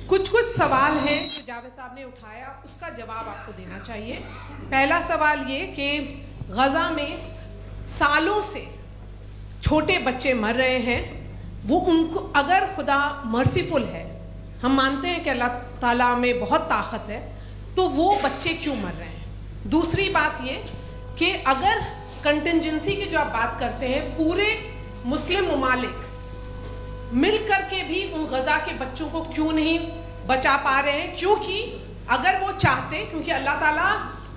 कुछ सवाल हैं जो जावेद साहब ने उठाया, उसका जवाब आपको देना चाहिए। पहला सवाल ये कि गज़ा में सालों से छोटे बच्चे मर रहे हैं, वो उनको अगर खुदा मर्सीफुल है, हम मानते हैं कि अल्लाह ताला में बहुत ताकत है, तो वो बच्चे क्यों मर रहे हैं? दूसरी बात ये कि अगर कंटिजेंसी की जो आप बात करते हैं, पूरे मुस्लिम ममालिक मिल करके भी उन गज़ा के बच्चों को क्यों नहीं बचा पा रहे हैं? क्योंकि अगर वो चाहते, क्योंकि अल्लाह ताला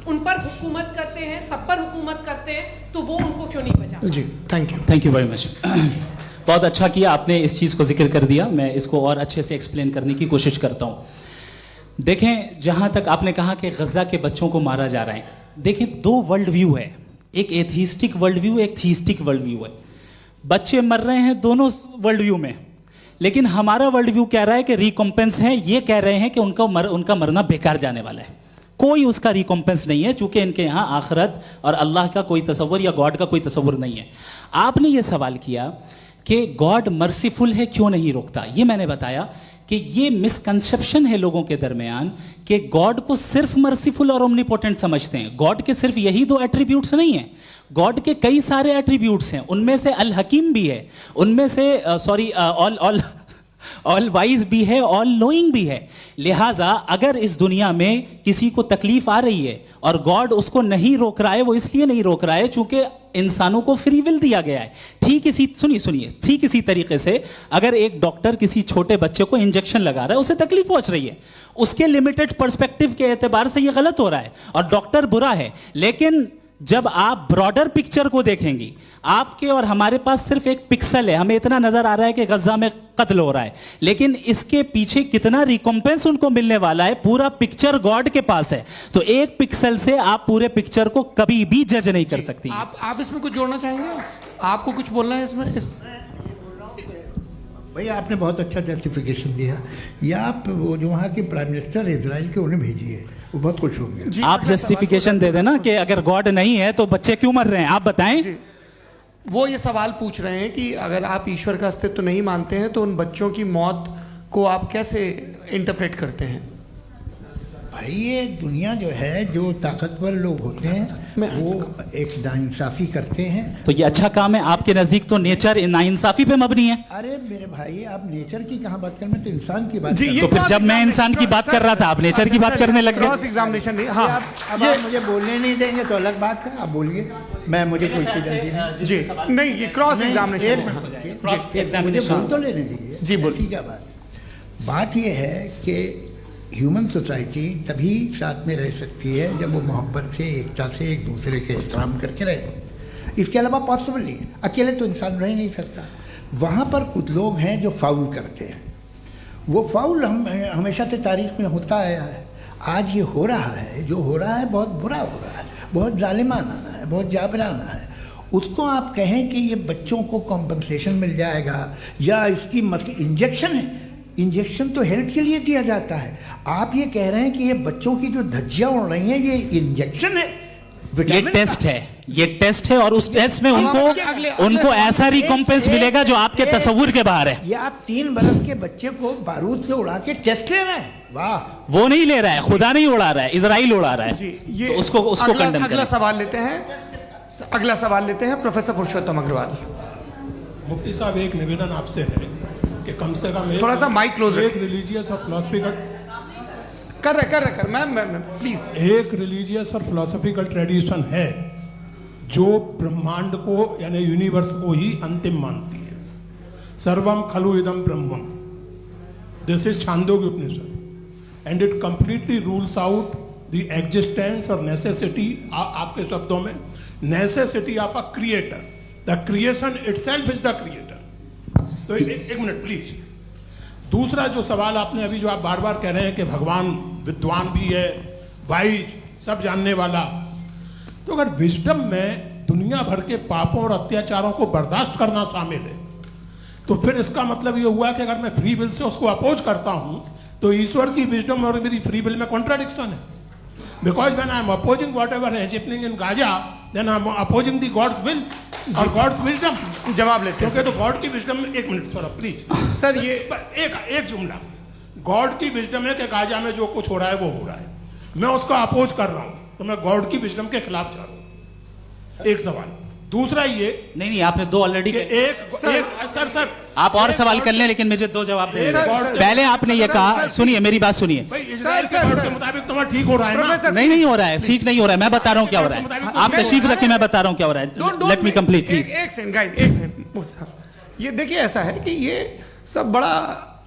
उन पर हुकूमत करते हैं, सब पर हुकूमत करते हैं, तो वो उनको क्यों नहीं बचा? जी थैंक यू वेरी मच। बहुत अच्छा किया आपने इस चीज़ को जिक्र कर दिया, मैं इसको और अच्छे से एक्सप्लेन करने की कोशिश करता हूँ। देखें, जहाँ तक आपने कहा कि गज़ा के बच्चों को मारा जा रहा है, देखें 2 वर्ल्ड व्यू है, एक एथीस्टिक वर्ल्ड व्यू, एक थीस्टिक वर्ल्ड व्यू है। बच्चे मर रहे हैं दोनों वर्ल्ड व्यू में, लेकिन हमारा वर्ल्ड व्यू कह रहा है कि रिकॉम्पेंस है, ये कह रहे हैं कि उनका मरना बेकार जाने वाला है, कोई उसका रिकॉम्पेंस नहीं है, चूंकि इनके यहाँ आखिरत और अल्लाह का कोई तसव्वुर या गॉड का कोई तसव्वुर नहीं है। आपने ये सवाल किया कि गॉड मर्सीफुल है, क्यों नहीं रोकता? ये मैंने बताया कि ये मिसकंसेप्शन है लोगों के दरमियान कि गॉड को सिर्फ मर्सीफुल और ओमनीपोटेंट समझते हैं। गॉड के सिर्फ यही 2 एट्रीब्यूट्स नहीं हैं, गॉड के कई सारे एट्रीब्यूट्स हैं, उनमें से अल हकीम भी है, उनमें से ऑल वाइज भी है, ऑल नोइंग भी है। लिहाजा अगर इस दुनिया में किसी को तकलीफ आ रही है और गॉड उसको नहीं रोक रहा है, वो इसलिए नहीं रोक रहा है चूंकि इंसानों को फ्री विल दिया गया है। ठीक इसी तरीके से अगर एक डॉक्टर किसी छोटे बच्चे को इंजेक्शन लगा रहा है, उसे तकलीफ पहुंच रही है, उसके लिमिटेड पर्सपेक्टिव के एतबार से यह गलत हो रहा है और डॉक्टर बुरा है। लेकिन जब आप ब्रॉडर पिक्चर को देखेंगी, आपके और हमारे पास सिर्फ एक पिक्सल है, हमें इतना नजर आ रहा है कि गजा में कत्ल हो रहा है, लेकिन इसके पीछे कितना रिकॉम्पेंस उनको मिलने वाला है, पूरा पिक्चर गॉड के पास है। तो एक पिक्सल से आप पूरे पिक्चर को कभी भी जज नहीं कर सकती। आप इसमें कुछ जोड़ना चाहेंगे? आपको कुछ बोलना है इसमें? भैया आपने बहुत अच्छा जस्टिफिकेशन दिया, या आप वो जो वहाँ के प्राइम मिनिस्टर इजराइल के उन्हें भेजिए, वो बहुत खुश होंगे। आप जस्टिफिकेशन दे देना कि अगर गॉड नहीं है तो बच्चे क्यों मर रहे हैं, आप बताएं। वो ये सवाल पूछ रहे हैं कि अगर आप ईश्वर का अस्तित्व नहीं मानते हैं तो उन बच्चों की मौत को आप कैसे इंटरप्रेट करते हैं? भाई ये दुनिया जो है, जो ताकतवर लोग होते हैं वो एक नाइंसाफ़ी करते हैं। तो ये अच्छा काम है, आपके नज़दीक तो नेचर नाइंसाफ़ी पे मबनी है। अरे मेरे भाई, आप नेचर की कहाँ बात कर रहे हैं, तो इंसान की बात। तो फिर जब मैं इंसान की बात कर रहा था, आप नेचर की बात करने लग गए। क्रॉस एग्जामिनेशन नहीं। हाँ, अब आप मुझे बोलने नहीं देंगे तो अलग बात है, आप बोलिए, मुझे कोई जल्दी नहीं। जी नहीं, ये क्रॉस एग्जामिनेशन, मुझे बोल तो लेने दीजिए। जी बोलिए। क्या बात ये है कि ह्यूमन सोसाइटी तभी साथ में रह सकती है जब वो मोहब्बत से, एकता से, एक दूसरे के एहतराम करके रहे। इसके अलावा पॉसिबल नहीं, अकेले तो इंसान रह नहीं सकता। वहाँ पर कुछ लोग हैं जो फाउल करते हैं, वो फाउल हमेशा से तारीख में होता आया है। आज ये हो रहा है, जो हो रहा है बहुत बुरा हो रहा है, बहुत जालिमाना है, बहुत जाबराना है। उसको आप कहें कि ये बच्चों को कॉम्पनसेशन मिल जाएगा या इसकी इंजेक्शन है, इंजेक्शन तो हेल्थ के लिए दिया जाता है। आप ये कह रहे हैं कि ये बच्चों की जो धज्जियाँ उड़ रही हैं ये इंजेक्शन है, ये टेस्ट है, ये टेस्ट है और उस टेस्ट में उनको ऐसा रिकॉम्पेंस मिलेगा जो आपके तस्वुर के बाहर है। ये आप 3 बरस के बच्चे को बारूद से उड़ा के टेस्ट ले रहे हैं, वाह। वो नहीं ले रहा है, खुदा नहीं उड़ा रहा है, इजराइल उड़ा रहा है जी। ये तो उसको कंडेम अगला सवाल लेते हैं प्रोफेसर पुरुषोत्तम अग्रवाल। मुफ्ती साहब, एक निवेदन आपसे है कि कम से कम थोड़ा सा माइक क्लोज एक रिलीजियस और फिलोसफिकल कर मैं प्लीज। एक रिलीजियस और फिलोसफिकल ट्रेडिशन है जो ब्रह्मांड को यानी यूनिवर्स को ही अंतिम मानती है। सर्वम खलु इदम ब्रह्मम, this is Chandogya Upanishad, and it completely rules out the existence और नेसेसिटी, आपके शब्दों में necessity of a creator. The creation itself is the creator. तो एक मिनट प्लीज। दूसरा जो सवाल आपने अभी, जो आप बार बार कह रहे हैं कि भगवान विद्वान भी है, वाइज, सब जानने वाला, तो अगर विजडम में दुनिया भर के पापों और अत्याचारों को बर्दाश्त करना शामिल है, तो फिर इसका मतलब ये हुआ कि अगर मैं फ्री विल से उसको अपोज करता हूं तो ईश्वर की विजडम और मेरी फ्री विल में कॉन्ट्राडिक्शन है। Because when I am opposing whatever is happening in Gaza, then I am opposing the God's will और गॉड्स विजडम। जवाब लेते हैं क्योंकि तो गॉड की विजडम में, एक मिनट सर प्लीज सर, ये एक जुमला, गॉड की विजडम है कि गाजा में जो कुछ हो रहा है वो हो रहा है, मैं उसका अपोज कर रहा हूं, तो मैं गॉड की विजडम के खिलाफ जा रहा हूं। एक सवाल। दूसरा ये नहीं, आपने 2 ऑलरेडी। सर आप और सवाल कर लें, लेकिन मुझे 2 जवाब दे। पहले आपने ये कहा, सुनिए मेरी बात सुनिए। इजराइल के गॉड के मुताबिक तुम्हारा ठीक हो रहा है ना? नहीं हो रहा है, ठीक नहीं हो रहा है। मैं बता रहा हूँ क्या हो रहा है, आप तशरीफ रखें, मैं बता रहा हूँ क्या हो रहा है। Let me complete please. एक सेकंड गाइस, एक सेकंड। ये देखिए, ऐसा है कि ये सब बड़ा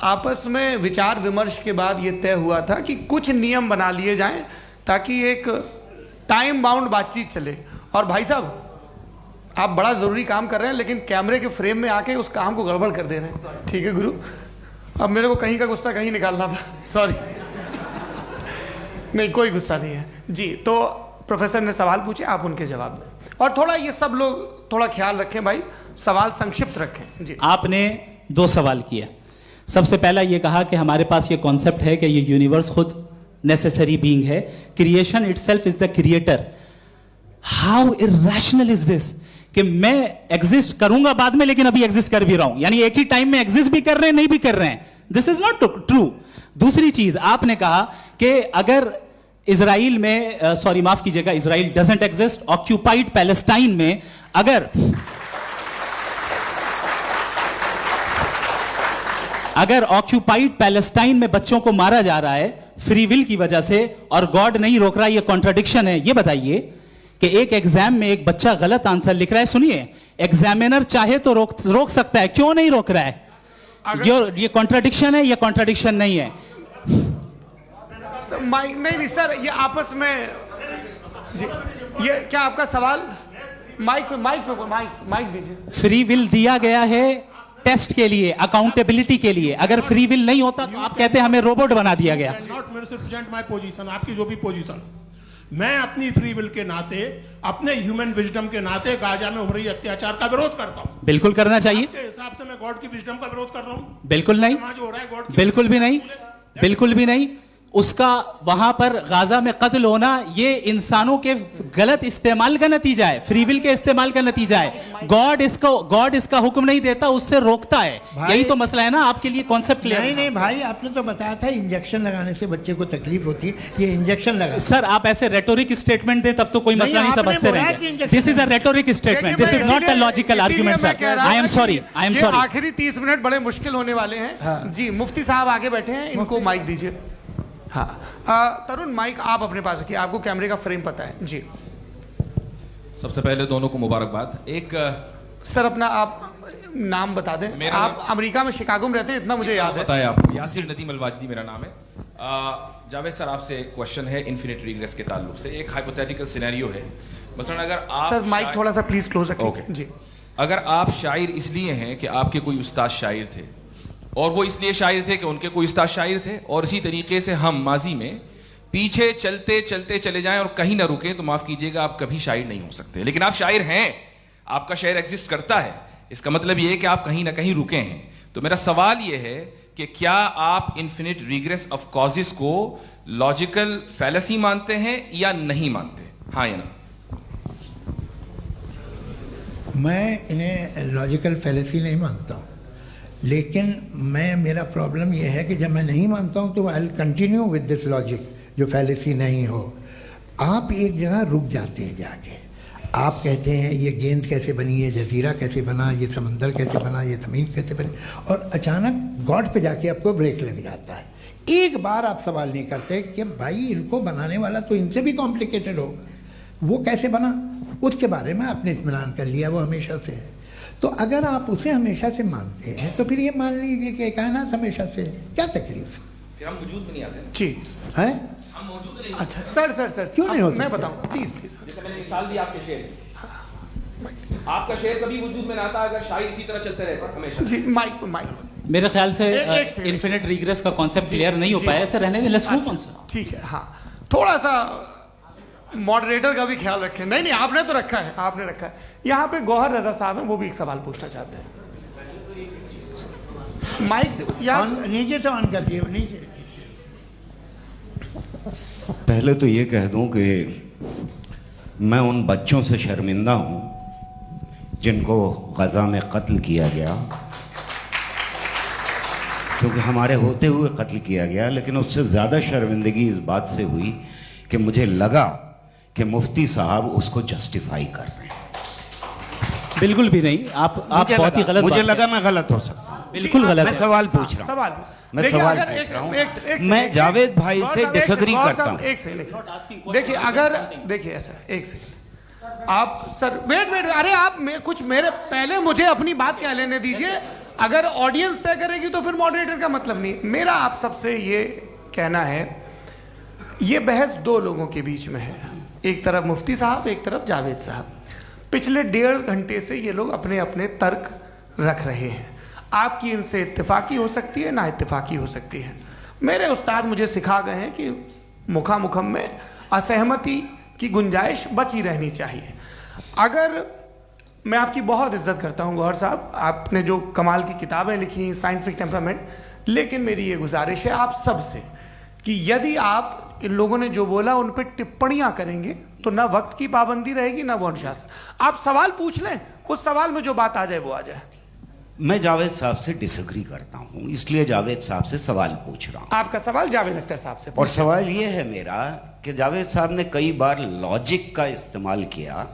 आपस में विचार विमर्श के बाद ये तय हुआ था कि कुछ नियम बना लिए जाएं ताकि एक टाइम बाउंड बातचीत चले। और भाई साहब, आप बड़ा जरूरी काम कर रहे हैं, लेकिन कैमरे के फ्रेम में आके उस काम को गड़बड़ कर दे रहे हैं। ठीक है गुरु, अब मेरे को कहीं का गुस्सा कहीं निकालना था, सॉरी। नहीं, कोई गुस्सा नहीं है जी। तो प्रोफेसर ने सवाल पूछे, आप उनके जवाब दें, और थोड़ा ये सब लोग थोड़ा ख्याल रखें भाई, सवाल संक्षिप्त रखें जी। आपने 2 सवाल किया। सबसे पहला ये कहा कि हमारे पास ये कॉन्सेप्ट है कि ये यूनिवर्स खुद नेसेसरी बीइंग है, creation itself is the creator. How irrational is this कि मैं एग्जिस्ट करूंगा बाद में, लेकिन अभी एग्जिस्ट कर भी रहा हूं, यानी एक ही टाइम में एग्जिस्ट भी कर रहे हैं, नहीं भी कर रहे हैं। This is not true. दूसरी चीज आपने कहा कि अगर इजराइल में, सॉरी माफ कीजिएगा, Israel doesn't exist, occupied Palestine में अगर ऑक्यूपाइड पैलेस्टाइन में बच्चों को मारा जा रहा है फ्री विल की वजह से और गॉड नहीं रोक रहा, ये कॉन्ट्रडिक्शन है। ये बताइए कि एक एग्जाम में एक बच्चा गलत आंसर लिख रहा है, सुनिए, एग्जामिनर चाहे तो रोक सकता है, क्यों नहीं रोक रहा है? ये कॉन्ट्रडिक्शन है, ये कॉन्ट्रडिक्शन नहीं है। माइक नहीं सर, ये आपस में जी, ये क्या आपका सवाल? माइक दीजिए। फ्री विल दिया गया है टेस्ट के लिए, अकाउंटेबिलिटी के लिए। अगर फ्री विल नहीं होता तो आप कहते हैं हमें रोबोट बना दिया गया। नॉट मिसरिप्रेजेंट माय पोजीशन, आपकी जो भी पोजीशन, मैं अपनी फ्री विल के नाते, अपने ह्यूमन विजडम के नाते गाजा में हो रही अत्याचार का विरोध करता हूं। बिल्कुल करना चाहिए। आपके हिसाब से मैं गॉड की विजडम का विरोध कर रहा हूं? बिल्कुल नहीं, जो हो रहा है गॉड, बिल्कुल भी नहीं, बिल्कुल भी नहीं। उसका वहां पर गाजा में कत्ल होना ये इंसानों के गलत इस्तेमाल का नतीजा है, फ्री विल के इस्तेमाल का नतीजा है। गॉड इसका हुक्म नहीं देता, उससे रोकता है। यही तो मसला है ना, आपके लिए कॉन्सेप्ट क्लियर नहीं भाई, आपने तो बताया था इंजेक्शन लगाने से बच्चे को तकलीफ होती है, ये इंजेक्शन लगा। सर आप ऐसे रेटोरिक स्टेटमेंट दे तब तो कोई मसला नहीं समझते रहेंगे। This is a rhetoric statement, this is not a logical argument sir. I am sorry. आखिरी 30 मिनट बड़े मुश्किल होने वाले हैं जी। मुफ्ती साहब आगे बैठे हैं, इनको माइक दीजिए। हाँ तरुण, माइक आप अपने पास रखिए, आपको कैमरे का फ्रेम पता है जी। सबसे पहले दोनों को मुबारकबाद। एक सर अपना आप नाम बता दें। आप अमेरिका में शिकागो में रहते हैं, इतना मुझे याद है। बताया आपको, यासिर नदीम अलवाजदी मेरा नाम है। जावेद सर आपसे एक क्वेश्चन है इन्फिनिट रिग्रेस के ताल्लुक से। एक हाइपोथेटिकल सिनेरियो है, मसलन अगर आप सर माइक थोड़ा सा प्लीज क्लोज रखिए जी। अगर आप शायर इसलिए हैं कि आपके कोई उस्ताद शायर थे, और वो इसलिए शायर थे कि उनके कोई उस्ताद शायर थे, और इसी तरीके से हम माजी में पीछे चलते चलते चले जाएं और कहीं ना रुके, तो माफ कीजिएगा आप कभी शायर नहीं हो सकते। लेकिन आप शायर हैं, आपका शायर एग्जिस्ट करता है, इसका मतलब ये है कि आप कहीं ना कहीं रुके हैं। तो मेरा सवाल ये है कि क्या आप इन्फिनिट रिग्रेस ऑफ कॉजेस को लॉजिकल फैलेसी मानते हैं या नहीं मानते? हाँ या ना? मैं इन्हें लॉजिकल फैलेसी नहीं मानता हूँ, लेकिन मेरा प्रॉब्लम यह है कि जब मैं नहीं मानता हूँ तो I will continue with this logic जो फैलेसी नहीं हो। आप एक जगह रुक जाते हैं जाके, आप कहते हैं ये गेंद कैसे बनी, ये जजीरा कैसे बना, ये समंदर कैसे बना, ये ज़मीन कैसे बनी, और अचानक गॉड पे जाके आपको ब्रेक लग जाता है। एक बार आप सवाल नहीं करते कि भाई इनको बनाने वाला तो इनसे भी कॉम्प्लिकेटेड होगा, वो कैसे बना, उसके बारे में आपने इत्मीनान कर लिया, वो हमेशा से है। तो अगर आप उसे हमेशा से मानते हैं तो फिर ये मान लीजिए कि कायनात हमेशा से है, क्या तकलीफ है? फिर हम वजूद में नहीं आते जी है? हम मौजूद नहीं। अच्छा सर क्यों नहीं हो मैं सकता? बताऊं प्लीज प्लीज। जैसे मैंने मिसाल दी आपके शेर, आपका शेर कभी वजूद में ना आता अगर शायर इसी तरह चलते रहते हमेशा। जी माइक मेरे ख्याल से एक सेकंड। इन्फिनिट रिग्रेस का कॉन्सेप्ट क्लियर नहीं हो पाया, ऐसे रहने दें, लेट्स मूव ऑन सर। ठीक है, हाँ थोड़ा सा मॉडरेटर का भी ख्याल रखें। नहीं नहीं आपने तो रखा है, आपने रखा है। यहाँ पे गौहर रजा साहब हैं, वो भी एक सवाल पूछना चाहते हैं। माइक या नीचे से ऑन कर दिए, नीचे। पहले तो ये कह दूं कि मैं उन बच्चों से शर्मिंदा हूं जिनको गजा में कत्ल किया गया, क्योंकि हमारे होते हुए कत्ल किया गया। लेकिन उससे ज़्यादा शर्मिंदगी इस बात से हुई कि मुझे लगा कि मुफ्ती साहब उसको जस्टिफाई कर रहे हैं। बिल्कुल भी नहीं, आप बहुत ही गलत। मुझे लगा मैं गलत हो सकता हूं, बिल्कुल गलत। मैं सवाल पूछ रहा हूं, सवाल मैं देखिए, सवाल अगर पूछ रहा हूं। एक मैं सेकंड, जावेद भाई गौर से साहब, एक डिसएग्री सेकंड, करता गौर साहब, हूं। एक सेकंड देखिए, अगर देखिए ऐसा एक सेकंड आप सर वेट अरे आप कुछ मेरे पहले मुझे अपनी बात क्या लेने दीजिए। अगर ऑडियंस तय करेगी तो फिर मॉडरेटर का मतलब नहीं। मेरा आप सबसे ये कहना है, ये बहस दो लोगों के बीच में है, एक तरफ मुफ्ती साहब, एक तरफ जावेद साहब। पिछले 1.5 घंटे से ये लोग अपने अपने तर्क रख रहे हैं। आपकी इनसे इत्तेफाकी हो सकती है, ना इत्तेफाकी हो सकती है। मेरे उस्ताद मुझे सिखा गए हैं कि मुखामुखम में असहमति की गुंजाइश बची रहनी चाहिए। अगर मैं आपकी बहुत इज्जत करता हूं गौहर साहब, आपने जो कमाल की किताबें लिखी, साइंटिफिक टेम्परामेंट, लेकिन मेरी ये गुजारिश है आप सबसे कि यदि आप इन लोगों ने जो बोला उन पर टिप्पणियां करेंगे तो ना वक्त की पाबंदी रहेगी ना वो अनुशासन। आप सवाल पूछ लें, उस सवाल में जो बात आ जाए वो आ जाए। मैं जावेद साहब से डिसएग्री करता हूं, इसलिए जावेद साहब से सवाल पूछ रहा हूं। आपका सवाल जावेद अख्तर साहब से। और सवाल ये है मेरा कि जावेद साहब ने कई बार लॉजिक का इस्तेमाल किया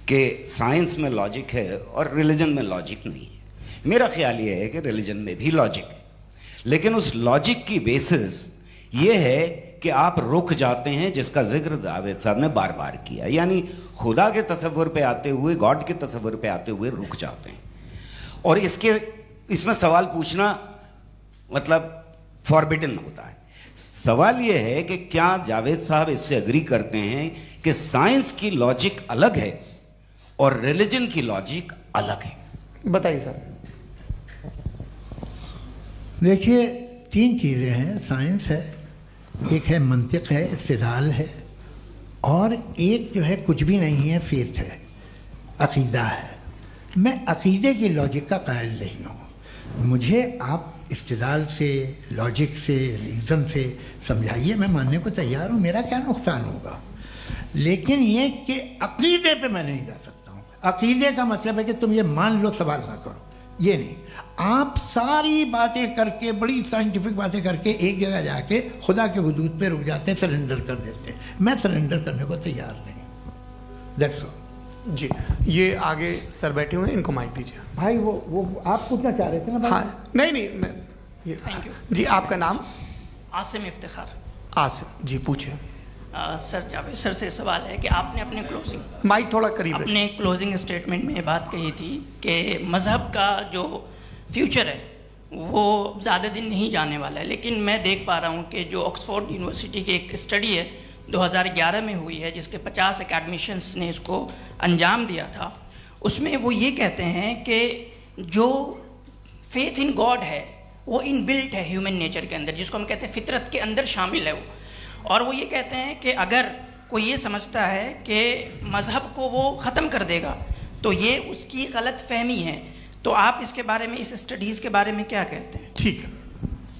कि साइंस में लॉजिक है और रिलीजन में लॉजिक नहीं है। मेरा ख्याल ये है कि रिलीजन में भी लॉजिक है, लेकिन उस लॉजिक की बेसिस ये है कि आप रुक जाते हैं, जिसका जिक्र जावेद साहब ने बार बार किया, यानी खुदा के तसव्वुर पे आते हुए, गॉड के तसव्वुर पे आते हुए रुक जाते हैं। और इसमें सवाल पूछना मतलब फॉरबिडन होता है। सवाल यह है कि क्या जावेद साहब इससे एग्री करते हैं कि साइंस की लॉजिक अलग है और रिलीजन की लॉजिक अलग है? बताइए सर। देखिए, 3 चीज़ें हैं, साइंस है, एक है मंतिक है, इस्तिदलाल है, और एक जो है कुछ भी नहीं है, फेथ है, अकीदा है। मैं अकीदे की लॉजिक का कायल नहीं हूँ। मुझे आप इस्तिदलाल से, लॉजिक से, रीज़न से समझाइए, मैं मानने को तैयार हूँ, मेरा क्या नुकसान होगा। लेकिन ये कि अकीदे पे मैं नहीं जा सकता हूँ। अकीदे का मतलब है कि तुम ये मान लो, सवाल ना करो, ये नहीं। आप सारी बातें करके, बड़ी साइंटिफिक बातें करके एक जगह जाके खुदा के हुदूद पे रुक जाते हैं, सरेंडर कर देते हैं। मैं सरेंडर करने को तैयार नहीं। That's all. जी, ये आगे सर बैठे हुए हैं, इनको माइक दीजिए। भाई वो आप पूछना चाह रहे थे ना भाई? हाँ नहीं मैं ये थैंक यू जी। आपका नाम? आसिम इफ्तिखार। आसिफ जी, पूछिए। सर, जावेद सर से सवाल है कि आपने अपने माइक थोड़ा करीब रखिए। अपने क्लोजिंग स्टेटमेंट में ये बात कही थी कि मज़हब का जो फ्यूचर है वो ज़्यादा दिन नहीं जाने वाला है, लेकिन मैं देख पा रहा हूँ कि जो ऑक्सफोर्ड यूनिवर्सिटी की एक स्टडी है 2011 में हुई है, जिसके 50 एकेडमिशियंस ने इसको अंजाम दिया था, उसमें वो ये कहते हैं कि जो फेथ इन गॉड है वो इनबिल्ट है ह्यूमन नेचर के अंदर, जिसको हम कहते हैं फितरत के अंदर शामिल है वो। और वो ये कहते हैं कि अगर कोई ये समझता है कि मज़हब को वो ख़त्म कर देगा तो ये उसकी गलत फहमी है। तो आप इसके बारे में, इस स्टडीज़ के बारे में क्या कहते हैं? ठीक है।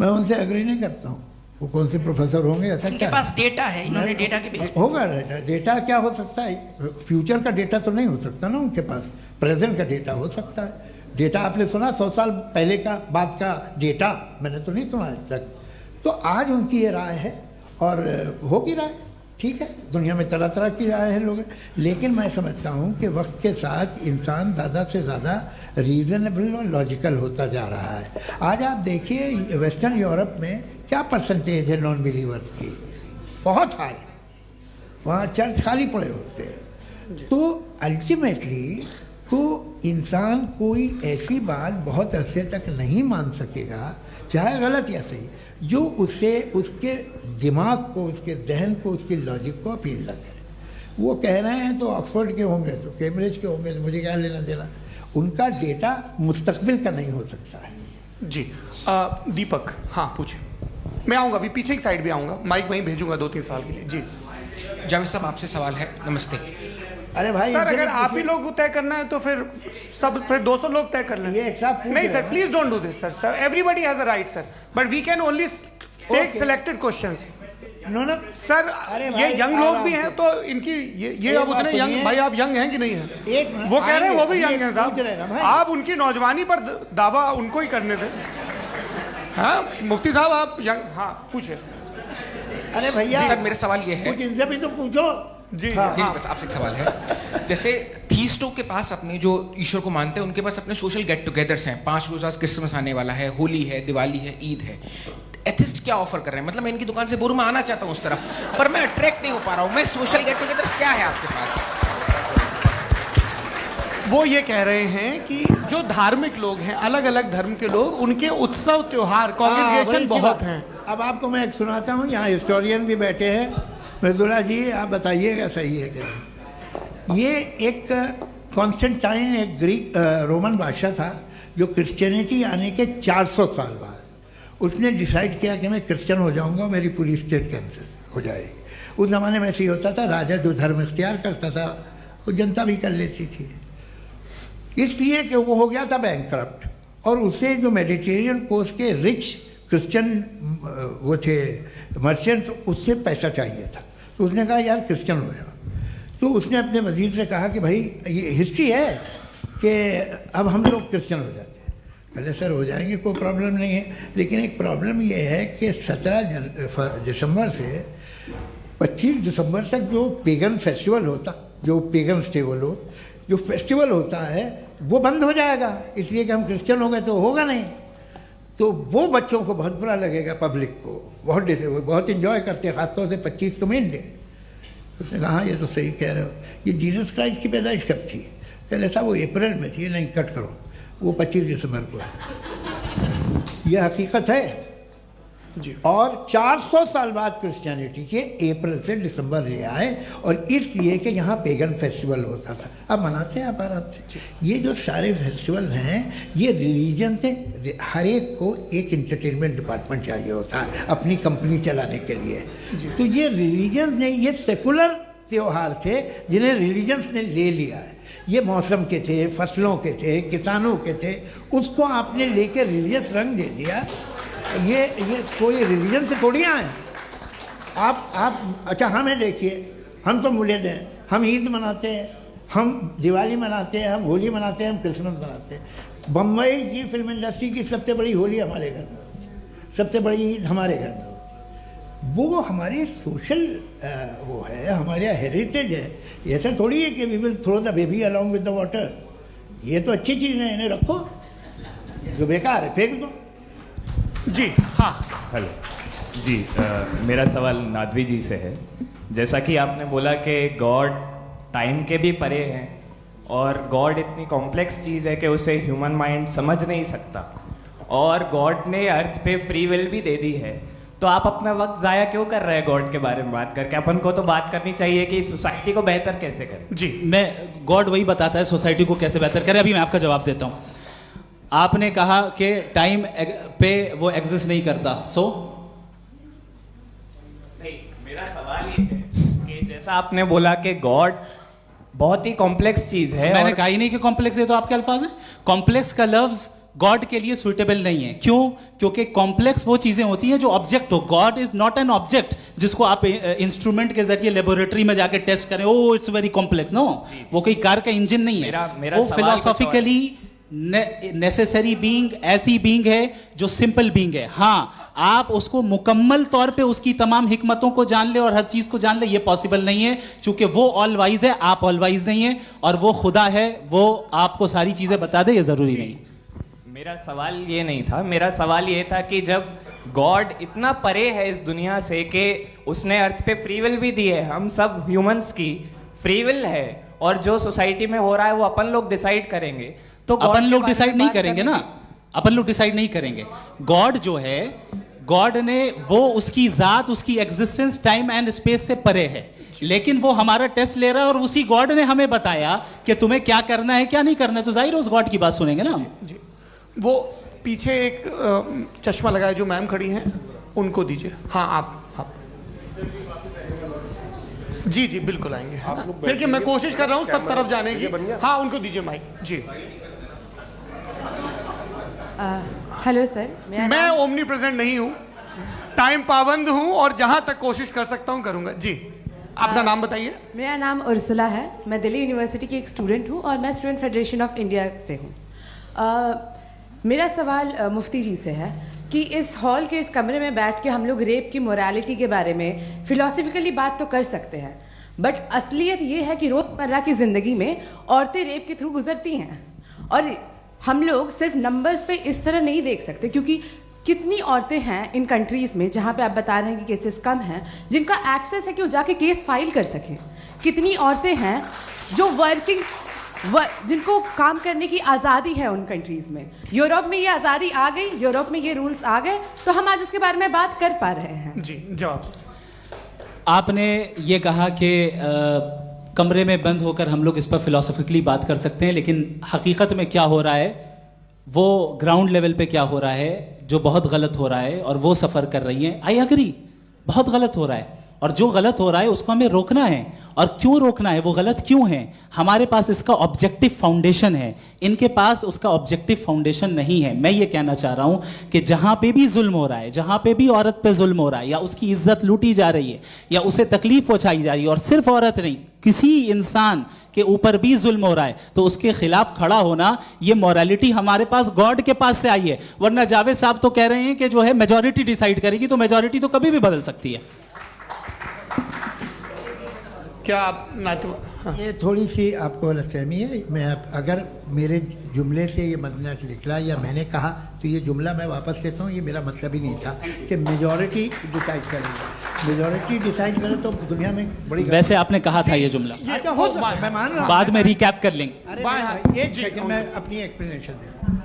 मैं उनसे एग्री नहीं करता हूँ। वो कौन से प्रोफेसर होंगे, ऐसा इनके क्या पास डेटा है, इन्होंने डेटा के बेस होगा? डेटा क्या हो सकता है? फ्यूचर का डेटा तो नहीं हो सकता ना उनके पास, प्रेजेंट का डेटा हो सकता है। डेटा आपने सुना 100 साल पहले का बाद का डेटा? मैंने तो नहीं सुना आज तक। तो आज उनकी ये राय है और होगी राय, ठीक है। दुनिया में तरह तरह की राय है लोग, लेकिन मैं समझता हूँ कि वक्त के साथ इंसान ज़्यादा से ज़्यादा रीजनेबल और लॉजिकल होता जा रहा है। आज आप देखिए वेस्टर्न यूरोप में क्या परसेंटेज है नॉन बिलीवर्स की, बहुत हाई। वहाँ चर्च खाली पड़े होते हैं। तो अल्टीमेटली तो इंसान कोई ऐसी बात बहुत अरसे तक नहीं मान सकेगा, चाहे गलत या सही, जो उससे उसके दिमाग को, उसके जहन को, उसके लॉजिक को अपील न करे। वो कह रहे हैं तो ऑक्सफोर्ड के होंगे तो कैम्ब्रिज के होंगे, तो मुझे क्या लेना देना। उनका डेटा मुस्तकबिल का नहीं हो सकता है। जी दीपक, हाँ पूछिए। मैं आऊँगा, अभी पीछे की साइड भी आऊँगा, माइक वहीं भेजूंगा 2-3 साल के लिए। जी जावेद साहब, आपसे सवाल है। नमस्ते। अरे भाई सर, अगर आप ही लोग तय करना है तो फिर 200 लोग तय कर लें। नहीं sir, please don't do this sir. Everybody has a right sir, but we can only take selected questions. No sir, ये यंग लोग भी हैं तो इनकी ये अब उतने यंग, भाई आप यंग हैं कि नहीं हैं? वो कह रहे हैं वो भी यंग हैं साहब, आप उनकी नौजवानी पर दावा उनको ही करने थे। हाँ मुफ्ती साहब आप यंग, हाँ पूछे। अरे भैया सर मेरा सवाल ये है, कुछ इनसे भी तो पूछो। जी नहीं, बस आपसे एक सवाल है। जैसे थीस्टों के पास अपने जो ईश्वर को मानते हैं उनके पास अपने सोशल गेट टुगेदर्स हैं। 5 रोज आज क्रिसमस आने वाला है, होली है, दिवाली है, ईद है। एथिस्ट क्या ऑफर कर रहे हैं? मतलब मैं इनकी दुकान से बोलूं, मैं आना चाहता हूं उस तरफ, पर मैं अट्रैक्ट नहीं हो पा रहा हूं। मैं सोशल गेट टुगेदर्स क्या है आपके पास? वो ये कह रहे हैं कि जो धार्मिक लोग हैं, अलग अलग धर्म के लोग, उनके उत्सव त्योहार कॉन्ग्रेगेशन बहुत हैं। अब आपको मैं एक सुनाता हूँ, यहाँ हिस्टोरियन भी बैठे हैं। मृदुला जी आप बताइएगा सही है कि नहीं। ये एक कॉन्स्टेंटाइन, एक ग्रीक रोमन बादशाह था जो क्रिश्चियनिटी आने के 400 साल बाद उसने डिसाइड किया कि मैं क्रिश्चियन हो जाऊंगा, मेरी पूरी स्टेट कैंसिल हो जाएगी। उस ज़माने में ऐसे ही होता था, राजा जो धर्म इख्तियार करता था वो जनता भी कर लेती थी। इसलिए कि वो हो गया था बैंकक्रप्ट, और उसे जो मेडिटेरियन कोस्ट के रिच क्रिश्चियन वो थे मर्चेंट, उससे पैसा चाहिए था। तो उसने कहा यार क्रिश्चियन हो जाओ। तो उसने अपने वजीर से कहा कि भाई ये हिस्ट्री है कि अब हम लोग क्रिश्चियन हो जाते हैं। पहले सर हो जाएंगे, कोई प्रॉब्लम नहीं है, लेकिन एक प्रॉब्लम ये है कि 17 दिसंबर से 25 दिसंबर तक जो पेगन फेस्टिवल होता, जो पेगन्स थे वो लोग, जो फेस्टिवल होता है वो बंद हो जाएगा, इसलिए कि हम क्रिश्चियन हो गए तो होगा नहीं। तो वो बच्चों को बहुत बुरा लगेगा, पब्लिक को बहुत इन्जॉय करते हैं, खासतौर से 25 को मेन डे। तो उसने कहा हाँ ये तो सही कह रहे हो। ये जीसस क्राइस्ट की पैदाइश कब थी? पहले साहब वो अप्रैल में थी। नहीं कट करो, वो 25 दिसंबर को है। यह हकीकत है जी। और 400 साल बाद क्रिश्चियनिटी के अप्रैल से दिसंबर ले आए, और इसलिए कि यहाँ पेगन फेस्टिवल होता था। अब मनाते हैं आप आराम से। ये जो सारे फेस्टिवल हैं ये रिलीजन से, हर एक को एक इंटरटेनमेंट डिपार्टमेंट चाहिए होता है अपनी कंपनी चलाने के लिए। तो ये रिलीजन ने, ये सेकुलर त्यौहार थे जिन्हें रिलीजन्स ने ले लिया है। ये मौसम के थे, फसलों के थे, किसानों के थे, उसको आपने लेके रिलीजियस रंग दे दिया। ये कोई रिलीजन से थोड़ी आए आप। अच्छा हमें देखिए, हम तो मुल्द हैं, हम ईद मनाते हैं, हम दिवाली मनाते हैं, हम होली मनाते हैं, हम क्रिसमस मनाते हैं। बम्बई की फिल्म इंडस्ट्री की सबसे बड़ी होली हमारे घर में, सबसे बड़ी ईद हमारे घर में। वो हमारे सोशल वो है, हमारे हेरिटेज है। ऐसा थोड़ी है कि we will throw the baby along with the water. ये तो अच्छी चीज़ है, इन्हें रखो, जो बेकार है फेंक दो। जी हाँ हेलो जी, मेरा सवाल नादवी जी से है। जैसा कि आपने बोला कि गॉड टाइम के भी परे हैं, और गॉड इतनी कॉम्प्लेक्स चीज़ है कि उसे ह्यूमन माइंड समझ नहीं सकता, और गॉड ने अर्थ पे फ्री विल भी दे दी है। तो आप अपना वक्त ज़ाया क्यों कर रहे हैं गॉड के बारे में बात करके? अपन को तो बात करनी चाहिए कि सोसाइटी को बेहतर कैसे करें। जी, मैं गॉड वही बताता है सोसाइटी को कैसे बेहतर करें। अभी मैं आपका जवाब देता हूँ। आपने कहा कि टाइम पे वो एग्जिस्ट नहीं करता, नहीं, मेरा सवाल ये है कि जैसा आपने बोला कि गॉड बहुत ही कॉम्प्लेक्स चीज है। मैंने कहा ही नहीं कि कॉम्प्लेक्स है, तो आपके अल्फाज हैं। कॉम्प्लेक्स का लफ्ज गॉड के लिए सुइटेबल नहीं है। क्यों? क्योंकि कॉम्प्लेक्स वो चीजें होती हैं जो ऑब्जेक्ट हो। God is not an object जिसको आप इंस्ट्रूमेंट के जरिए लेबोरेटरी में जाके टेस्ट करें, oh it's very complex. No, वो कोई कार का इंजन नहीं है। वो फिलोसॉफिकली नेसेसरी बीइंग ऐसी बीइंग है जो सिंपल बीइंग है। हाँ, आप उसको मुकम्मल तौर पे उसकी तमाम हिकमतों को जान ले और हर चीज को जान ले, ये पॉसिबल नहीं है, क्योंकि वो ऑल वाइज है, आप ऑल वाइज नहीं है, और वो खुदा है, वो आपको सारी चीजें बता दे, ये जरूरी नहीं। मेरा सवाल ये नहीं था, मेरा सवाल ये था कि जब गॉड इतना परे है इस दुनिया से कि उसने अर्थ पे फ्री विल भी दी है, हम सब ह्यूमंस की फ्री विल है, और जो सोसाइटी में हो रहा है वो अपन लोग डिसाइड करेंगे, तो अपन लोग डिसाइड नहीं करेंगे ना, अपन लोग डिसाइड नहीं करेंगे। गॉड जो है, गॉड ने वो उसकी जात, उसकी एग्जिस्टेंस टाइम एंड स्पेस से परे है, लेकिन वो हमारा टेस्ट ले रहा है और उसी गॉड ने हमें बताया कि तुम्हें क्या करना है क्या नहीं करना है, तो जाहिर है उस गॉड की बात सुनेंगे ना हम। जी, वो पीछे एक चश्मा लगाए जो मैम खड़ी हैं, उनको दीजिए। हाँ, आप जी जी बिल्कुल आएंगे। देखिए मैं कोशिश कर रहा हूँ सब तरफ जाने की। हाँ, उनको दीजिए माइक। जी, हेलो सर, मैं ओमनी प्रेजेंट नहीं हूँ, टाइम पाबंद हूँ और जहां तक कोशिश कर सकता हूँ करूंगा। जी, अपना नाम बताइए। मेरा नाम उर्सुला है, मैं दिल्ली यूनिवर्सिटी की एक स्टूडेंट हूँ और मैं स्टूडेंट फेडरेशन ऑफ इंडिया से हूँ। मेरा सवाल मुफ्ती जी से है कि इस हॉल के इस कमरे में बैठ के हम लोग रेप की मोरालिटी के बारे में फिलोसफिकली बात तो कर सकते हैं, बट असलियत ये है कि रोज़मर्रा की ज़िंदगी में औरतें रेप के थ्रू गुजरती हैं, और हम लोग सिर्फ नंबर्स पे इस तरह नहीं देख सकते, क्योंकि कितनी औरतें हैं इन कंट्रीज़ में जहाँ पे आप बता रहे हैं कि केसेस कम हैं, जिनका एक्सेस है कि वो जाके केस फाइल कर सकें। कितनी औरतें हैं जो जिनको काम करने की आज़ादी है उन कंट्रीज़ में। यूरोप में ये आज़ादी आ गई, यूरोप में ये रूल्स आ गए, तो हम आज उसके बारे में बात कर पा रहे हैं। जी, जवाब। आपने ये कहा कि कमरे में बंद होकर हम लोग इस पर फिलोसफिकली बात कर सकते हैं, लेकिन हकीकत में क्या हो रहा है, वो ग्राउंड लेवल पे क्या हो रहा है जो बहुत गलत हो रहा है, और वो सफ़र कर रही हैं। आई एग्री, बहुत गलत हो रहा है, और जो गलत हो रहा है उसको हमें रोकना है। और क्यों रोकना है, वो गलत क्यों है, हमारे पास इसका ऑब्जेक्टिव फाउंडेशन है, इनके पास उसका ऑब्जेक्टिव फाउंडेशन नहीं है। मैं ये कहना चाह रहा हूं कि जहां पे भी जुल्म हो रहा है, जहां पे भी औरत पे जुल्म हो रहा है, या उसकी इज्जत लूटी जा रही है, या उसे तकलीफ पहुंचाई जा रही है, और सिर्फ औरत नहीं, किसी इंसान के ऊपर भी जुल्म हो रहा है, तो उसके खिलाफ खड़ा होना, ये मॉरलिटी हमारे पास गॉड के पास से आई है। वरना जावेद साहब तो कह रहे हैं कि जो है मेजॉरिटी डिसाइड करेगी, तो मेजॉरिटी तो कभी भी बदल सकती है। क्या आप ये थोड़ी सी आपको गलतफहमी है। मैं अगर मेरे जुमले से ये मदनत निकला या मैंने कहा, तो ये जुमला मैं वापस लेता हूँ। ये मेरा मतलब ही नहीं था कि मेजॉरिटी डिसाइड करेंगे। मेजॉरिटी डिसाइड करे तो दुनिया में बड़ी, वैसे आपने कहा था ये जुमला, अच्छा हो सकता है, मैं मान रहा हूँ, बाद में रिकैप कर लेंगे। अरे एक सेकंड, मैं अपनी एक्सप्लेनेशन देता हूँ।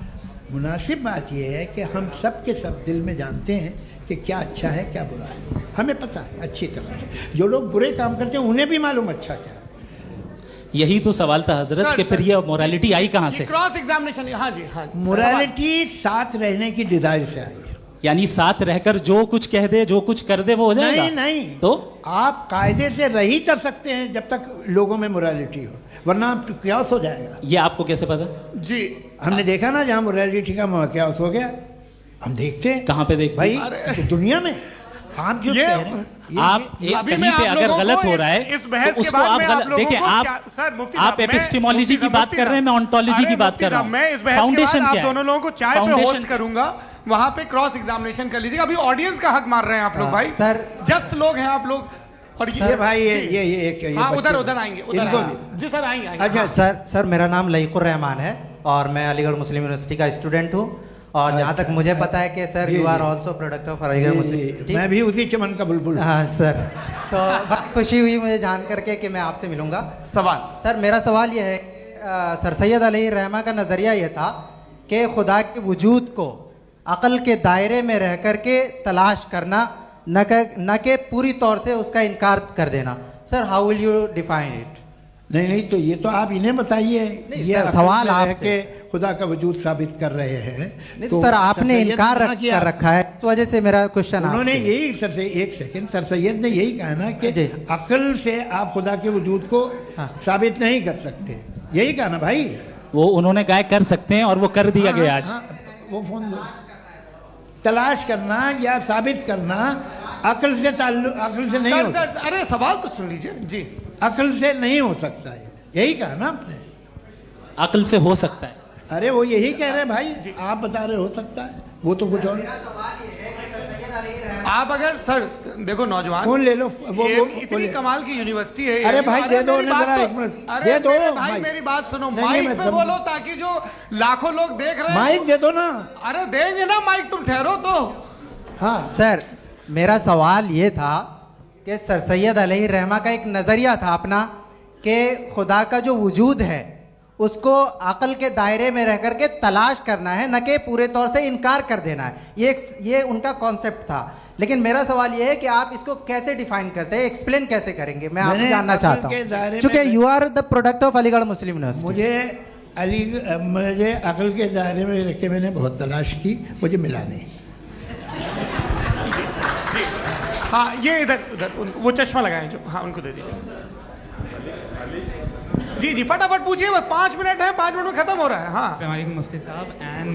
मुनासिब बात यह है कि हम सब के सब दिल में जानते हैं कि क्या अच्छा है क्या बुरा है, हमें पता है अच्छी तरह से। जो लोग बुरे काम करते हैं उन्हें भी मालूम अच्छा क्या है। यही तो सवाल था हजरत कि फिर ये मोरालिटी आई कहाँ से? Cross examination. हाँ जी, हाँ। मोरालिटी साथ रहने की डिजायर से आई है, यानी साथ रहकर जो कुछ कह दे, जो कुछ कर दे, वो हो जाएगा? नहीं नहीं, तो आप कायदे से रही कर सकते हैं जब तक लोगों में मोरालिटी हो, वरना क्यास हो जाएगा। ये आपको कैसे पता? जी, हमने देखा ना, जहाँ मोरालिटी का क्यास हो गया, हम देखते हैं। कहाँ पे देख भाई? दुनिया में। आप जो कह रहे हैं, आप कहीं पे अगर गलत हो रहा है तो उसको आप गलत देखिए। आप एपिस्टेमोलॉजी की बात कर रहे हैं, मैं ऑन्टोलॉजी की बात कर रहा हूं। मैं इस बहस के बाद आप दोनों लोगों को चाय पे होस्ट करूंगा, वहां पे क्रॉस एग्जामिनेशन कर लीजिएगा। अभी ऑडियंस का हक मार रहे हैं आप लोग भाई, सर जस्ट लोग हैं आप लोग। और ये भाई ये हाँ, उधर आएंगे, जी सर आएंगे। अच्छा सर, मेरा नाम लईकुर रहमान है और मैं अलीगढ़ मुस्लिम यूनिवर्सिटी का स्टूडेंट हूँ, और जहाँ तक मुझे पता है कि sir you are also product of Aligarh Muslim University. मैं भी उसी चमन का बुलबुल। हाँ सर, तो बहुत खुशी हुई मुझे जान करके कि मैं आपसे मिलूंगा। सवाल सर, मेरा सवाल यह है, सर सैयद अली रहमा का नज़रिया यह था कि खुदा के वजूद को अक़ल के दायरे में रह कर के तलाश करना, न कि पूरी तौर से उसका इनकार कर देना। Sir, how will you define it? नहीं, तो ये तो आप इन्हें बताइए। ये सवाल आपसे खुदा का वजूद साबित कर रहे हैं। नहीं तो सर, आपने इनकार कर रखा है, इस वजह से मेरा क्वेश्चन। उन्होंने यही सर से एक सेकंड, सर सैयद ने यही कहा ना कि अक्ल से आप खुदा के वजूद को साबित नहीं कर सकते, यही कहा ना भाई। वो उन्होंने कहा कर सकते हैं और वो कर दिया गया आज। वो फोन दो। तलाश करना या साबित करना अक्ल से नहीं हो सकता। अरे सवाल तो सुन लीजिए जी। अक्ल से नहीं हो सकता है, यही कहा ना आपने। अक्ल से हो सकता है। अरे वो यही कह रहे हैं भाई, आप बता रहे हो सकता है, वो तो कुछ और। आप अगर सर देखो नौजवान फोन ले लो, वो इतनी कमाल की यूनिवर्सिटी है। अरे भाई दे दो उन्हें जरा, एक मिनट दे दो भाई, मेरी बात सुनो, माइक पे बोलो ताकि जो लाखों लोग देख रहे हैं। माइक दे दो ना। अरे देंगे ना माइक, तुम ठहरो तो। हाँ सर, मेरा सवाल ये था कि सर सैयद अलैहि रहमा का एक नज़रिया था अपना कि खुदा का जो वजूद है उसको अक़ल के दायरे में रह करके तलाश करना है, न कि पूरे तौर से इनकार कर देना है। ये उनका कॉन्सेप्ट था। लेकिन मेरा सवाल ये है कि आप इसको कैसे डिफाइन करते हैं, एक्सप्लेन कैसे करेंगे, मैं आपसे जानना चाहता हूँ, क्योंकि you are the product of Aligarh Muslim University. मुझे अक़ल के दायरे में रख के मैंने बहुत तलाश की, मुझे मिला नहीं। हाँ ये इधर वो चश्मा लगाए जो, हाँ उनको दे दीजिए। जी जी फटाफट पूछिए, बस 5 मिनट है, 5 मिनट में खत्म हो रहा है। हाँ अस्सलाम वालेकुम मुफ्ती साहब। एंड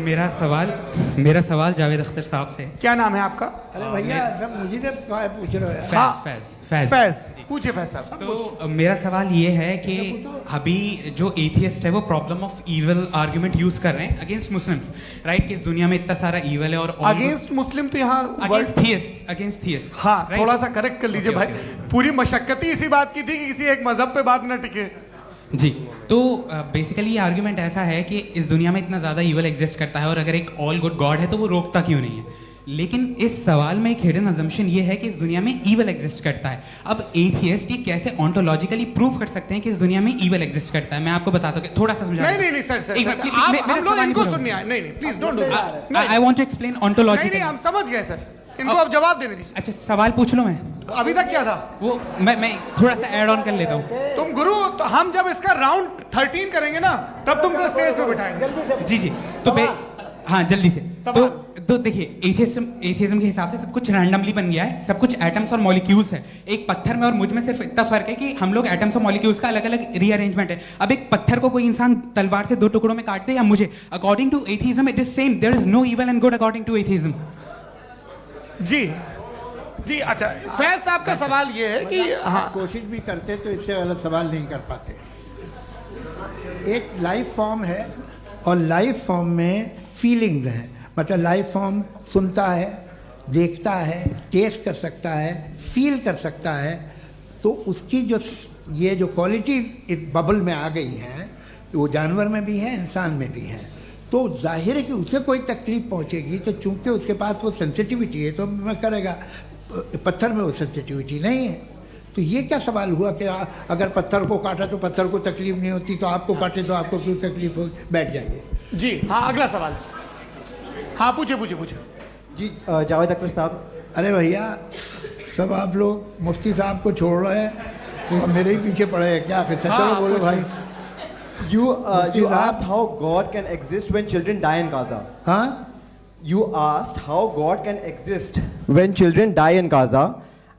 मेरा सवाल जावेद अख्तर साहब से। क्या नाम है आपका? अरे भैया सब मुझे पूछ रहे हो। फैज पूछिए फैज साहब। तो मेरा सवाल ये है कि अभी जो एथियस्ट है वो problem of evil argument use कर रहे हैं अगेंस्ट मुस्लिम्स, राइट? कि इस दुनिया में इतना सारा ईविल है और अगेंस्ट मुस्लिम तो यहाँ अगेंस्ट थियस्ट। हाँ थोड़ा सा करेक्ट कर लीजिए भाई, पूरी मशक्कत ही इसी बात की थी कि किसी एक मजहब पे बात ना टिके। जी, तो बेसिकली ये आर्गुमेंट ऐसा है कि इस दुनिया में इतना ज़्यादा ईवल एग्जिस्ट करता है और अगर एक ऑल गुड गॉड है तो वो रोकता क्यों नहीं है? लेकिन इस सवाल में एक हिडन अजम्पशन ये है कि इस दुनिया में ईवल एग्जिस्ट करता है। अब एथियस्ट ये कैसे ऑन्टोलॉजिकली प्रूव कर सकते हैं कि इस दुनिया में ईवल एग्जिस्ट करता है? मैं आपको बताता हूँ, थोड़ा सा समझा। नहीं सर हम लोग इनको सुनिए। नहीं please don't do that. I want to explain ontologically. हम समझ गए सर, इनको अब जवाब देने दीजिए। अच्छा सवाल पूछ लो। मैं अभी तक क्या था वो मैं थोड़ा सा ऐड ऑन कर लेता हूँ। तुम गुरु, तो हम जब इसका राउंड 13 करेंगे ना तब तुमको स्टेज पे बिठाएंगे। जी तो हाँ जल्दी से। तो देखिए एथियज्म के हिसाब से सब कुछ रैंडमली बन गया है, सब कुछ एटम्स और मॉलिक्यूल्स है। एक पत्थर में और मुझ में सिर्फ इतना फर्क है कि हम लोग एटम्स और मॉलिक्यूल्स का अलग अलग रीअरेंजमेंट है। अब एक पत्थर को कोई इंसान तलवार से 2 टुकड़ों में काटते या मुझे, according to atheism it is same. There is no evil and good according to atheism. जी अच्छा फैज साहब का सवाल ये है कि हाँ कोशिश भी करते तो इससे गलत सवाल नहीं कर पाते। एक लाइफ फॉर्म है और लाइफ फॉर्म में फीलिंग्स हैं, मतलब लाइफ फॉर्म सुनता है, देखता है, टेस्ट कर सकता है, फील कर सकता है। तो उसकी जो ये जो क्वालिटी इस बबल में आ गई हैं तो वो जानवर में भी है, इंसान में भी है। तो जाहिर है कि उसे कोई तकलीफ पहुंचेगी, तो चूंकि उसके पास वो सेंसिटिविटी है तो मैं करेगा। पत्थर में वो सेंसिटिविटी नहीं है। तो ये क्या सवाल हुआ कि अगर पत्थर को काटा तो पत्थर को तकलीफ नहीं होती, तो आपको काटे तो आपको क्यों तकलीफ हो? बैठ जाइए। जी हाँ अगला सवाल। हाँ पूछे जी जावेद अख्तर साहब। अरे भैया सब आप लोग मुफ्ती साहब को छोड़ रहे हैं तो मेरे ही पीछे पड़े हैं क्या? फिर चलो बोलो भाई। You asked how God can exist when children die in Gaza. Huh? You asked how God can exist when children die in Gaza,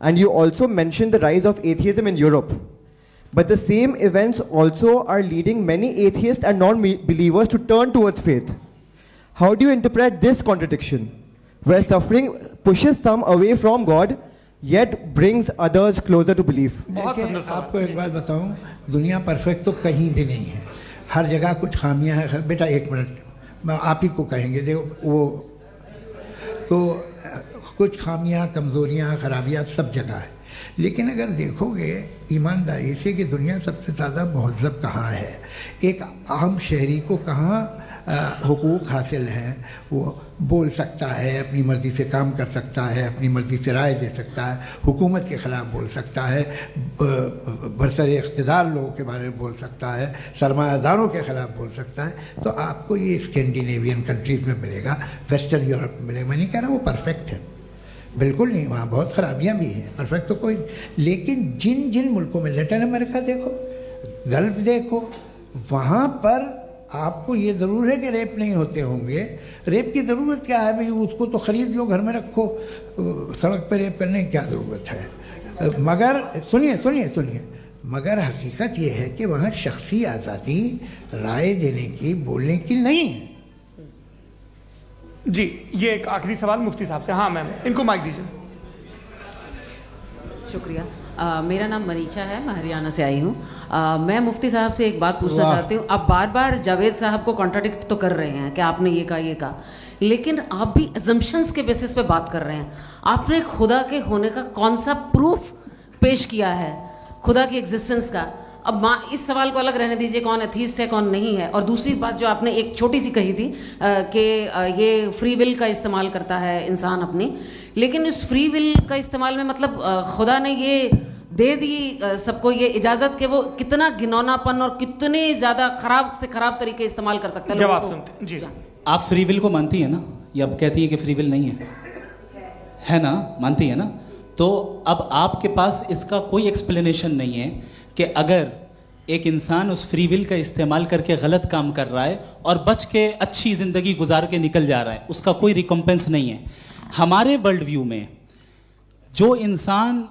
and you also mentioned the rise of atheism in Europe. But the same events also are leading many atheists and non-believers to turn towards faith. How do you interpret this contradiction, where suffering pushes some away from God, yet brings others closer to belief? आपको एक बात बताऊं, दुनिया perfect तो कहीं भी नहीं है, हर जगह कुछ खामियां हैं। बेटा एक मिनट, मैं आप ही को कहेंगे, देखो वो तो कुछ खामियां, कमज़ोरियां, खराबियां सब जगह है। लेकिन अगर देखोगे ईमानदारी से कि दुनिया सबसे ज़्यादा महज़ब कहाँ है, एक आम शहरी को कहाँ हुकूक हासिल हैं, वो बोल सकता है, अपनी मर्ज़ी से काम कर सकता है, अपनी मर्ज़ी से राय दे सकता है, हुकूमत के ख़िलाफ़ बोल सकता है, बरसरे इक़्तिदार लोगों के बारे में बोल सकता है, सरमायादारों के ख़िलाफ़ बोल सकता है। तो आपको ये स्कैंडिनेवियन कंट्रीज़ में मिलेगा, वेस्टर्न यूरोप में मिलेगा। मैं नहीं कह रहा वो परफेक्ट है, बिल्कुल नहीं, वहाँ बहुत ख़राबियाँ भी हैं, परफेक्ट तो कोई। लेकिन जिन जिन मुल्कों में, लैटिन अमेरिका देखो, गल्फ़ देखो, वहाँ पर आपको ये ज़रूर है कि रेप नहीं होते होंगे। रेप की ज़रूरत क्या है भाई? उसको तो ख़रीद लो, घर में रखो, सड़क पर रेप करने की क्या ज़रूरत है? मगर सुनिए, मगर हकीकत ये है कि वहाँ शख्सी आज़ादी राय देने की, बोलने की नहीं है। जी, ये एक आखिरी सवाल मुफ्ती साहब से। हाँ मैम, इनको माइक दीजिए। शुक्रिया। मेरा नाम मनीषा है, मैं हरियाणा से आई हूँ। मैं मुफ्ती साहब से एक बात पूछना चाहती हूँ। आप बार बार जावेद साहब को कॉन्ट्राडिक्ट तो कर रहे हैं कि आपने ये कहा, लेकिन आप भी अजम्पशंस के बेसिस पे बात कर रहे हैं। आपने खुदा के होने का कौन सा प्रूफ पेश किया है, खुदा की एग्जिस्टेंस का? अब इस सवाल को अलग रहने दीजिए, कौन एथीस्ट है कौन नहीं है। और दूसरी बात जो आपने एक छोटी सी कही थी कि ये फ्री विल का इस्तेमाल करता है इंसान अपनी, लेकिन इस फ्री विल का इस्तेमाल में मतलब खुदा ने ये दे दी सबको ये इजाज़त कि वो कितना घिनौनापन और कितने ज़्यादा ख़राब से ख़राब तरीके इस्तेमाल कर सकता है। जवाब सुनते जी। आप फ्री विल को मानती है ना, या अब कहती है कि फ्री विल नहीं है ना? मानती है ना? तो अब आपके पास इसका कोई एक्सप्लेनेशन नहीं है कि अगर एक इंसान उस फ्री विल का इस्तेमाल करके गलत काम कर रहा है और बच के अच्छी ज़िंदगी गुजार के निकल जा रहा है, उसका कोई रिकम्पेंस नहीं है। हमारे वर्ल्ड व्यू में जो इंसान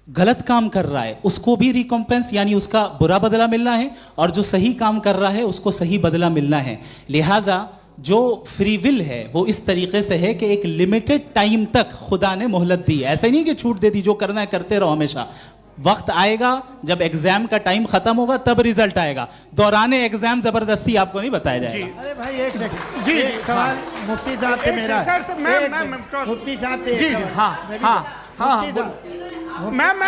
गलत काम कर रहा है उसको भी रिकम्पेंस यानी उसका बुरा बदला मिलना है, और जो सही काम कर रहा है उसको सही बदला मिलना है। लिहाजा जो फ्री विल है वो इस तरीके से है कि एक लिमिटेड टाइम तक खुदा ने मोहलत दी है। ऐसा नहीं कि छूट दे दी, जो करना है करते रहो हमेशा। वक्त आएगा जब एग्जाम का टाइम खत्म होगा तब रिजल्ट आएगा। दौराने एग्जाम जबरदस्ती आपको नहीं बताया जाएगा। अरे भाई एक सेकंड जी, एक सवाल मुफ्ती साहब से मेरा मुफ्ती साहब से जी, हाँ मैम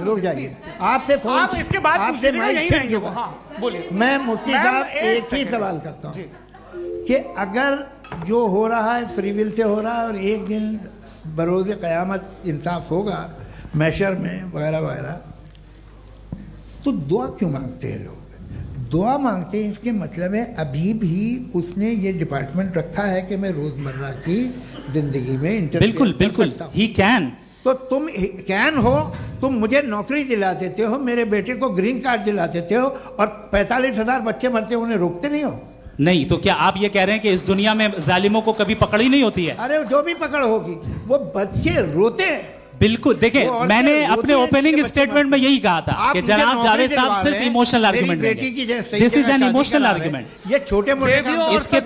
रुक जाइए। आपसे फोन आप इसके बाद आपसे यही रहेंगे वो। हाँ बोलिए। मैं मुफ्ती साहब एक ही सवाल करता हूँ कि अगर जो हो रहा है फ्री विल से हो रहा है और एक दिन बरोज़ क़यामत इंसाफ होगा मैशर में वगैरह वगैरह, तो दुआ क्यों मांगते हैं लोग? दुआ मांगते हैं इसके मतलब है अभी भी उसने ये डिपार्टमेंट रखा है कि मैं रोज़मर्रा की ज़िंदगी में बिल्कुल बिल्कुल ही कैन। तो तुम कैन हो, तुम मुझे नौकरी दिला देते हो, मेरे बेटे को ग्रीन कार्ड दिला देते हो, और 45,000 बच्चे मरते हो उन्हें रोकते नहीं हो। नहीं तो क्या आप ये कह रहे हैं कि इस दुनिया में जालिमों को कभी पकड़ ही नहीं होती है? अरे जो भी पकड़ होगी वो बच्चे रोते हैं। बिल्कुल, देखिए मैंने अपने ओपनिंग स्टेटमेंट में यही कहा था कि जनाब जावेद साहब सिर्फ इमोशनल आर्गुमेंट देंगे। This is an emotional argument. ये छोटे मोटे इसके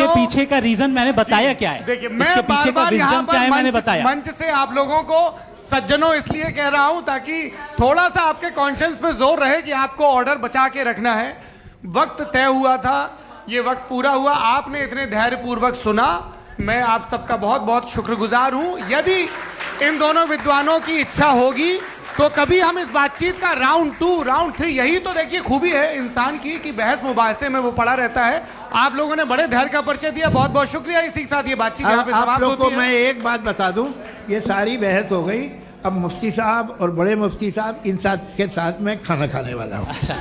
पीछे का रीजन मैंने बताया क्या है, इसके पीछे का विजडम क्या है मैंने बताया। मंच से आप लोगों को सज्जनों इसलिए कह रहा हूं ताकि थोड़ा सा आपके कॉन्शियंस पे जोर रहे कि आपको ऑर्डर बचा के रखना है। वक्त तय हुआ था, ये वक्त पूरा हुआ, आपने इतने धैर्यपूर्वक सुना, मैं आप सबका बहुत बहुत शुक्रगुजार हूं। यदि इन दोनों विद्वानों की इच्छा होगी तो कभी हम इस बातचीत का राउंड 2 राउंड 3, यही तो देखिए खूबी है इंसान की कि बहस मुबाहसे में वो पड़ा रहता है। आप लोगों ने बड़े धैर्य का परिचय दिया, बहुत बहुत शुक्रिया। इसी के साथ ये बातचीत यहाँ पे समाप्त होती है। को मैं एक बात बता दूं, ये सारी बहस हो गई, अब मुफ्ती साहब और बड़े मुफ्ती साहब इन साथ के साथ मैं खाना खाने वाला हूँ। अच्छा।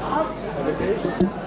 अब